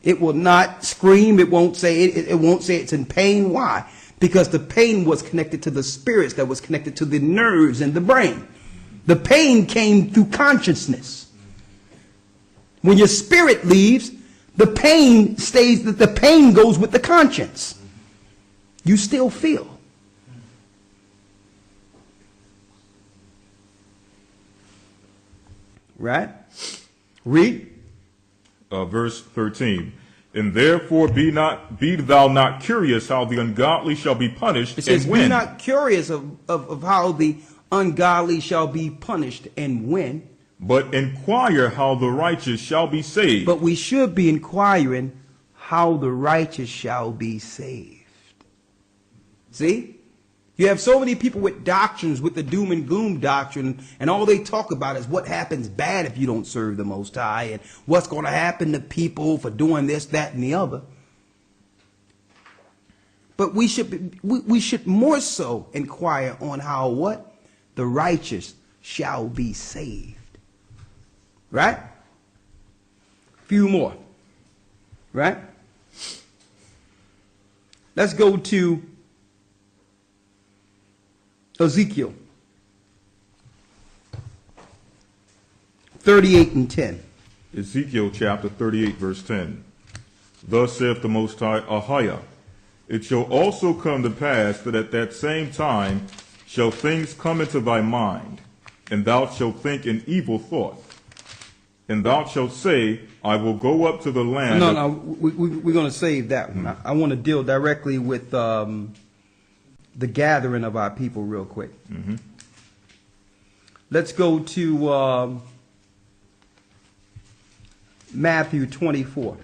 It will not scream. It won't say it's in pain. Why? Because the pain was connected to the spirits that was connected to the nerves and the brain. The pain came through consciousness. When your spirit leaves, the pain stays, the pain goes with the conscience. You still feel. Right? Read. Verse 13. And therefore be thou not curious how the ungodly shall be punished. It says, and when. be not curious of how the ungodly shall be punished and when. But inquire how the righteous shall be saved. But we should be inquiring how the righteous shall be saved. See? You have so many people with doctrines, with the doom and gloom doctrine, and all they talk about is what happens bad if you don't serve the Most High, and what's going to happen to people for doing this, that, and the other. But we should more so inquire on how what? The righteous shall be saved. Right? Few more. Right? Let's go to Ezekiel 38 and 10. Ezekiel chapter 38 verse 10. Thus saith the Most High, Ahiah, it shall also come to pass that at that same time shall things come into thy mind, and thou shalt think an evil thought. And thou shalt say, I will go up to the land. No, we're going to save that one. I want to deal directly with the gathering of our people real quick. Let's go to Matthew 24.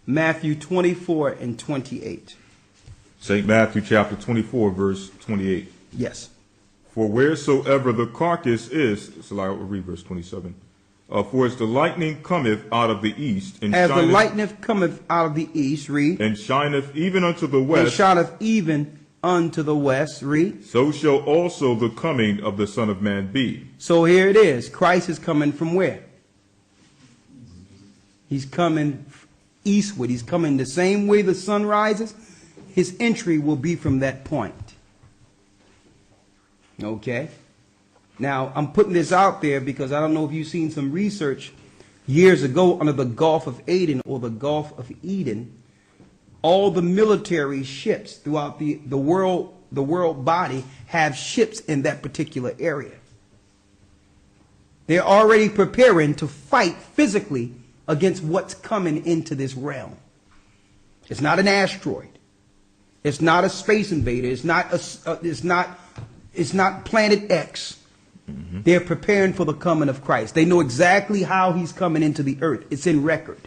Matthew 24 and 28. St. Matthew chapter 24, verse 28. Yes. For wheresoever the carcass is, so I will read verse 27. For as the lightning cometh out of the east, and as the shineth, lightning cometh out of the east, read. And shineth even unto the west. And shineth even unto the west, read. So shall also the coming of the Son of Man be. So here it is. Christ is coming from where? He's coming eastward. He's coming the same way the sun rises. His entry will be from that point. Okay? Now, I'm putting this out there because I don't know if you've seen some research years ago under the Gulf of Aden or the Gulf of Eden. All the military ships throughout the world body have ships in that particular area. They're already preparing to fight physically against what's coming into this realm. It's not an asteroid. It's not a space invader. It's not Planet X. Mm-hmm. They're preparing for the coming of Christ. They know exactly how he's coming into the earth. It's in record.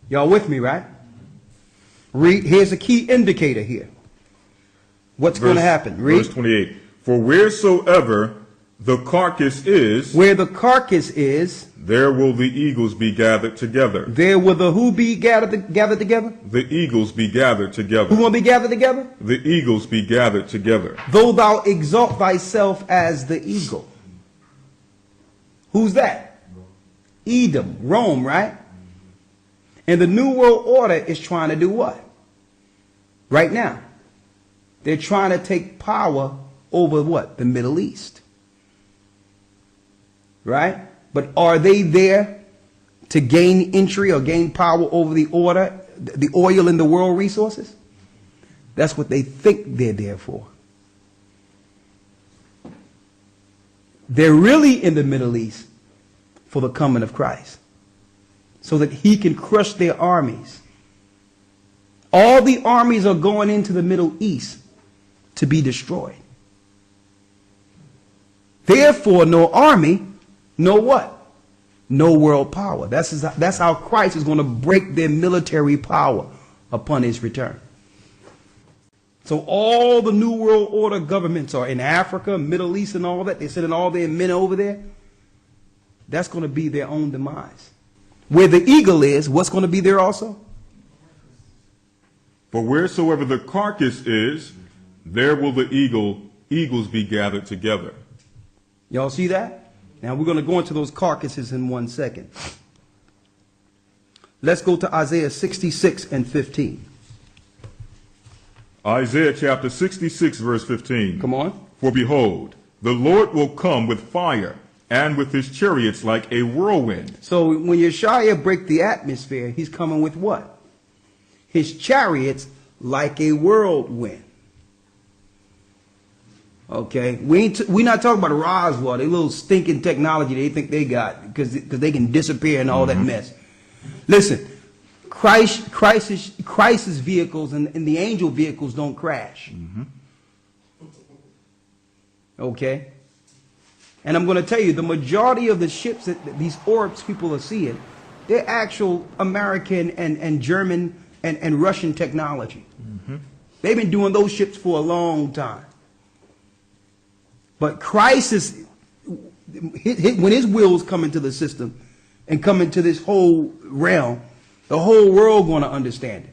Y'all with me, right? Read. Here's a key indicator here. What's going to happen? Read. Verse 28. For wheresoever the carcass is, where the carcass is, there will the eagles be gathered together. There will the who be gathered together? The eagles be gathered together. Who will be gathered together? The eagles be gathered together. Though thou exalt thyself as the eagle. Who's that? Edom, Rome, right? And the New World Order is trying to do what? Right now. They're trying to take power over what? The Middle East. Right? But are they there to gain entry or gain power over the order, the oil and the world resources? That's what they think they're there for. They're really in the Middle East for the coming of Christ, so that he can crush their armies. All the armies are going into the Middle East to be destroyed. Therefore, no army, no what? No world power. That's how Christ is going to break their military power upon his return. So all the New World Order governments are in Africa, Middle East and all that. They're sending all their men over there. That's going to be their own demise. Where the eagle is, what's going to be there also? For wheresoever the carcass is, there will the eagles be gathered together. Y'all see that? Now we're going to go into those carcasses in 1 second. Let's go to Isaiah 66 and 15. Isaiah chapter 66 verse 15. Come on. For behold, the Lord will come with fire, and with his chariots like a whirlwind. So when Yeshua break the atmosphere, he's coming with what? His chariots like a whirlwind. Okay, we're not talking about Roswell, they little stinking technology they think they got because they can disappear and all that mess. Listen, Christ's vehicles and the angel vehicles don't crash. Okay, and I'm going to tell you, the majority of the ships that these orbs people are seeing, they're actual American and German and Russian technology. They've been doing those ships for a long time. But Christ is, when his wheels come into the system and come into this whole realm, the whole world going to understand it.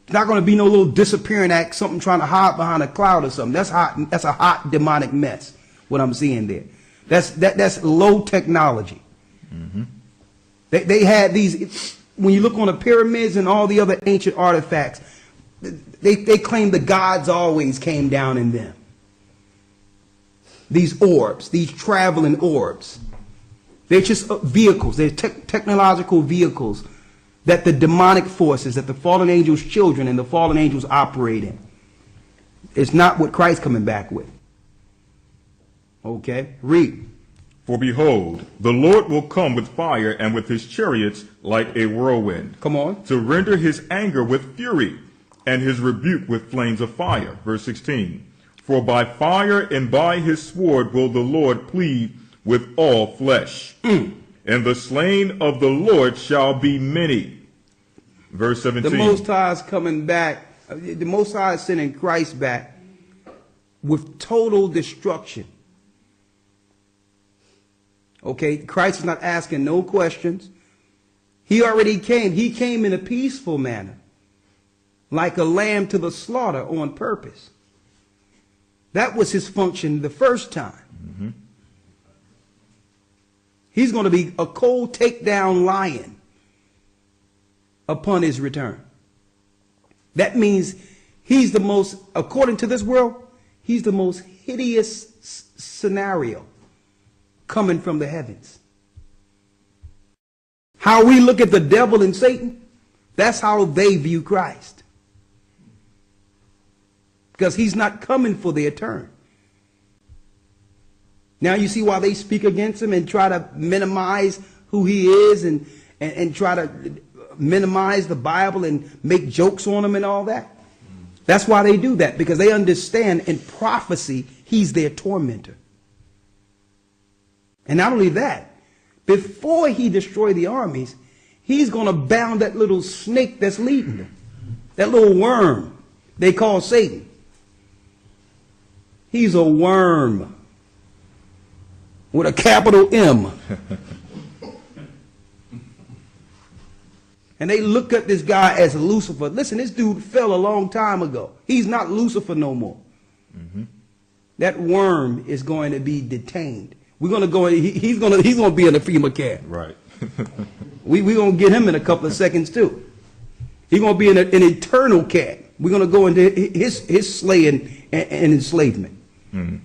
It's not going to be no little disappearing act, something trying to hide behind a cloud or something. That's a hot demonic mess, what I'm seeing there. That's low technology. They had these, when you look on the pyramids and all the other ancient artifacts, they claim the gods always came down in them. These orbs, these traveling orbs, they're just vehicles. They're technological vehicles that the demonic forces, that the fallen angels' children and the fallen angels operate in. It's not what Christ's coming back with. Okay, read. For behold, the Lord will come with fire, and with his chariots like a whirlwind. Come on. To render his anger with fury, and his rebuke with flames of fire. Verse 16. For by fire and by his sword will the Lord plead with all flesh. And the slain of the Lord shall be many. Verse 17. The Most High is coming back. The Most High is sending Christ back with total destruction. Okay, Christ is not asking no questions. He already came. He came in a peaceful manner, like a lamb to the slaughter on purpose. That was his function the first time. Mm-hmm. He's going to be a cold takedown lion upon his return. That means he's the most, according to this world, he's the most hideous scenario coming from the heavens. How we look at the devil and Satan, that's how they view Christ. Because he's not coming for their turn. Now you see why they speak against him and try to minimize who he is and try to minimize the Bible and make jokes on him and all that. That's why they do that, because they understand in prophecy he's their tormentor. And not only that, before he destroys the armies, he's going to bound that little snake that's leading them. That little worm they call Satan. He's a worm with a capital M. And they look at this guy as Lucifer. Listen, this dude fell a long time ago. He's not Lucifer no more. Mm-hmm. That worm is going to be detained. We're going to go. He's going to be in a FEMA camp. Right. We're going to get him in a couple of seconds too. He's going to be in an eternal camp. We're going to go into his slaying and enslavement. Mm-hmm.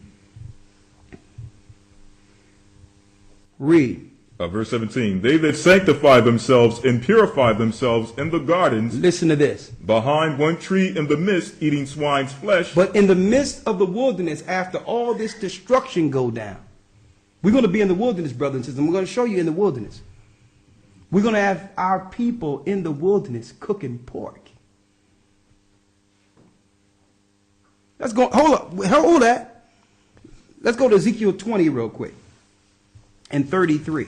Read. Verse 17. They that sanctify themselves and purify themselves in the gardens. Listen to this. Behind one tree in the midst, eating swine's flesh. But in the midst of the wilderness, after all this destruction go down, we're going to be in the wilderness, brothers and sisters. We're going to show you in the wilderness. We're going to have our people in the wilderness cooking pork. Let's go. Hold that. Let's go to Ezekiel 20 real quick. And 33.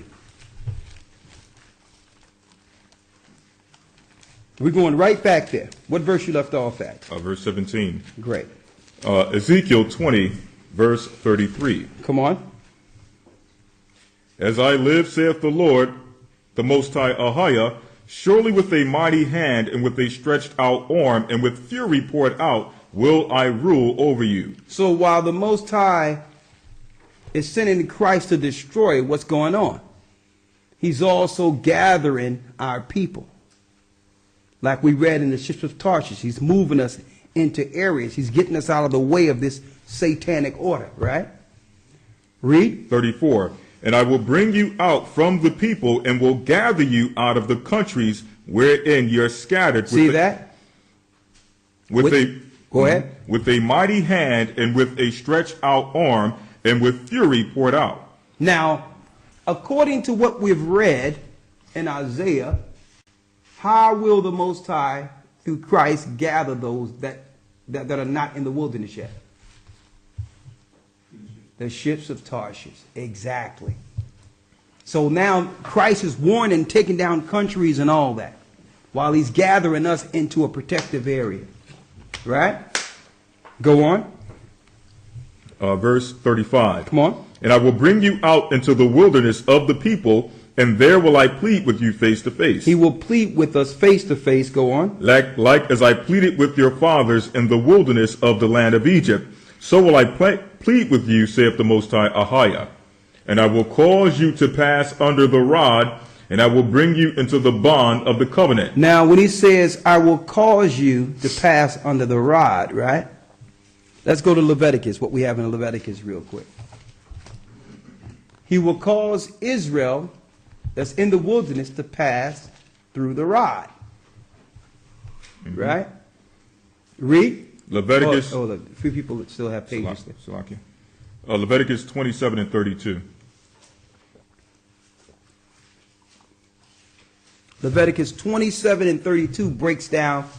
We're going right back there. What verse you left off at? Verse 17. Great. Ezekiel 20, verse 33. Come on. As I live, saith the Lord, the Most High Ahiah, surely with a mighty hand and with a stretched out arm and with fury poured out will I rule over you. So while the Most High is sending Christ to destroy, what's going on? He's also gathering our people. Like we read in the ships of Tarshish, he's moving us into areas. He's getting us out of the way of this satanic order, right? Read. 34. And I will bring you out from the people and will gather you out of the countries wherein you're scattered. See that? Go ahead. With a mighty hand and with a stretched out arm and with fury poured out. Now, according to what we've read in Isaiah, how will the Most High, through Christ, gather those that are not in the wilderness yet? The ships of Tarshish. Exactly. So now Christ is warning, taking down countries and all that, while he's gathering us into a protective area. Right? Go on. Verse 35. Come on. And I will bring you out into the wilderness of the people, and there will I plead with you face to face. He will plead with us face to face. Go on. Like as I pleaded with your fathers in the wilderness of the land of Egypt, so will I plead with you, saith the Most High Ahiah. And I will cause you to pass under the rod, and I will bring you into the bond of the covenant. Now, when he says, I will cause you to pass under the rod, right? Let's go to Leviticus, what we have in Leviticus real quick. He will cause Israel, that's in the wilderness, to pass through the rod. Mm-hmm. Right? Read. Leviticus. Oh, look, a few people that still have pages there. Leviticus 27 and 32. Leviticus 27 and 32 breaks down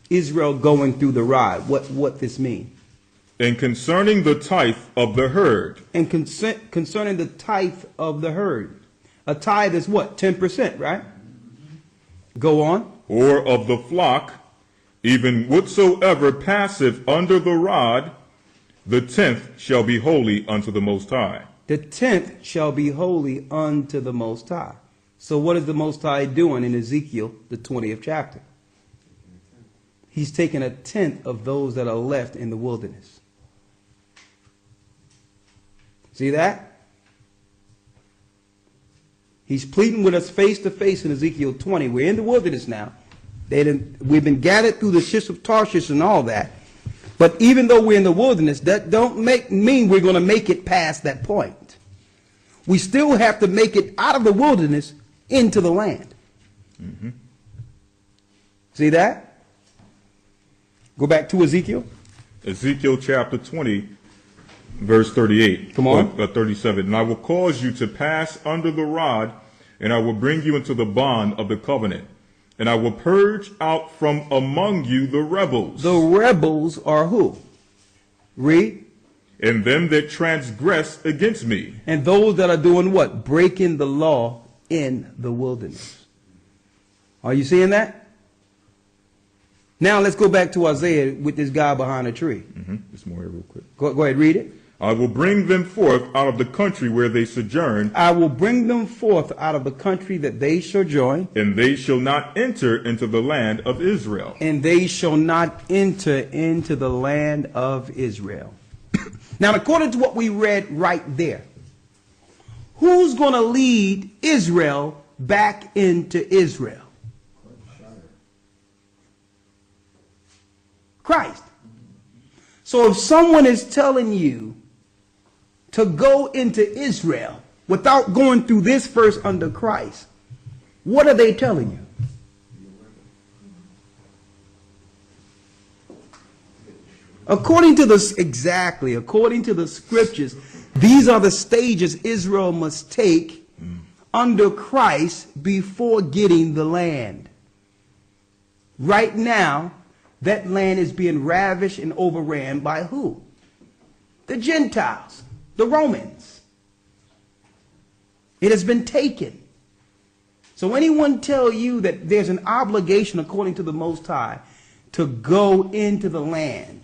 Israel going through the rod. What this means. And concerning the tithe of the herd. And concerning the tithe of the herd. A tithe is what? 10%, right? Go on. or of the flock, even whatsoever passeth under the rod, the 10th shall be holy unto the Most High. The 10th shall be holy unto the Most High. So what is the Most High doing in Ezekiel, the 20th chapter? He's taking a 10th of those that are left in the wilderness. See that? He's pleading with us face to face in Ezekiel 20. We're in the wilderness now. We've been gathered through the ships of Tarshish and all that. But even though we're in the wilderness, that don't mean we're going to make it past that point. We still have to make it out of the wilderness into the land. Mm-hmm. See that? Go back to Ezekiel. Ezekiel chapter 20, verse 38. Come on. 37. And I will cause you to pass under the rod, and I will bring you into the bond of the covenant. And I will purge out from among you the rebels. The rebels are who? Read. And them that transgress against me. And those that are doing what? Breaking the law in the wilderness. Are you seeing that? Now let's go back to Isaiah with this guy behind a tree. Mm-hmm. Just more here real quick. Go ahead, read it. I will bring them forth out of the country where they sojourn. I will bring them forth out of the country that they sojourn. And they shall not enter into the land of Israel. And they shall not enter into the land of Israel. Now, according to what we read right there, who's going to lead Israel back into Israel? Christ. So if someone is telling you to go into Israel without going through this first under Christ, what are they telling you? According to the scriptures, these are the stages Israel must take under Christ before getting the land. Right now, that land is being ravished and overran by who? The Gentiles, the Romans. It has been taken. So anyone tell you that there's an obligation according to the Most High to go into the land,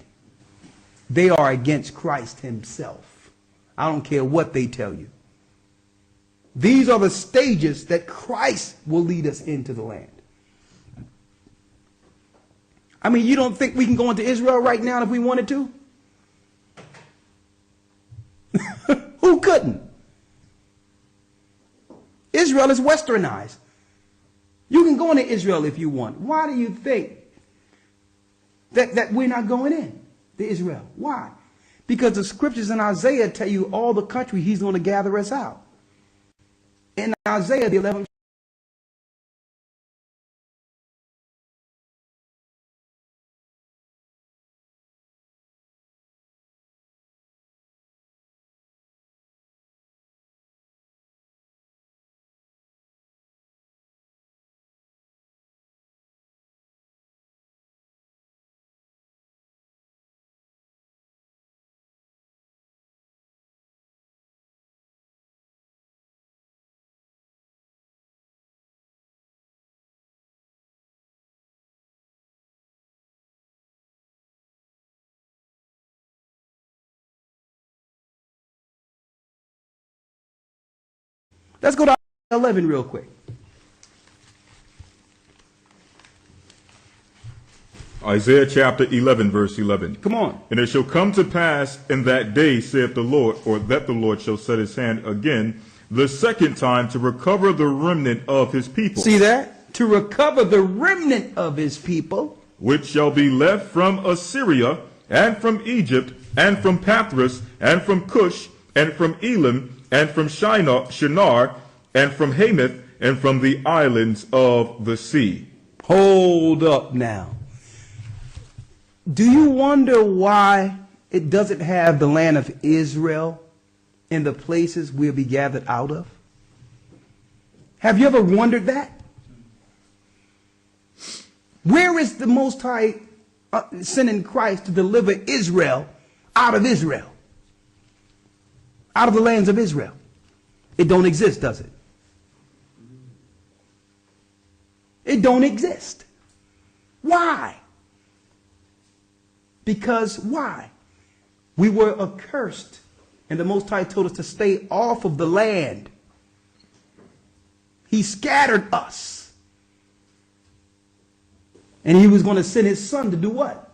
they are against Christ himself. I don't care what they tell you. These are the stages that Christ will lead us into the land. I mean, you don't think we can go into Israel right now if we wanted to? Who couldn't? Israel is westernized. You can go into Israel if you want. Why do you think that we're not going in to Israel? Why? Because the scriptures in Isaiah tell you all the country he's going to gather us out. In Isaiah, the 11th Let's go to 11 real quick. Isaiah chapter 11, verse 11. Come on. And it shall come to pass in that day, saith the Lord, or that the Lord shall set his hand again, the second time to recover the remnant of his people. See that? To recover the remnant of his people. Which shall be left from Assyria, and from Egypt, and from Pathros, and from Cush, and from Elam, and from Shinar, and from Hamath, and from the islands of the sea. Hold up now. Do you wonder why it doesn't have the land of Israel in the places we'll be gathered out of? Have you ever wondered that? Where is the Most High sending Christ to deliver Israel out of Israel? Out of the lands of Israel. It don't exist, does it? It don't exist. Why? Because why? We were accursed, and the Most High told us to stay off of the land. He scattered us. And he was going to send his son to do what?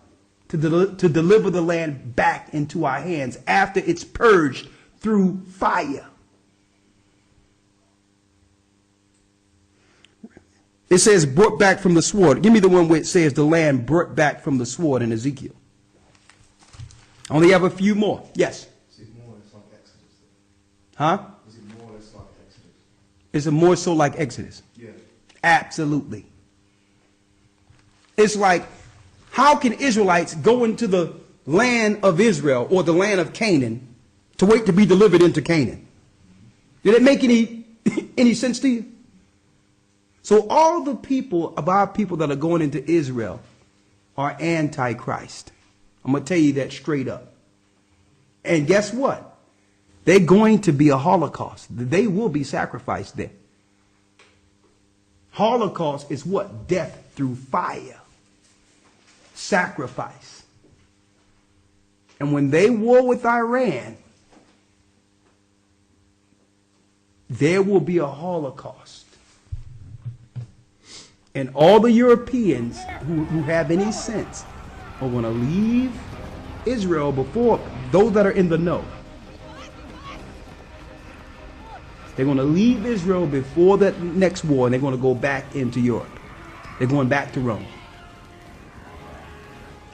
To deliver the land back into our hands after it's purged through fire. It says brought back from the sword. Give me the one where it says the land brought back from the sword in Ezekiel. I only have a few more. Yes? Is it more or less like Exodus? Huh? Is it more or less like Exodus? Is it more so like Exodus? Yeah. Absolutely. It's like, how can Israelites go into the land of Israel or the land of Canaan to wait to be delivered into Canaan? Did it make any sense to you? So all the people of our people that are going into Israel are antichrist. I'm going to tell you that straight up. And guess what? They're going to be a Holocaust. They will be sacrificed there. Holocaust is what? Death through fire. Sacrifice. And when they war with Iran, there will be a Holocaust. And all the Europeans who have any sense are going to leave Israel before, those that are in the know. They're going to leave Israel before that next war, and they're going to go back into Europe. They're going back to Rome.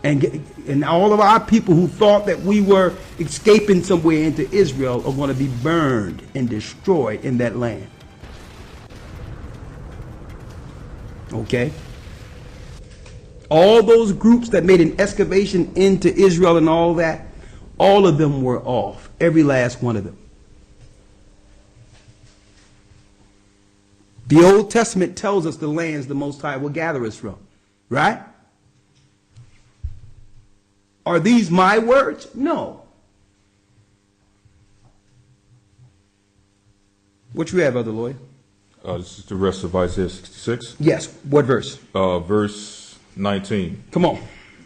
And all of our people who thought that we were escaping somewhere into Israel are going to be burned and destroyed in that land. Okay? All those groups that made an excavation into Israel and all that, all of them were off. Every last one of them. The Old Testament tells us the lands the Most High will gather us from. Right? Are these my words? No. What you have, Brother Lloyd? This is the rest of Isaiah 66. Yes. What verse? Verse 19. Come on.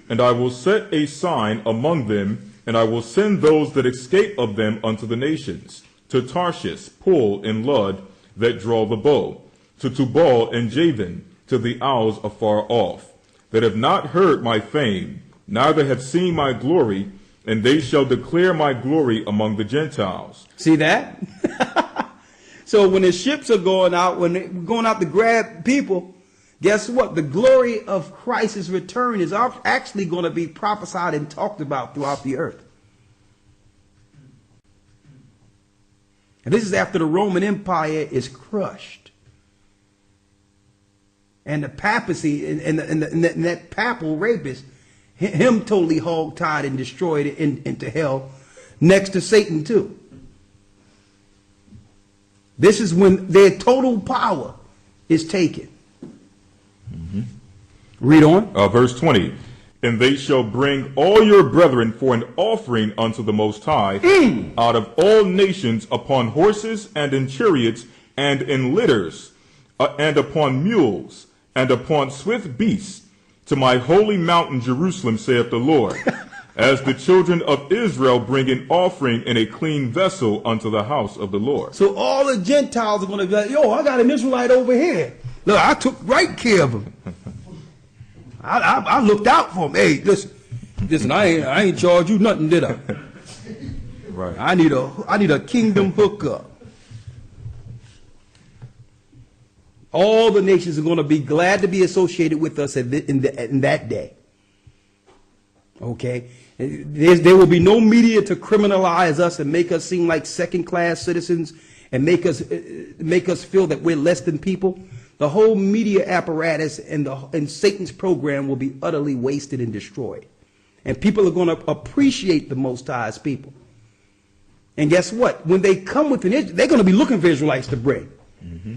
And I will set a sign among them, and I will send those that escape of them unto the nations, to Tarshish, Pul, and Lud, that draw the bow, to Tubal and Javan, to the isles afar off, that have not heard my fame, neither have seen my glory, and they shall declare my glory among the Gentiles. See that? So when the ships are going out, when they're going out to grab people, guess what? The glory of Christ's return is actually going to be prophesied and talked about throughout the earth. And this is after the Roman Empire is crushed. And the papacy and that papal rapist, him totally hog-tied and destroyed into hell next to Satan too. This is when their total power is taken. Mm-hmm. Read on. Verse 20. And they shall bring all your brethren for an offering unto the Most High out of all nations upon horses and in chariots and in litters and upon mules and upon swift beasts to my holy mountain Jerusalem, saith the Lord, as the children of Israel bring an offering in a clean vessel unto the house of the Lord. So all the Gentiles are going to be like, yo, I got an Israelite over here. Look, I took right care of him. I looked out for him. Hey, listen, I ain't charge you nothing, did I? Right. I need a kingdom hookup. All the nations are going to be glad to be associated with us in that day. Okay? There will be no media to criminalize us and make us seem like second-class citizens and make us feel that we're less than people. The whole media apparatus and Satan's program will be utterly wasted and destroyed. And people are going to appreciate the Most High's people. And guess what? When they come with they're going to be looking for Israelites to bring. Mm-hmm.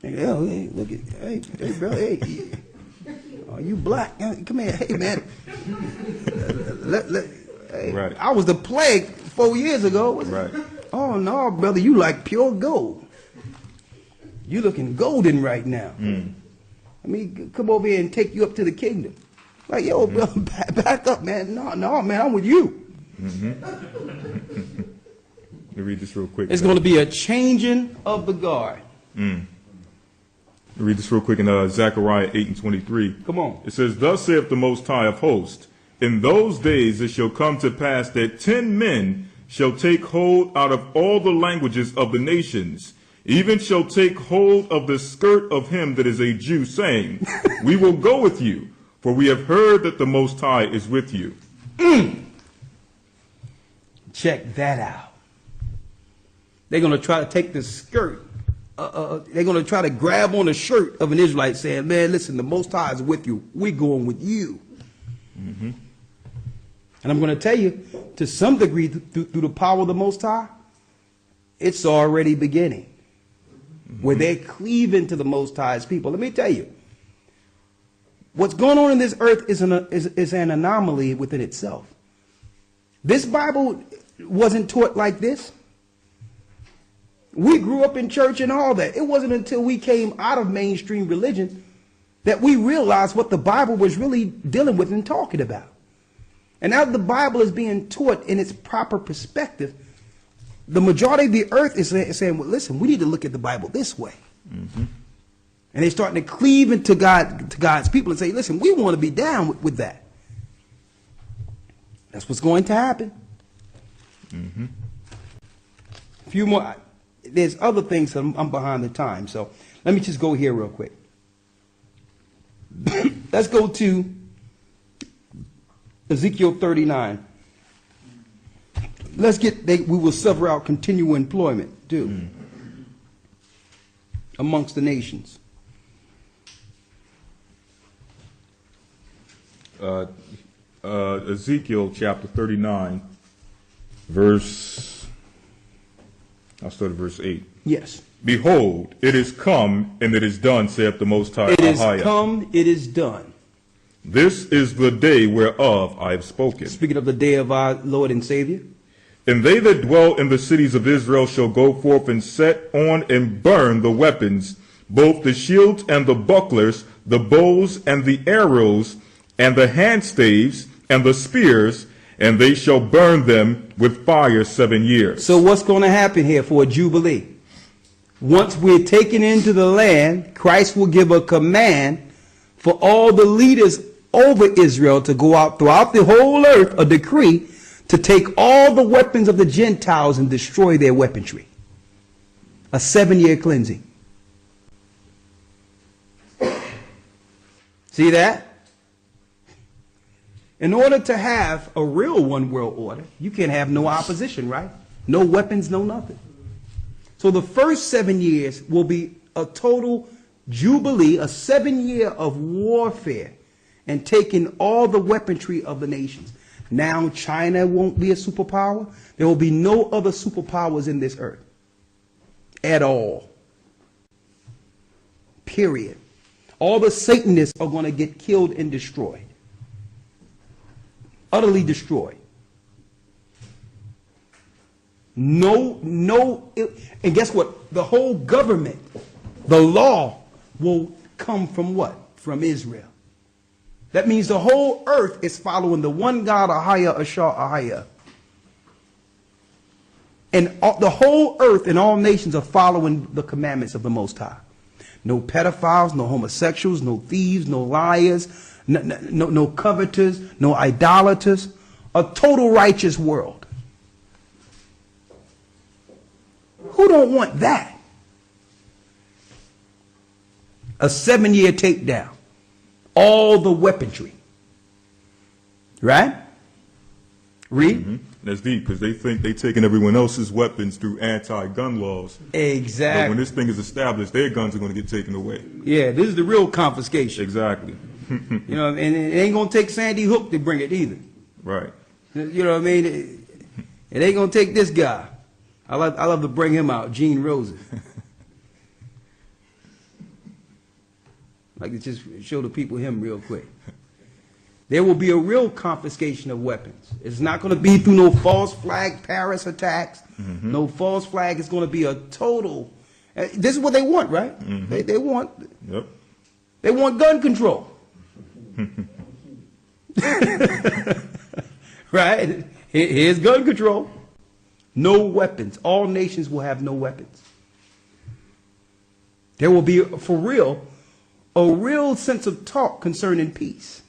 Hey, look at, hey, bro, hey. Are you black? Come here. Hey, man. Hey, right. I was the plague 4 years ago. Right. Oh, no, brother. You like pure gold. You looking golden right now. Let me come over here and take you up to the kingdom. Like, yo, bro, back up, man. No, man, I'm with you. Let me read this real quick. It's going to be a changing of the guard. Let me read this real quick in Zechariah 8:23. Come on. It says, "Thus saith the Most High of hosts, in those days it shall come to pass that 10 men shall take hold out of all the languages of the nations, even shall take hold of the skirt of him that is a Jew, saying, We will go with you, for we have heard that the Most High is with you." Check that out. They're going to try to take the skirt. They're going to try to grab on the shirt of an Israelite saying, man, listen, the Most High is with you. We're going with you. And I'm going to tell you, to some degree, through the power of the Most High, it's already beginning. Where they're cleaving to the Most High's people. Let me tell you, what's going on in this earth is an anomaly within itself. This Bible wasn't taught like this. We grew up in church and all that. It wasn't until we came out of mainstream religion that we realized what the Bible was really dealing with and talking about. And now the Bible is being taught in its proper perspective. The majority of the earth is saying, well, listen, we need to look at the Bible this way. And they're starting to cleave into God's people and say, listen, we want to be down with that. That's what's going to happen. A few more. There's other things that I'm behind the time. So let me just go here real quick. Let's go to Ezekiel 39. Let's get, we will suffer out continual employment too amongst the nations. Ezekiel chapter 39, I'll start at verse 8. Yes. "Behold, it is come, and it is done, saith the Most High." It is come, it is done. "This is the day whereof I have spoken." Speaking of the day of our Lord and Savior. "And they that dwell in the cities of Israel shall go forth and set on and burn the weapons, both the shields and the bucklers, the bows and the arrows, and the handstaves and the spears, and they shall burn them with fire 7 years." So what's going to happen here for a Jubilee? Once we're taken into the land, Christ will give a command for all the leaders over Israel to go out throughout the whole earth, a decree to take all the weapons of the Gentiles and destroy their weaponry. A 7-year cleansing. See that? In order to have a real one world order, you can't have no opposition, right? No weapons, no nothing. So the first 7 years will be a total jubilee, a 7-year of warfare and taking all the weaponry of the nations. Now China won't be a superpower. There will be no other superpowers in this earth at all. Period. All the Satanists are going to get killed and destroyed. Utterly destroyed. And guess what? The whole government, the law will come from what? From Israel. That means the whole earth is following the one God, Ahaya, Ashar, Ahaya. And the whole earth and all nations are following the commandments of the Most High. No pedophiles, no homosexuals, no thieves, no liars, no covetous, no idolaters. A total righteous world. Who don't want that? A 7-year takedown. All the weaponry. Right? Read. That's deep, because they think they're taking everyone else's weapons through anti-gun laws. Exactly. But when this thing is established, their guns are going to get taken away. Yeah, this is the real confiscation. Exactly. You know, and it ain't going to take Sandy Hook to bring it either. Right. You know what I mean? It ain't going to take this guy. I love to bring him out, Gene Rosen. Like to just show the people him real quick. There will be a real confiscation of weapons. It's not going to be through no false flag Paris attacks. No false flag. It's going to be a total. This is what they want, right? They want. Yep. They want gun control. Right? Here's gun control. No weapons. All nations will have no weapons. There will be, for real, a real sense of talk concerning peace.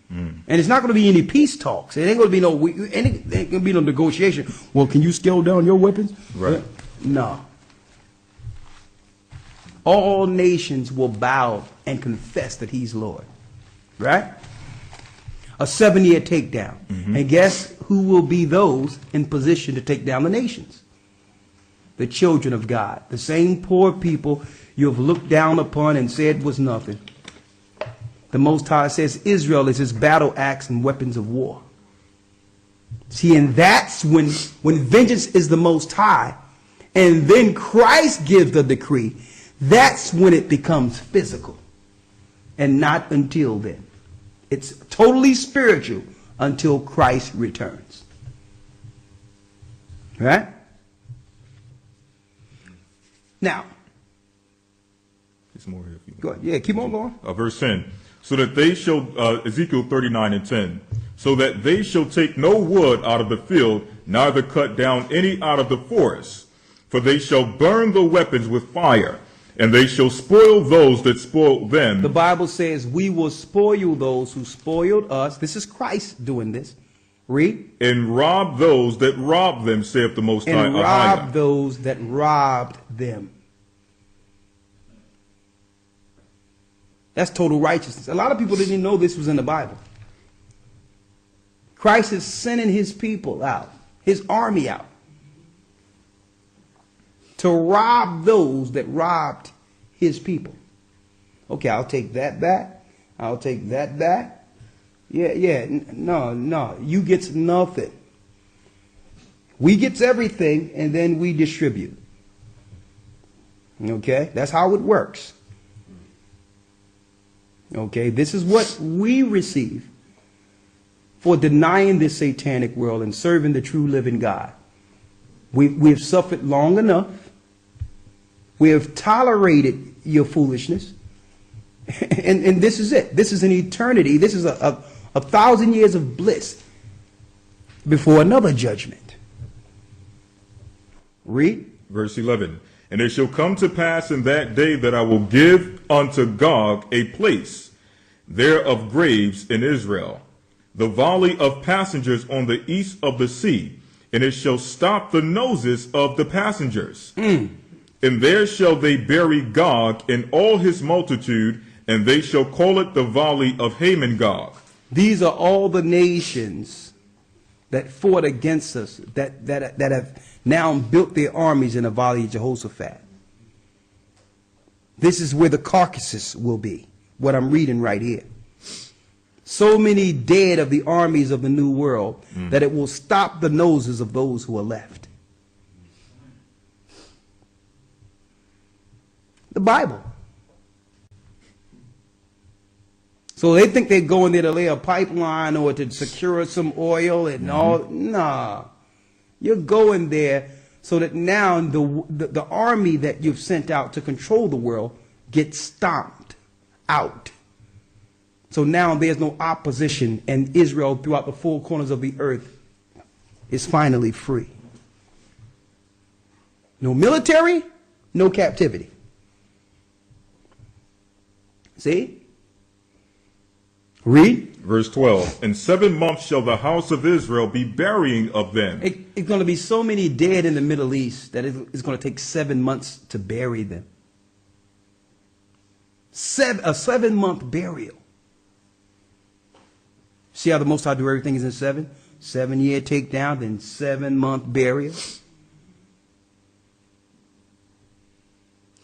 And it's not going to be any peace talks. It ain't going to be no negotiation. Well, can you scale down your weapons? Right. No. All nations will bow and confess that he's Lord. Right? A 7-year takedown. And guess who will be those in position to take down the nations? The children of God. The same poor people you have looked down upon and said was nothing. The Most High says Israel is his battle axe and weapons of war. See, and that's when vengeance is the Most High, and then Christ gives the decree, that's when it becomes physical. And not until then. It's totally spiritual until Christ returns. Right? Now. There's more here. Go ahead. Yeah, keep on going. Verse 10. So that they shall, Ezekiel 39 and 10. So that they shall take no wood out of the field, neither cut down any out of the forest. For they shall burn the weapons with fire, and they shall spoil those that spoil them. The Bible says we will spoil those who spoiled us. This is Christ doing this. Read. And rob those that robbed them, saith the Most High. And rob those that robbed them. That's total righteousness. A lot of people didn't even know this was in the Bible. Christ is sending his people out, his army out, to rob those that robbed his people. Okay, I'll take that back. I'll take that back. Yeah. No. You gets nothing. We gets everything, and then we distribute. Okay? That's how it works. Okay? This is what we receive for denying this satanic world and serving the true living God. We've suffered long enough. We have tolerated your foolishness. And this is it. This is an eternity. This is a 1,000 years of bliss before another judgment. Read. Verse 11. And it shall come to pass in that day that I will give unto Gog a place there of graves in Israel, the valley of passengers on the east of the sea, and it shall stop the noses of the passengers. And there shall they bury Gog and all his multitude, and they shall call it the valley of Hamon-Gog. These are all the nations that fought against us, that have now built their armies in the valley of Jehoshaphat. This is where the carcasses will be, what I'm reading right here. So many dead of the armies of the New World that it will stop the noses of those who are left. The Bible. So they think they're going there to lay a pipeline or to secure some oil and all. Nah. You're going there so that now the army that you've sent out to control the world gets stomped out. So now there's no opposition, and Israel throughout the four corners of the earth is finally free. No military, no captivity. See? Read. Verse 12. In 7 months shall the house of Israel be burying of them. It's going to be so many dead in the Middle East that it's going to take 7 months to bury them. A 7-month burial. See how the Most High do everything is in 7? 7-year takedown, then 7-month burial.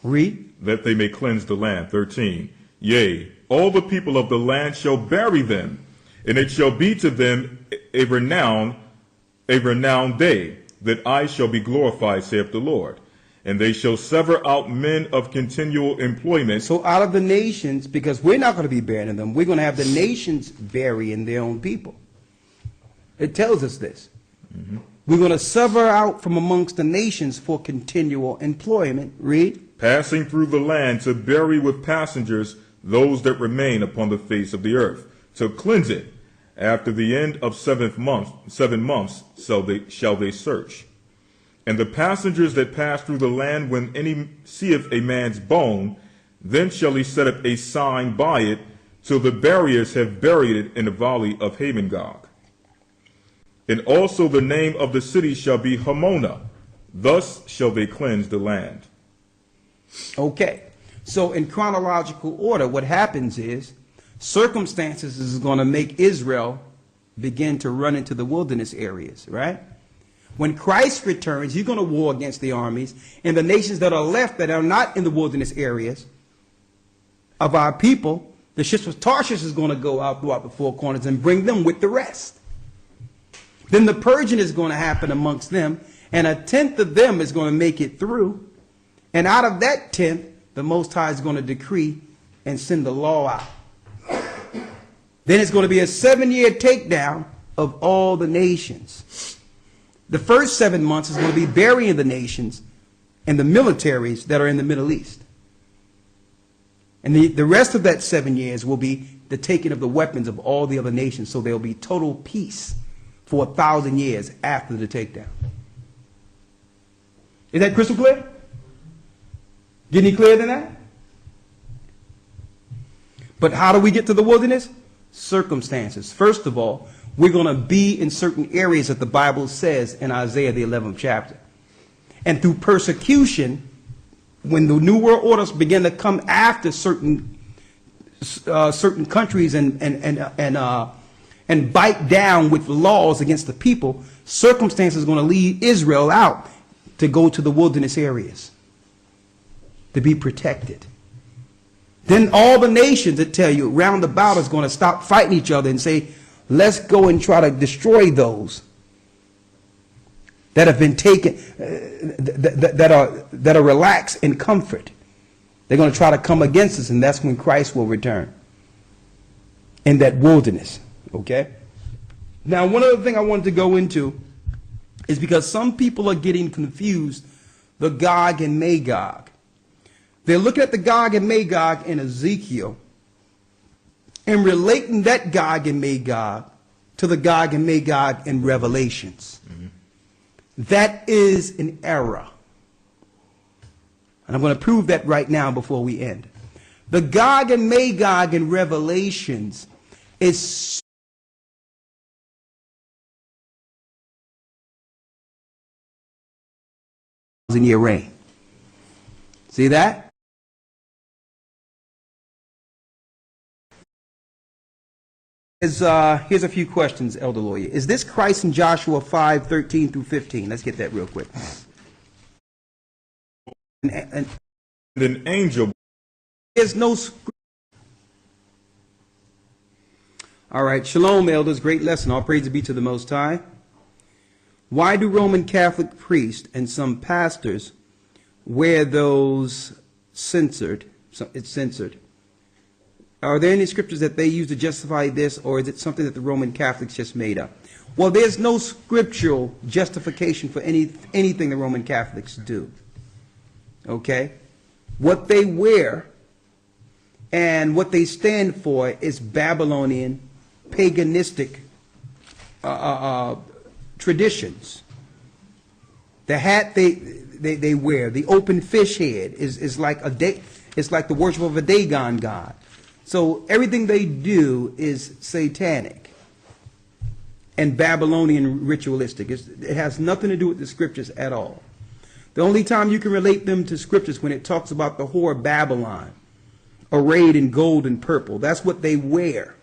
Read. That they may cleanse the land. 13. Yea, all the people of the land shall bury them, and it shall be to them a renowned day, that I shall be glorified, saith the Lord. And they shall sever out men of continual employment. So out of the nations, because we're not going to be burying them, we're going to have the nations burying their own people. It tells us this. We're going to sever out from amongst the nations for continual employment. Read. Passing through the land to bury with passengers those that remain upon the face of the earth, to cleanse it. After the end of 7 months shall they search. And the passengers that pass through the land, when any seeth a man's bone, then shall he set up a sign by it, till the buriers have buried it in the valley of Hamongog. And also the name of the city shall be Hamona. Thus shall they cleanse the land. Okay, so in chronological order, what happens is circumstances is going to make Israel begin to run into the wilderness areas, right? When Christ returns, he's going to war against the armies, and the nations that are left that are not in the wilderness areas of our people, the ships of Tarshish is going to go out throughout the four corners and bring them with the rest. Then the purging is going to happen amongst them, and a tenth of them is going to make it through. And out of that tenth, the Most High is going to decree and send the law out. Then it's going to be a 7-year takedown of all the nations. The first 7 months is going to be burying the nations and the militaries that are in the Middle East. And the rest of that 7 years will be the taking of the weapons of all the other nations. So there will be total peace for 1,000 years after the takedown. Is that crystal clear? Get any clearer than that? But how do we get to the wilderness? Circumstances. First of all, we're going to be in certain areas that the Bible says in Isaiah the 11th chapter. And through persecution, when the New World Orders begin to come after certain countries and bite down with laws against the people, circumstances are going to lead Israel out to go to the wilderness areas to be protected. Then all the nations that tell you round about is going to stop fighting each other and say, let's go and try to destroy those that have been taken, that are relaxed in comfort. They're going to try to come against us, and that's when Christ will return in that wilderness. Okay? Now, one other thing I wanted to go into is because some people are getting confused, the Gog and Magog. They're looking at the Gog and Magog in Ezekiel and relating that Gog and Magog to the Gog and Magog in Revelations. Mm-hmm. That is an error. And I'm going to prove that right now before we end. The Gog and Magog in Revelations is year reign. See that? Here's a few questions, Elder Lawyer. Is this Christ in Joshua 5:13 through 15? Let's get that real quick. And an angel. There's no. All right. Shalom, elders. Great lesson. All praise be to the Most High. Why do Roman Catholic priests and some pastors wear those censored? It's censored. Are there any scriptures that they use to justify this, or is it something that the Roman Catholics just made up? Well, there's no scriptural justification for anything the Roman Catholics do. Okay? What they wear and what they stand for is Babylonian, paganistic traditions. The hat they wear, the open fish head, is like it's like the worship of a Dagon god. So everything they do is satanic and Babylonian ritualistic. It has nothing to do with the scriptures at all. The only time you can relate them to scriptures when it talks about the whore of Babylon, arrayed in gold and purple. That's what they wear,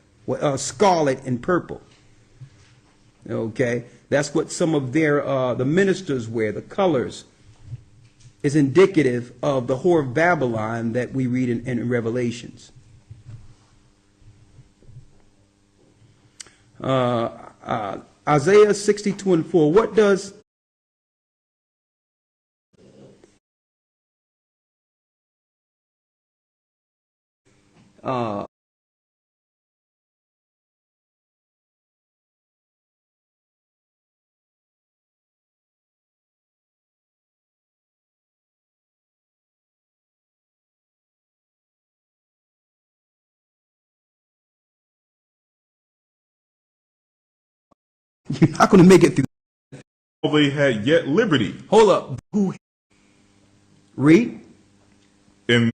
scarlet and purple. Okay, that's what some of their the ministers wear. The colors is indicative of the whore of Babylon that we read in Revelations. Isaiah 62:4. What does You're not going to make it through. They had yet liberty. Hold up. Who? Read. And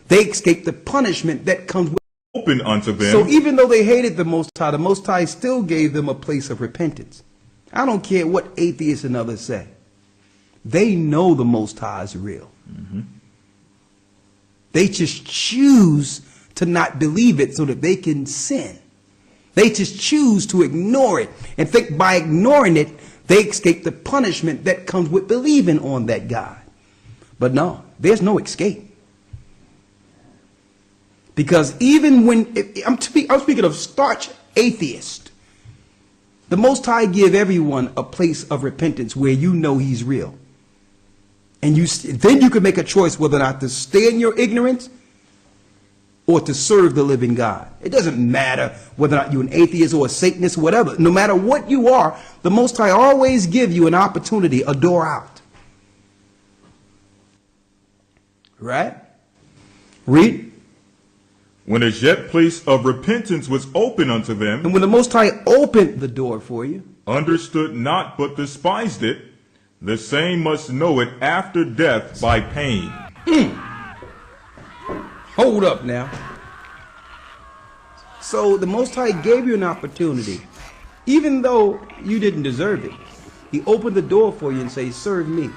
they escaped the punishment that comes with open unto them. So even though they hated the Most High still gave them a place of repentance. I don't care what atheists and others say. They know the Most High is real. They just choose to not believe it so that they can sin. They just choose to ignore it and think by ignoring it, they escape the punishment that comes with believing on that God. But no, there's no escape. Because even when, I'm speaking of starch atheists, the Most High give everyone a place of repentance where you know He's real. And then you can make a choice whether or not to stay in your ignorance or to serve the living God. It doesn't matter whether or not you're an atheist or a Satanist or whatever. No matter what you are, the Most High always give you an opportunity, a door out. Right? Read. When as yet place of repentance was open unto them, and when the Most High opened the door for you, understood not but despised it, the same must know it after death by pain. Hold up now. So the Most High gave you an opportunity, even though you didn't deserve it. He opened the door for you and say, serve me.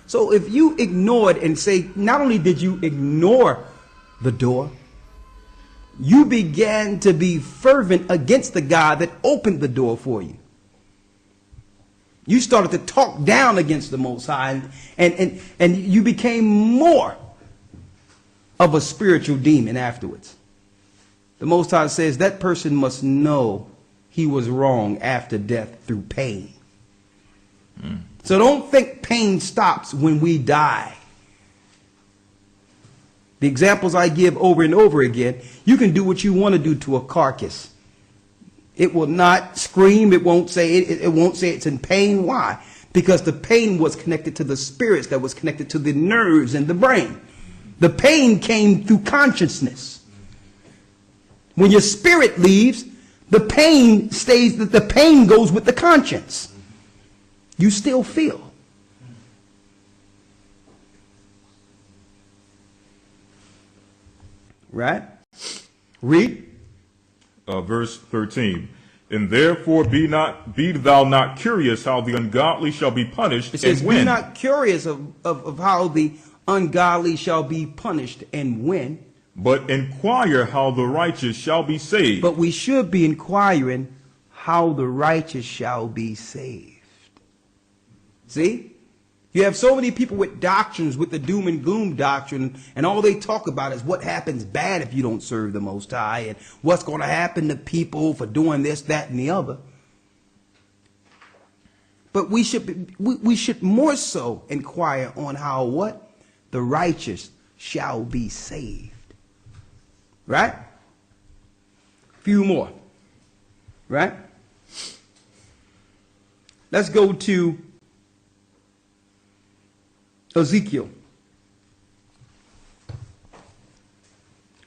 So if you ignored and say, not only did you ignore the door, you began to be fervent against the God that opened the door for you. You started to talk down against the Most High, and you became more of a spiritual demon afterwards. The Most High says that person must know he was wrong after death through pain. So don't think pain stops when we die. The examples I give over and over again, you can do what you want to do to a carcass. It will not scream. It won't say it's in pain. Why? Because the pain was connected to the spirits that was connected to the nerves and the brain. The pain came through consciousness. When your spirit leaves, the pain stays, the pain goes with the conscience. You still feel. Right? Read. Verse 13. And therefore be thou not curious how the ungodly shall be punished. It says, and when. Be not curious of how the ungodly shall be punished and when. But inquire how the righteous shall be saved. But we should be inquiring how the righteous shall be saved. See? You have so many people with doctrines, with the doom and gloom doctrine, and all they talk about is what happens bad if you don't serve the Most High, and what's going to happen to people for doing this, that, and the other. But we should more so inquire on how what? The righteous shall be saved. Right? Few more. Right? Let's go to Ezekiel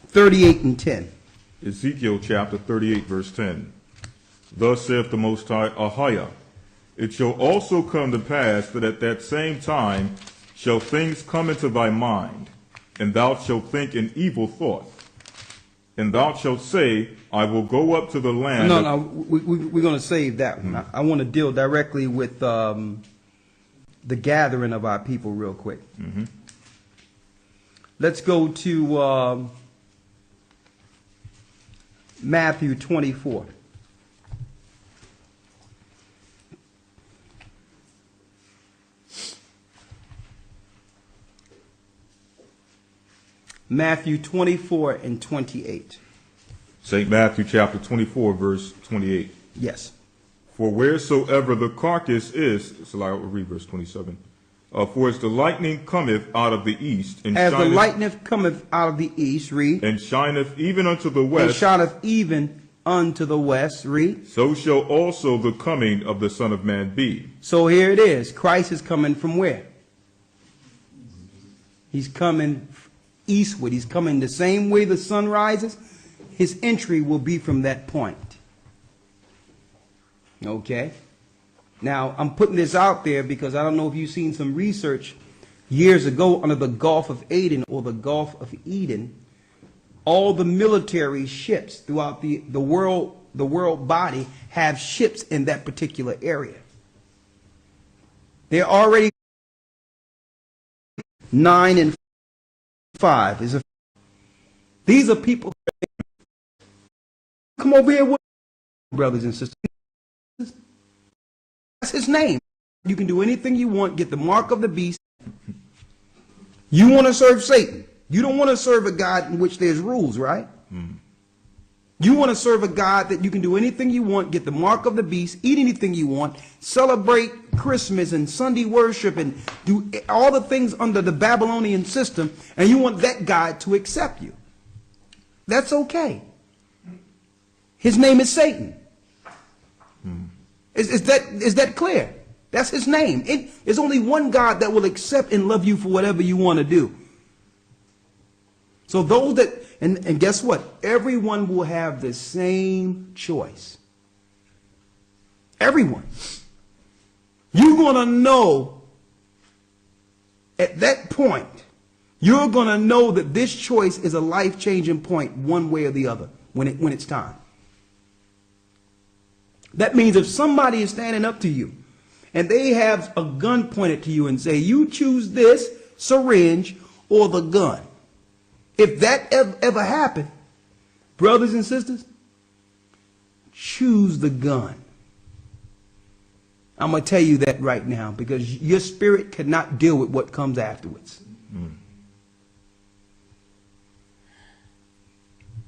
38 and 10. Ezekiel chapter 38 verse 10. Thus saith the Most High, Ahiah, it shall also come to pass that at that same time shall things come into thy mind, and thou shalt think an evil thought. And thou shalt say, I will go up to the land. No, we're going to save that one. I want to deal directly with the gathering of our people real quick. Let's go to Matthew 24. Matthew 24 and 28. St. Matthew chapter 24 verse 28. Yes. For wheresoever the carcass is, so I will read verse 27. For as the lightning cometh out of the east, and as shineth, the lightning cometh out of the east, read. And shineth even unto the west. And shineth even unto the west, read. So shall also the coming of the Son of Man be. So here it is. Christ is coming from where? He's coming eastward. He's coming the same way the sun rises. His entry will be from that point. Okay? Now, I'm putting this out there because I don't know if you've seen some research years ago under the Gulf of Aden or the Gulf of Eden. All the military ships throughout the world body have ships in that particular area. They're already 9 and 5. These are people. Come over here, with brothers and sisters. That's his name. You can do anything you want, get the mark of the beast. You want to serve Satan. You don't want to serve a God in which there's rules, right? You want to serve a God that you can do anything you want, get the mark of the beast, eat anything you want, celebrate Christmas and Sunday worship and do all the things under the Babylonian system, and you want that God to accept you. That's okay. His name is Satan. Is that clear? That's his name. There's only one God that will accept and love you for whatever you want to do. So those that, and guess what? Everyone will have the same choice. Everyone. You're going to know at that point, you're going to know that this choice is a life-changing point one way or the other when it's time. That means if somebody is standing up to you and they have a gun pointed to you and say, you choose this syringe or the gun. If that ever happened, brothers and sisters, choose the gun. I'm going to tell you that right now because your spirit cannot deal with what comes afterwards.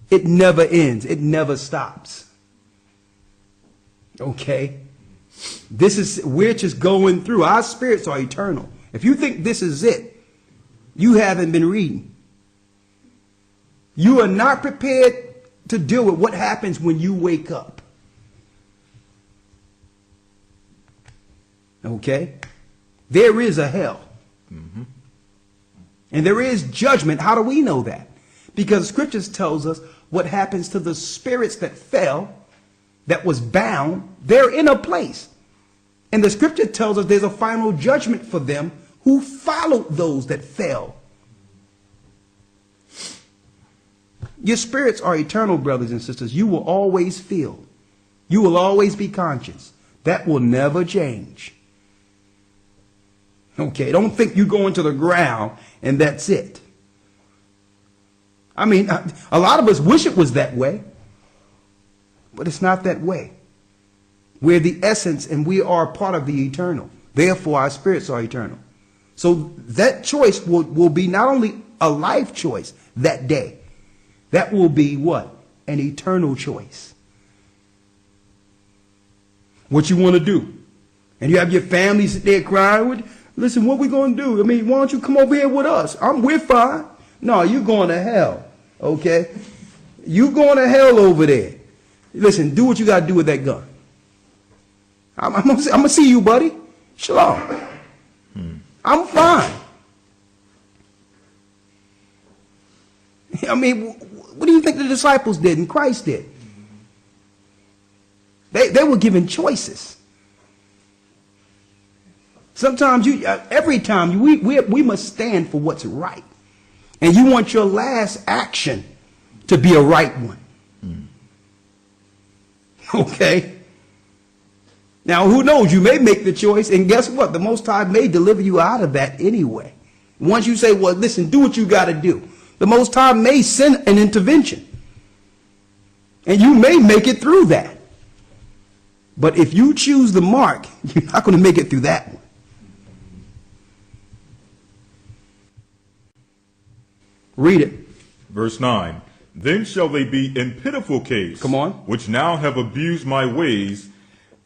It never ends. It never stops. Okay? We're just going through. Our spirits are eternal. If you think this is it, you haven't been reading. You are not prepared to deal with what happens when you wake up. Okay? There is a hell. And there is judgment. How do we know that? Because scriptures tells us what happens to the spirits that fell, that was bound. They're in a place. And the scripture tells us there's a final judgment for them who followed those that fell. Your spirits are eternal, brothers and sisters. You will always feel. You will always be conscious. That will never change. Okay, don't think you go into the ground and that's it. I mean, a lot of us wish it was that way, but it's not that way. We're the essence and we are part of the eternal. Therefore, our spirits are eternal. So that choice will be not only a life choice that day, that will be what? An eternal choice. What you want to do. And you have your family sit there crying, listen, what we going to do? I mean, why don't you come over here with us? We're fine. No, you're going to hell. Okay? You going to hell over there. Listen, do what you got to do with that gun. I'm going to see you, buddy. Shalom. I'm fine. I mean, what do you think the disciples did and Christ did? They were given choices. Sometimes every time we must stand for what's right. And you want your last action to be a right one. Okay? Now, who knows? You may make the choice, and guess what? The Most High may deliver you out of that anyway. Once you say, well, listen, do what you got to do. The Most High may send an intervention. And you may make it through that. But if you choose the mark, you're not going to make it through that one. Read it. Verse 9. Then shall they be in pitiful case, come on, which now have abused my ways,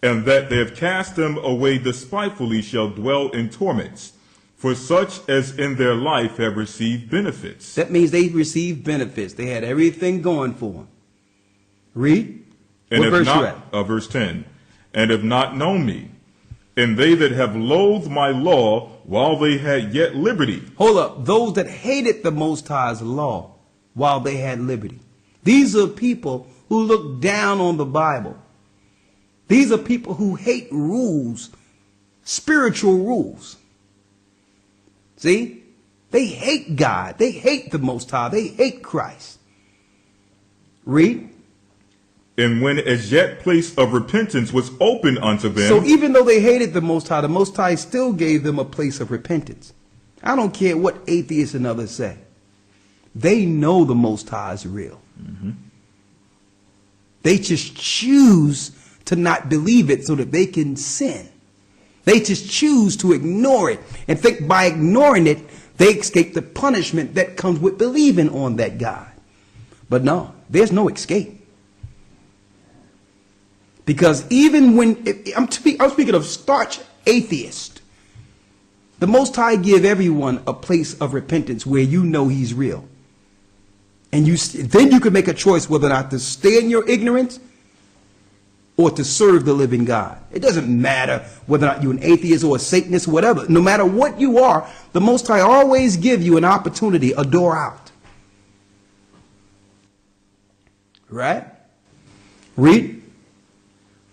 and that they have cast them away despitefully shall dwell in torments, for such as in their life have received benefits. That means they received benefits. They had everything going for them. Read. And what verse you at? Verse 10. And have not known me, and they that have loathed my law while they had yet liberty. Hold up. Those that hated the Most High's law while they had liberty. These are people who look down on the Bible. These are people who hate rules, spiritual rules. See? They hate God. They hate the Most High. They hate Christ. Read. And when as yet place of repentance was open unto them. So even though they hated the Most High still gave them a place of repentance. I don't care what atheists and others say. They know the Most High is real. Mm-hmm. They just choose to not believe it so that they can sin. They just choose to ignore it and think by ignoring it, they escape the punishment that comes with believing on that God. But no, there's no escape. Because even when, I'm speaking of starch atheists, the Most High give everyone a place of repentance where you know he's real. And then you can make a choice whether or not to stay in your ignorance or to serve the living God. It doesn't matter whether or not you're an atheist or a Satanist or whatever. No matter what you are, the Most High always give you an opportunity, a door out. Right? Read.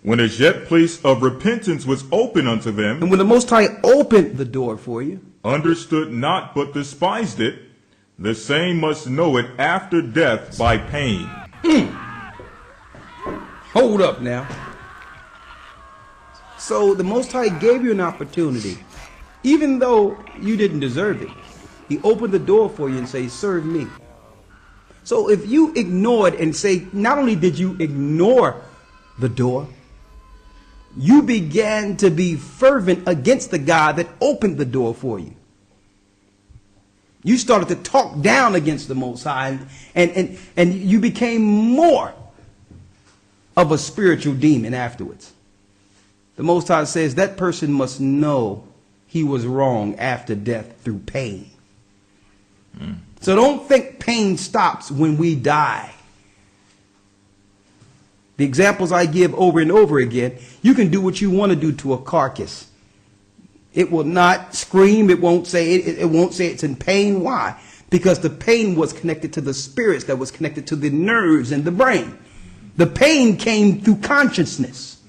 When as yet place of repentance was open unto them. And when the Most High opened the door for you. Understood not but despised it. The same must know it after death by pain. Hold up now. So the Most High gave you an opportunity, even though you didn't deserve it. He opened the door for you and say, serve me. So if you ignored and say, not only did you ignore the door, you began to be fervent against the God that opened the door for you. You started to talk down against the Most High, and you became more of a spiritual demon afterwards. The Most High says that person must know he was wrong after death through pain. So don't think pain stops when we die. The examples I give over and over again, you can do what you want to do to a carcass. It will not scream. It won't say it's in pain. Why? Because the pain was connected to the spirits that was connected to the nerves and the brain. The pain came through consciousness.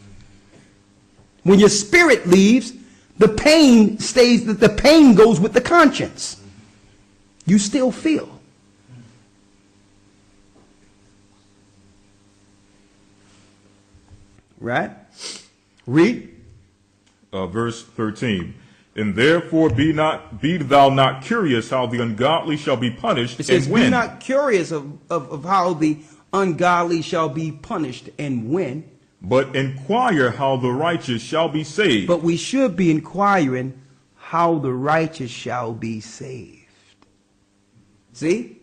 When your spirit leaves, the pain stays. The pain goes with the conscience. You still feel. Right? Read. Verse 13. And therefore be thou not curious how the ungodly shall be punished. It says, and when. Be not curious of how the ungodly shall be punished and when. But inquire how the righteous shall be saved. But we should be inquiring how the righteous shall be saved. See?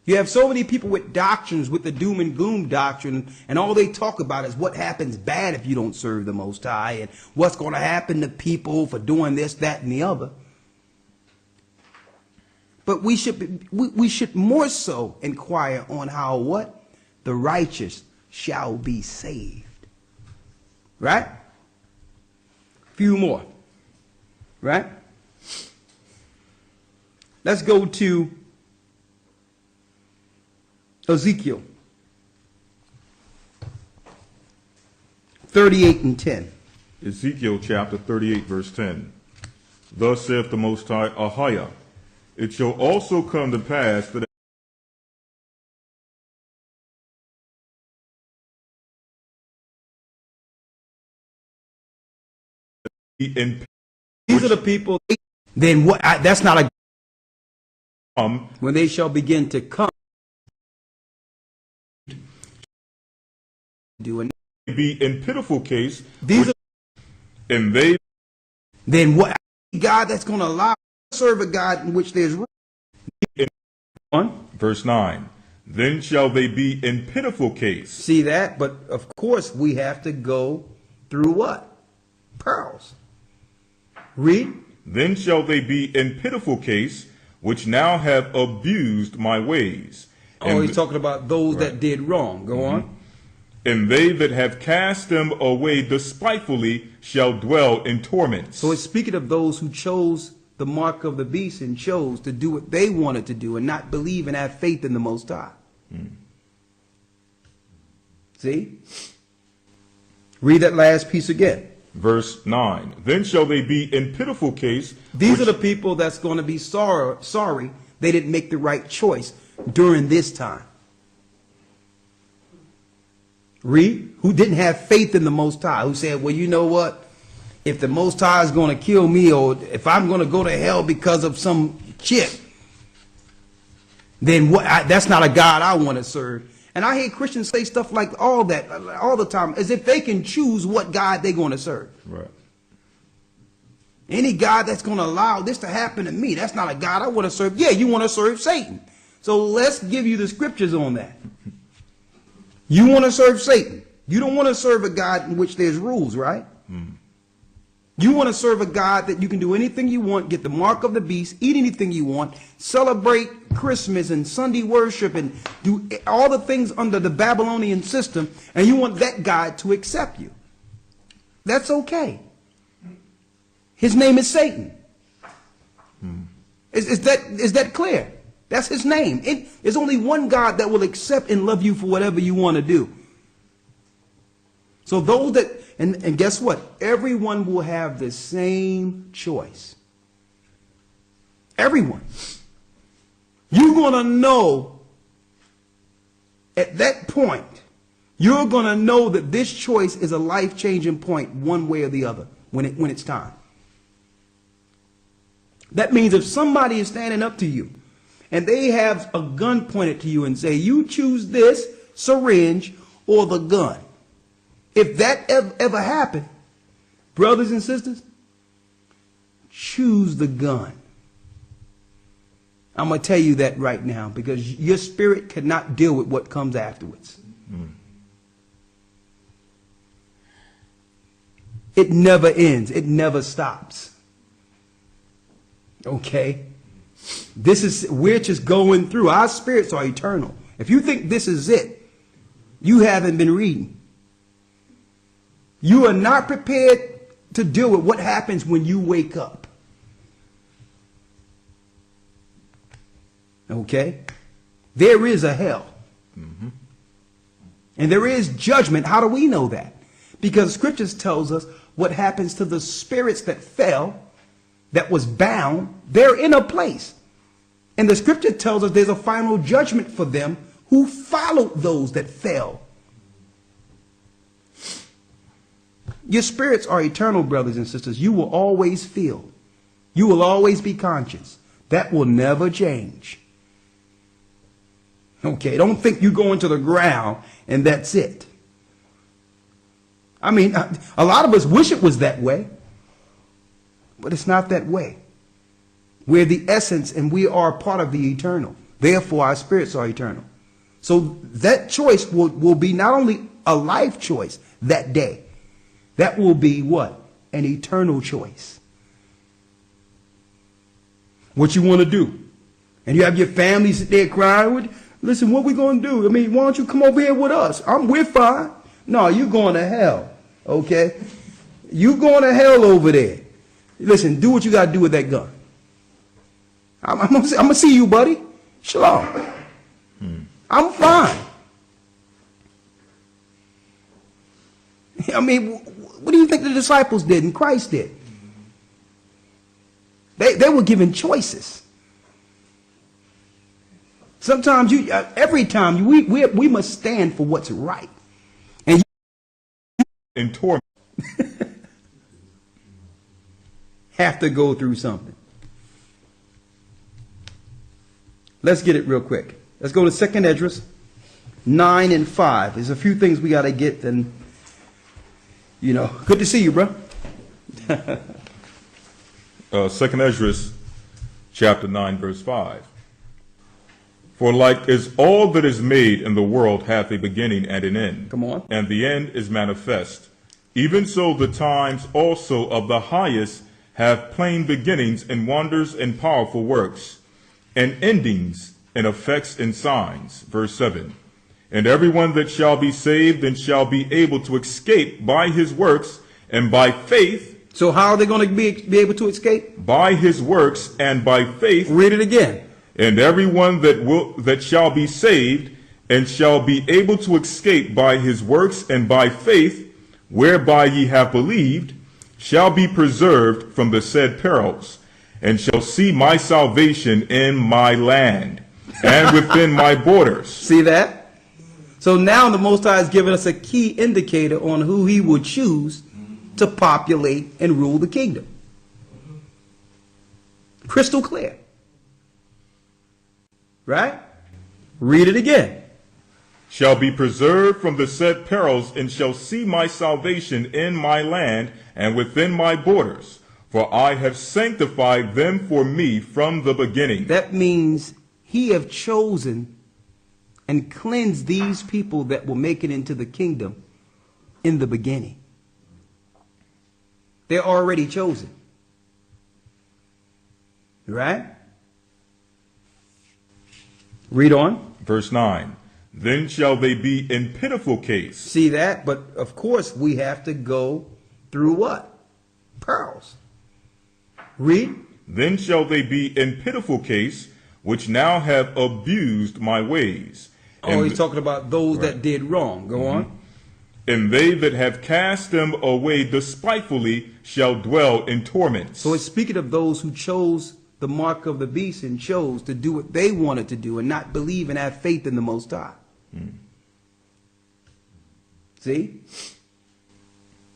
You have so many people with doctrines, with the doom and gloom doctrine, and all they talk about is what happens bad if you don't serve the Most High, and what's going to happen to people for doing this, that, and the other. But we should more so inquire on how what? The righteous shall be saved. Right? Few more. Right? Let's go to Ezekiel 38 and 10. Ezekiel chapter 38 verse 10. Thus saith the Most High, Ahiah, it shall also come to pass that these are the people. Then what? That's not a. When they shall begin to come. Doing be in pitiful case. These are. And they. Then what? God that's going to allow serve a God in which there's. Verse 9. Then shall they be in pitiful case. See that? But of course we have to go through what? Pearls. Read. Then shall they be in pitiful case, which now have abused my ways. Oh, he's talking about those that did wrong. Go on. And they that have cast them away despitefully shall dwell in torments. So it's speaking of those who chose the mark of the beast and chose to do what they wanted to do and not believe and have faith in the Most High. See? Read that last piece again. Verse 9. Then shall they be in pitiful case. These are the people that's going to be sorry they didn't make the right choice during this time. Read. Who didn't have faith in the Most High. Who said, well, you know what? If the Most High is going to kill me, or if I'm going to go to hell because of some chick, then that's not a God I want to serve. And I hear Christians say stuff like all that all the time, as if they can choose what God they're going to serve. Right. Any God that's going to allow this to happen to me, that's not a God I want to serve. Yeah, you want to serve Satan. So let's give you the scriptures on that. You want to serve Satan. You don't want to serve a God in which there's rules, right? You want to serve a God that you can do anything you want, get the mark of the beast, eat anything you want, celebrate Christmas and Sunday worship, and do all the things under the Babylonian system, and you want that God to accept you. That's okay. His name is Satan. Is that clear? That's his name. There's only one God that will accept and love you for whatever you want to do. So those that, and guess what? Everyone will have the same choice. Everyone. You're going to know at that point, you're going to know that this choice is a life-changing point one way or the other when it's time. That means if somebody is standing up to you and they have a gun pointed to you and say, you choose this syringe or the gun. If that ever happened, brothers and sisters, choose the gun. I'm going to tell you that right now because your spirit cannot deal with what comes afterwards. It never ends. It never stops. Okay? We're just going through. Our spirits are eternal. If you think this is it, you haven't been reading. You are not prepared to deal with what happens when you wake up. Okay? There is a hell. And there is judgment. How do we know that? Because scriptures tells us what happens to the spirits that fell, that was bound. They're in a place. And the scripture tells us there's a final judgment for them who followed those that fell. Your spirits are eternal, brothers and sisters. You will always feel. You will always be conscious. That will never change. Okay, don't think you go into the ground and that's it. I mean, a lot of us wish it was that way, but it's not that way. We're the essence and we are part of the eternal. Therefore, our spirits are eternal. So that choice will be not only a life choice that day, that will be what? An eternal choice. What you want to do. And you have your family sit there crying. Listen, what we going to do? I mean, why don't you come over here with us? We're fine. No, you're going to hell. Okay? You going to hell over there. Listen, do what you got to do with that gun. I'm going to see you, buddy. Shalom. I'm fine. I mean, what do you think the disciples did and Christ did? They were given choices. Sometimes every time we must stand for what's right. And in torment have to go through something. Let's get it real quick. Let's go to 2nd Esdras 9 and 5. There's a few things we got to get, and good to see you, bro. 2nd Esdras chapter 9 verse 5. For like as all that is made in the world hath a beginning and an end. Come on. And the end is manifest. Even so the times also of the highest have plain beginnings and wonders and powerful works, and endings and effects and signs. Verse 7. And everyone that shall be saved and shall be able to escape by his works and by faith. So how are they going to be able to escape? By his works and by faith. Read it again. And everyone that shall be saved and shall be able to escape by his works and by faith whereby ye have believed, shall be preserved from the said perils, and shall see my salvation in my land, and within my borders. See that? So now the Most High has given us a key indicator on who he will choose to populate and rule the kingdom. Crystal clear. Right? Read it again. Shall be preserved from the said perils, and shall see my salvation in my land and within my borders. For I have sanctified them for me from the beginning. That means he have chosen and cleansed these people that will make it into the kingdom in the beginning. They're already chosen. Right? Read on. Verse 9. Then shall they be in pitiful case. See that? But of course we have to go through what? Pearls. Read. Then shall they be in pitiful case, which now have abused my ways. Oh, he's talking about those that did wrong. Go on. And they that have cast them away despitefully shall dwell in torments. So it's speaking of those who chose the mark of the beast and chose to do what they wanted to do and not believe and have faith in the Most High. See?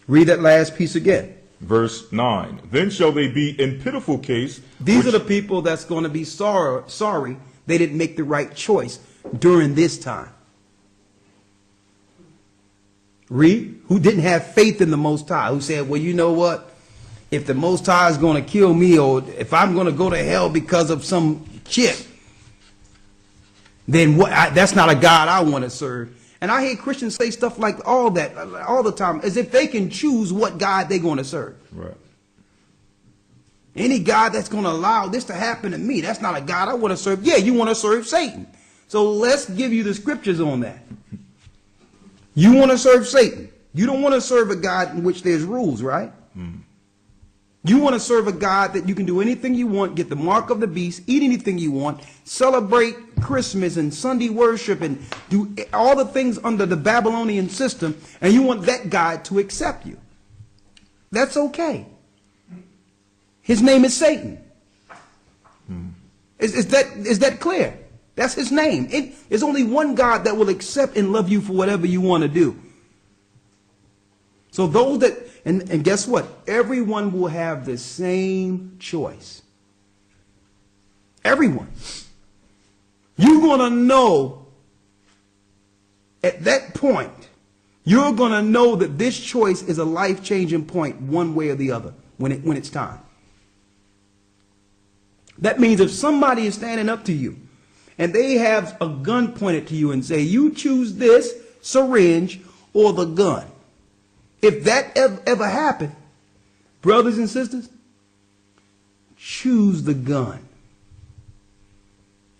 Read that last piece again. Verse 9. Then shall they be in pitiful case. These are the people that's going to be sorry they didn't make the right choice during this time. Read. Who didn't have faith in the Most High. Who said, well, you know what? If the Most High is going to kill me, or if I'm going to go to hell because of some chick, then that's not a God I want to serve. And I hear Christians say stuff like all that all the time, as if they can choose what God they're going to serve. Right. Any God that's going to allow this to happen to me, that's not a God I want to serve. Yeah, you want to serve Satan. So let's give you the scriptures on that. You want to serve Satan. You don't want to serve a God in which there's rules, right? You want to serve a God that you can do anything you want, get the mark of the beast, eat anything you want, celebrate Christmas and Sunday worship and do all the things under the Babylonian system, and you want that God to accept you. That's okay. His name is Satan. Is that clear? That's his name. There's only one God that will accept and love you for whatever you want to do. So those that, and guess what? Everyone will have the same choice. Everyone. You're going to know at that point, you're going to know that this choice is a life-changing point one way or the other when it's time. That means if somebody is standing up to you and they have a gun pointed to you and say, you choose this syringe or the gun. If that ever happened, brothers and sisters, choose the gun.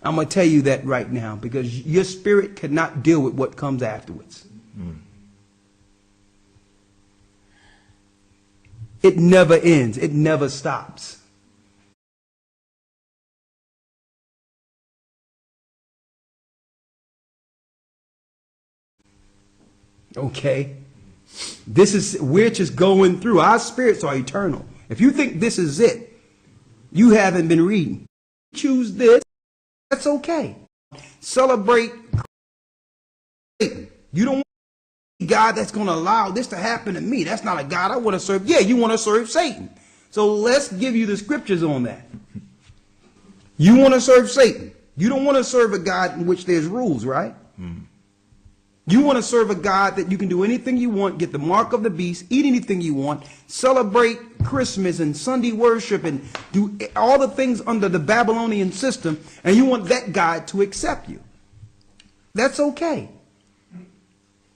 I'm going to tell you that right now because your spirit cannot deal with what comes afterwards. It never ends. It never stops. Okay? We're just going through. Our spirits are eternal. If you think this is it, you haven't been reading. Choose this. That's okay. Celebrate. You don't want a God that's going to allow this to happen to me. That's not a God I want to serve. Yeah, you want to serve Satan. So let's give you the scriptures on that. You want to serve Satan. You don't want to serve a God in which there's rules, right? You want to serve a God that you can do anything you want, get the mark of the beast, eat anything you want, celebrate Christmas and Sunday worship and do all the things under the Babylonian system, and you want that God to accept you. That's okay.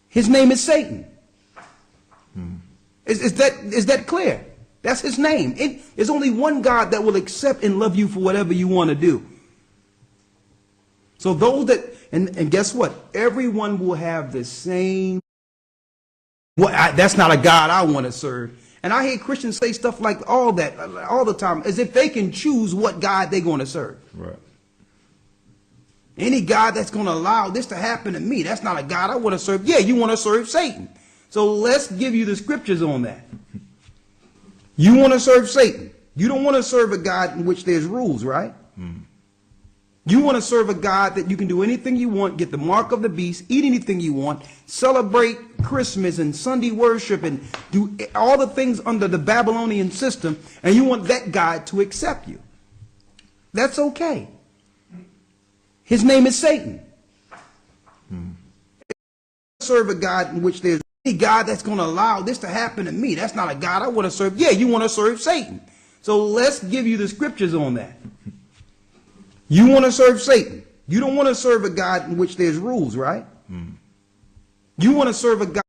His name is Satan. Is that clear? That's his name. There's only one God that will accept and love you for whatever you want to do. So those that, and guess what? Everyone will have the same, that's not a God I want to serve. And I hear Christians say stuff like all that all the time, as if they can choose what God they're going to serve. Right. Any God that's going to allow this to happen to me, that's not a God I want to serve. Yeah, you want to serve Satan. So let's give you the scriptures on that. You want to serve Satan. You don't want to serve a God in which there's rules, right? You want to serve a God that you can do anything you want, get the mark of the beast, eat anything you want, celebrate Christmas and Sunday worship and do all the things under the Babylonian system, and you want that God to accept you. That's okay. His name is Satan. Serve a God in which there's a God that's going to allow this to happen to me. That's not a God I want to serve. Yeah, you want to serve Satan. So let's give you the scriptures on that. You want to serve Satan. You don't want to serve a God in which there's rules, right? You want to serve a God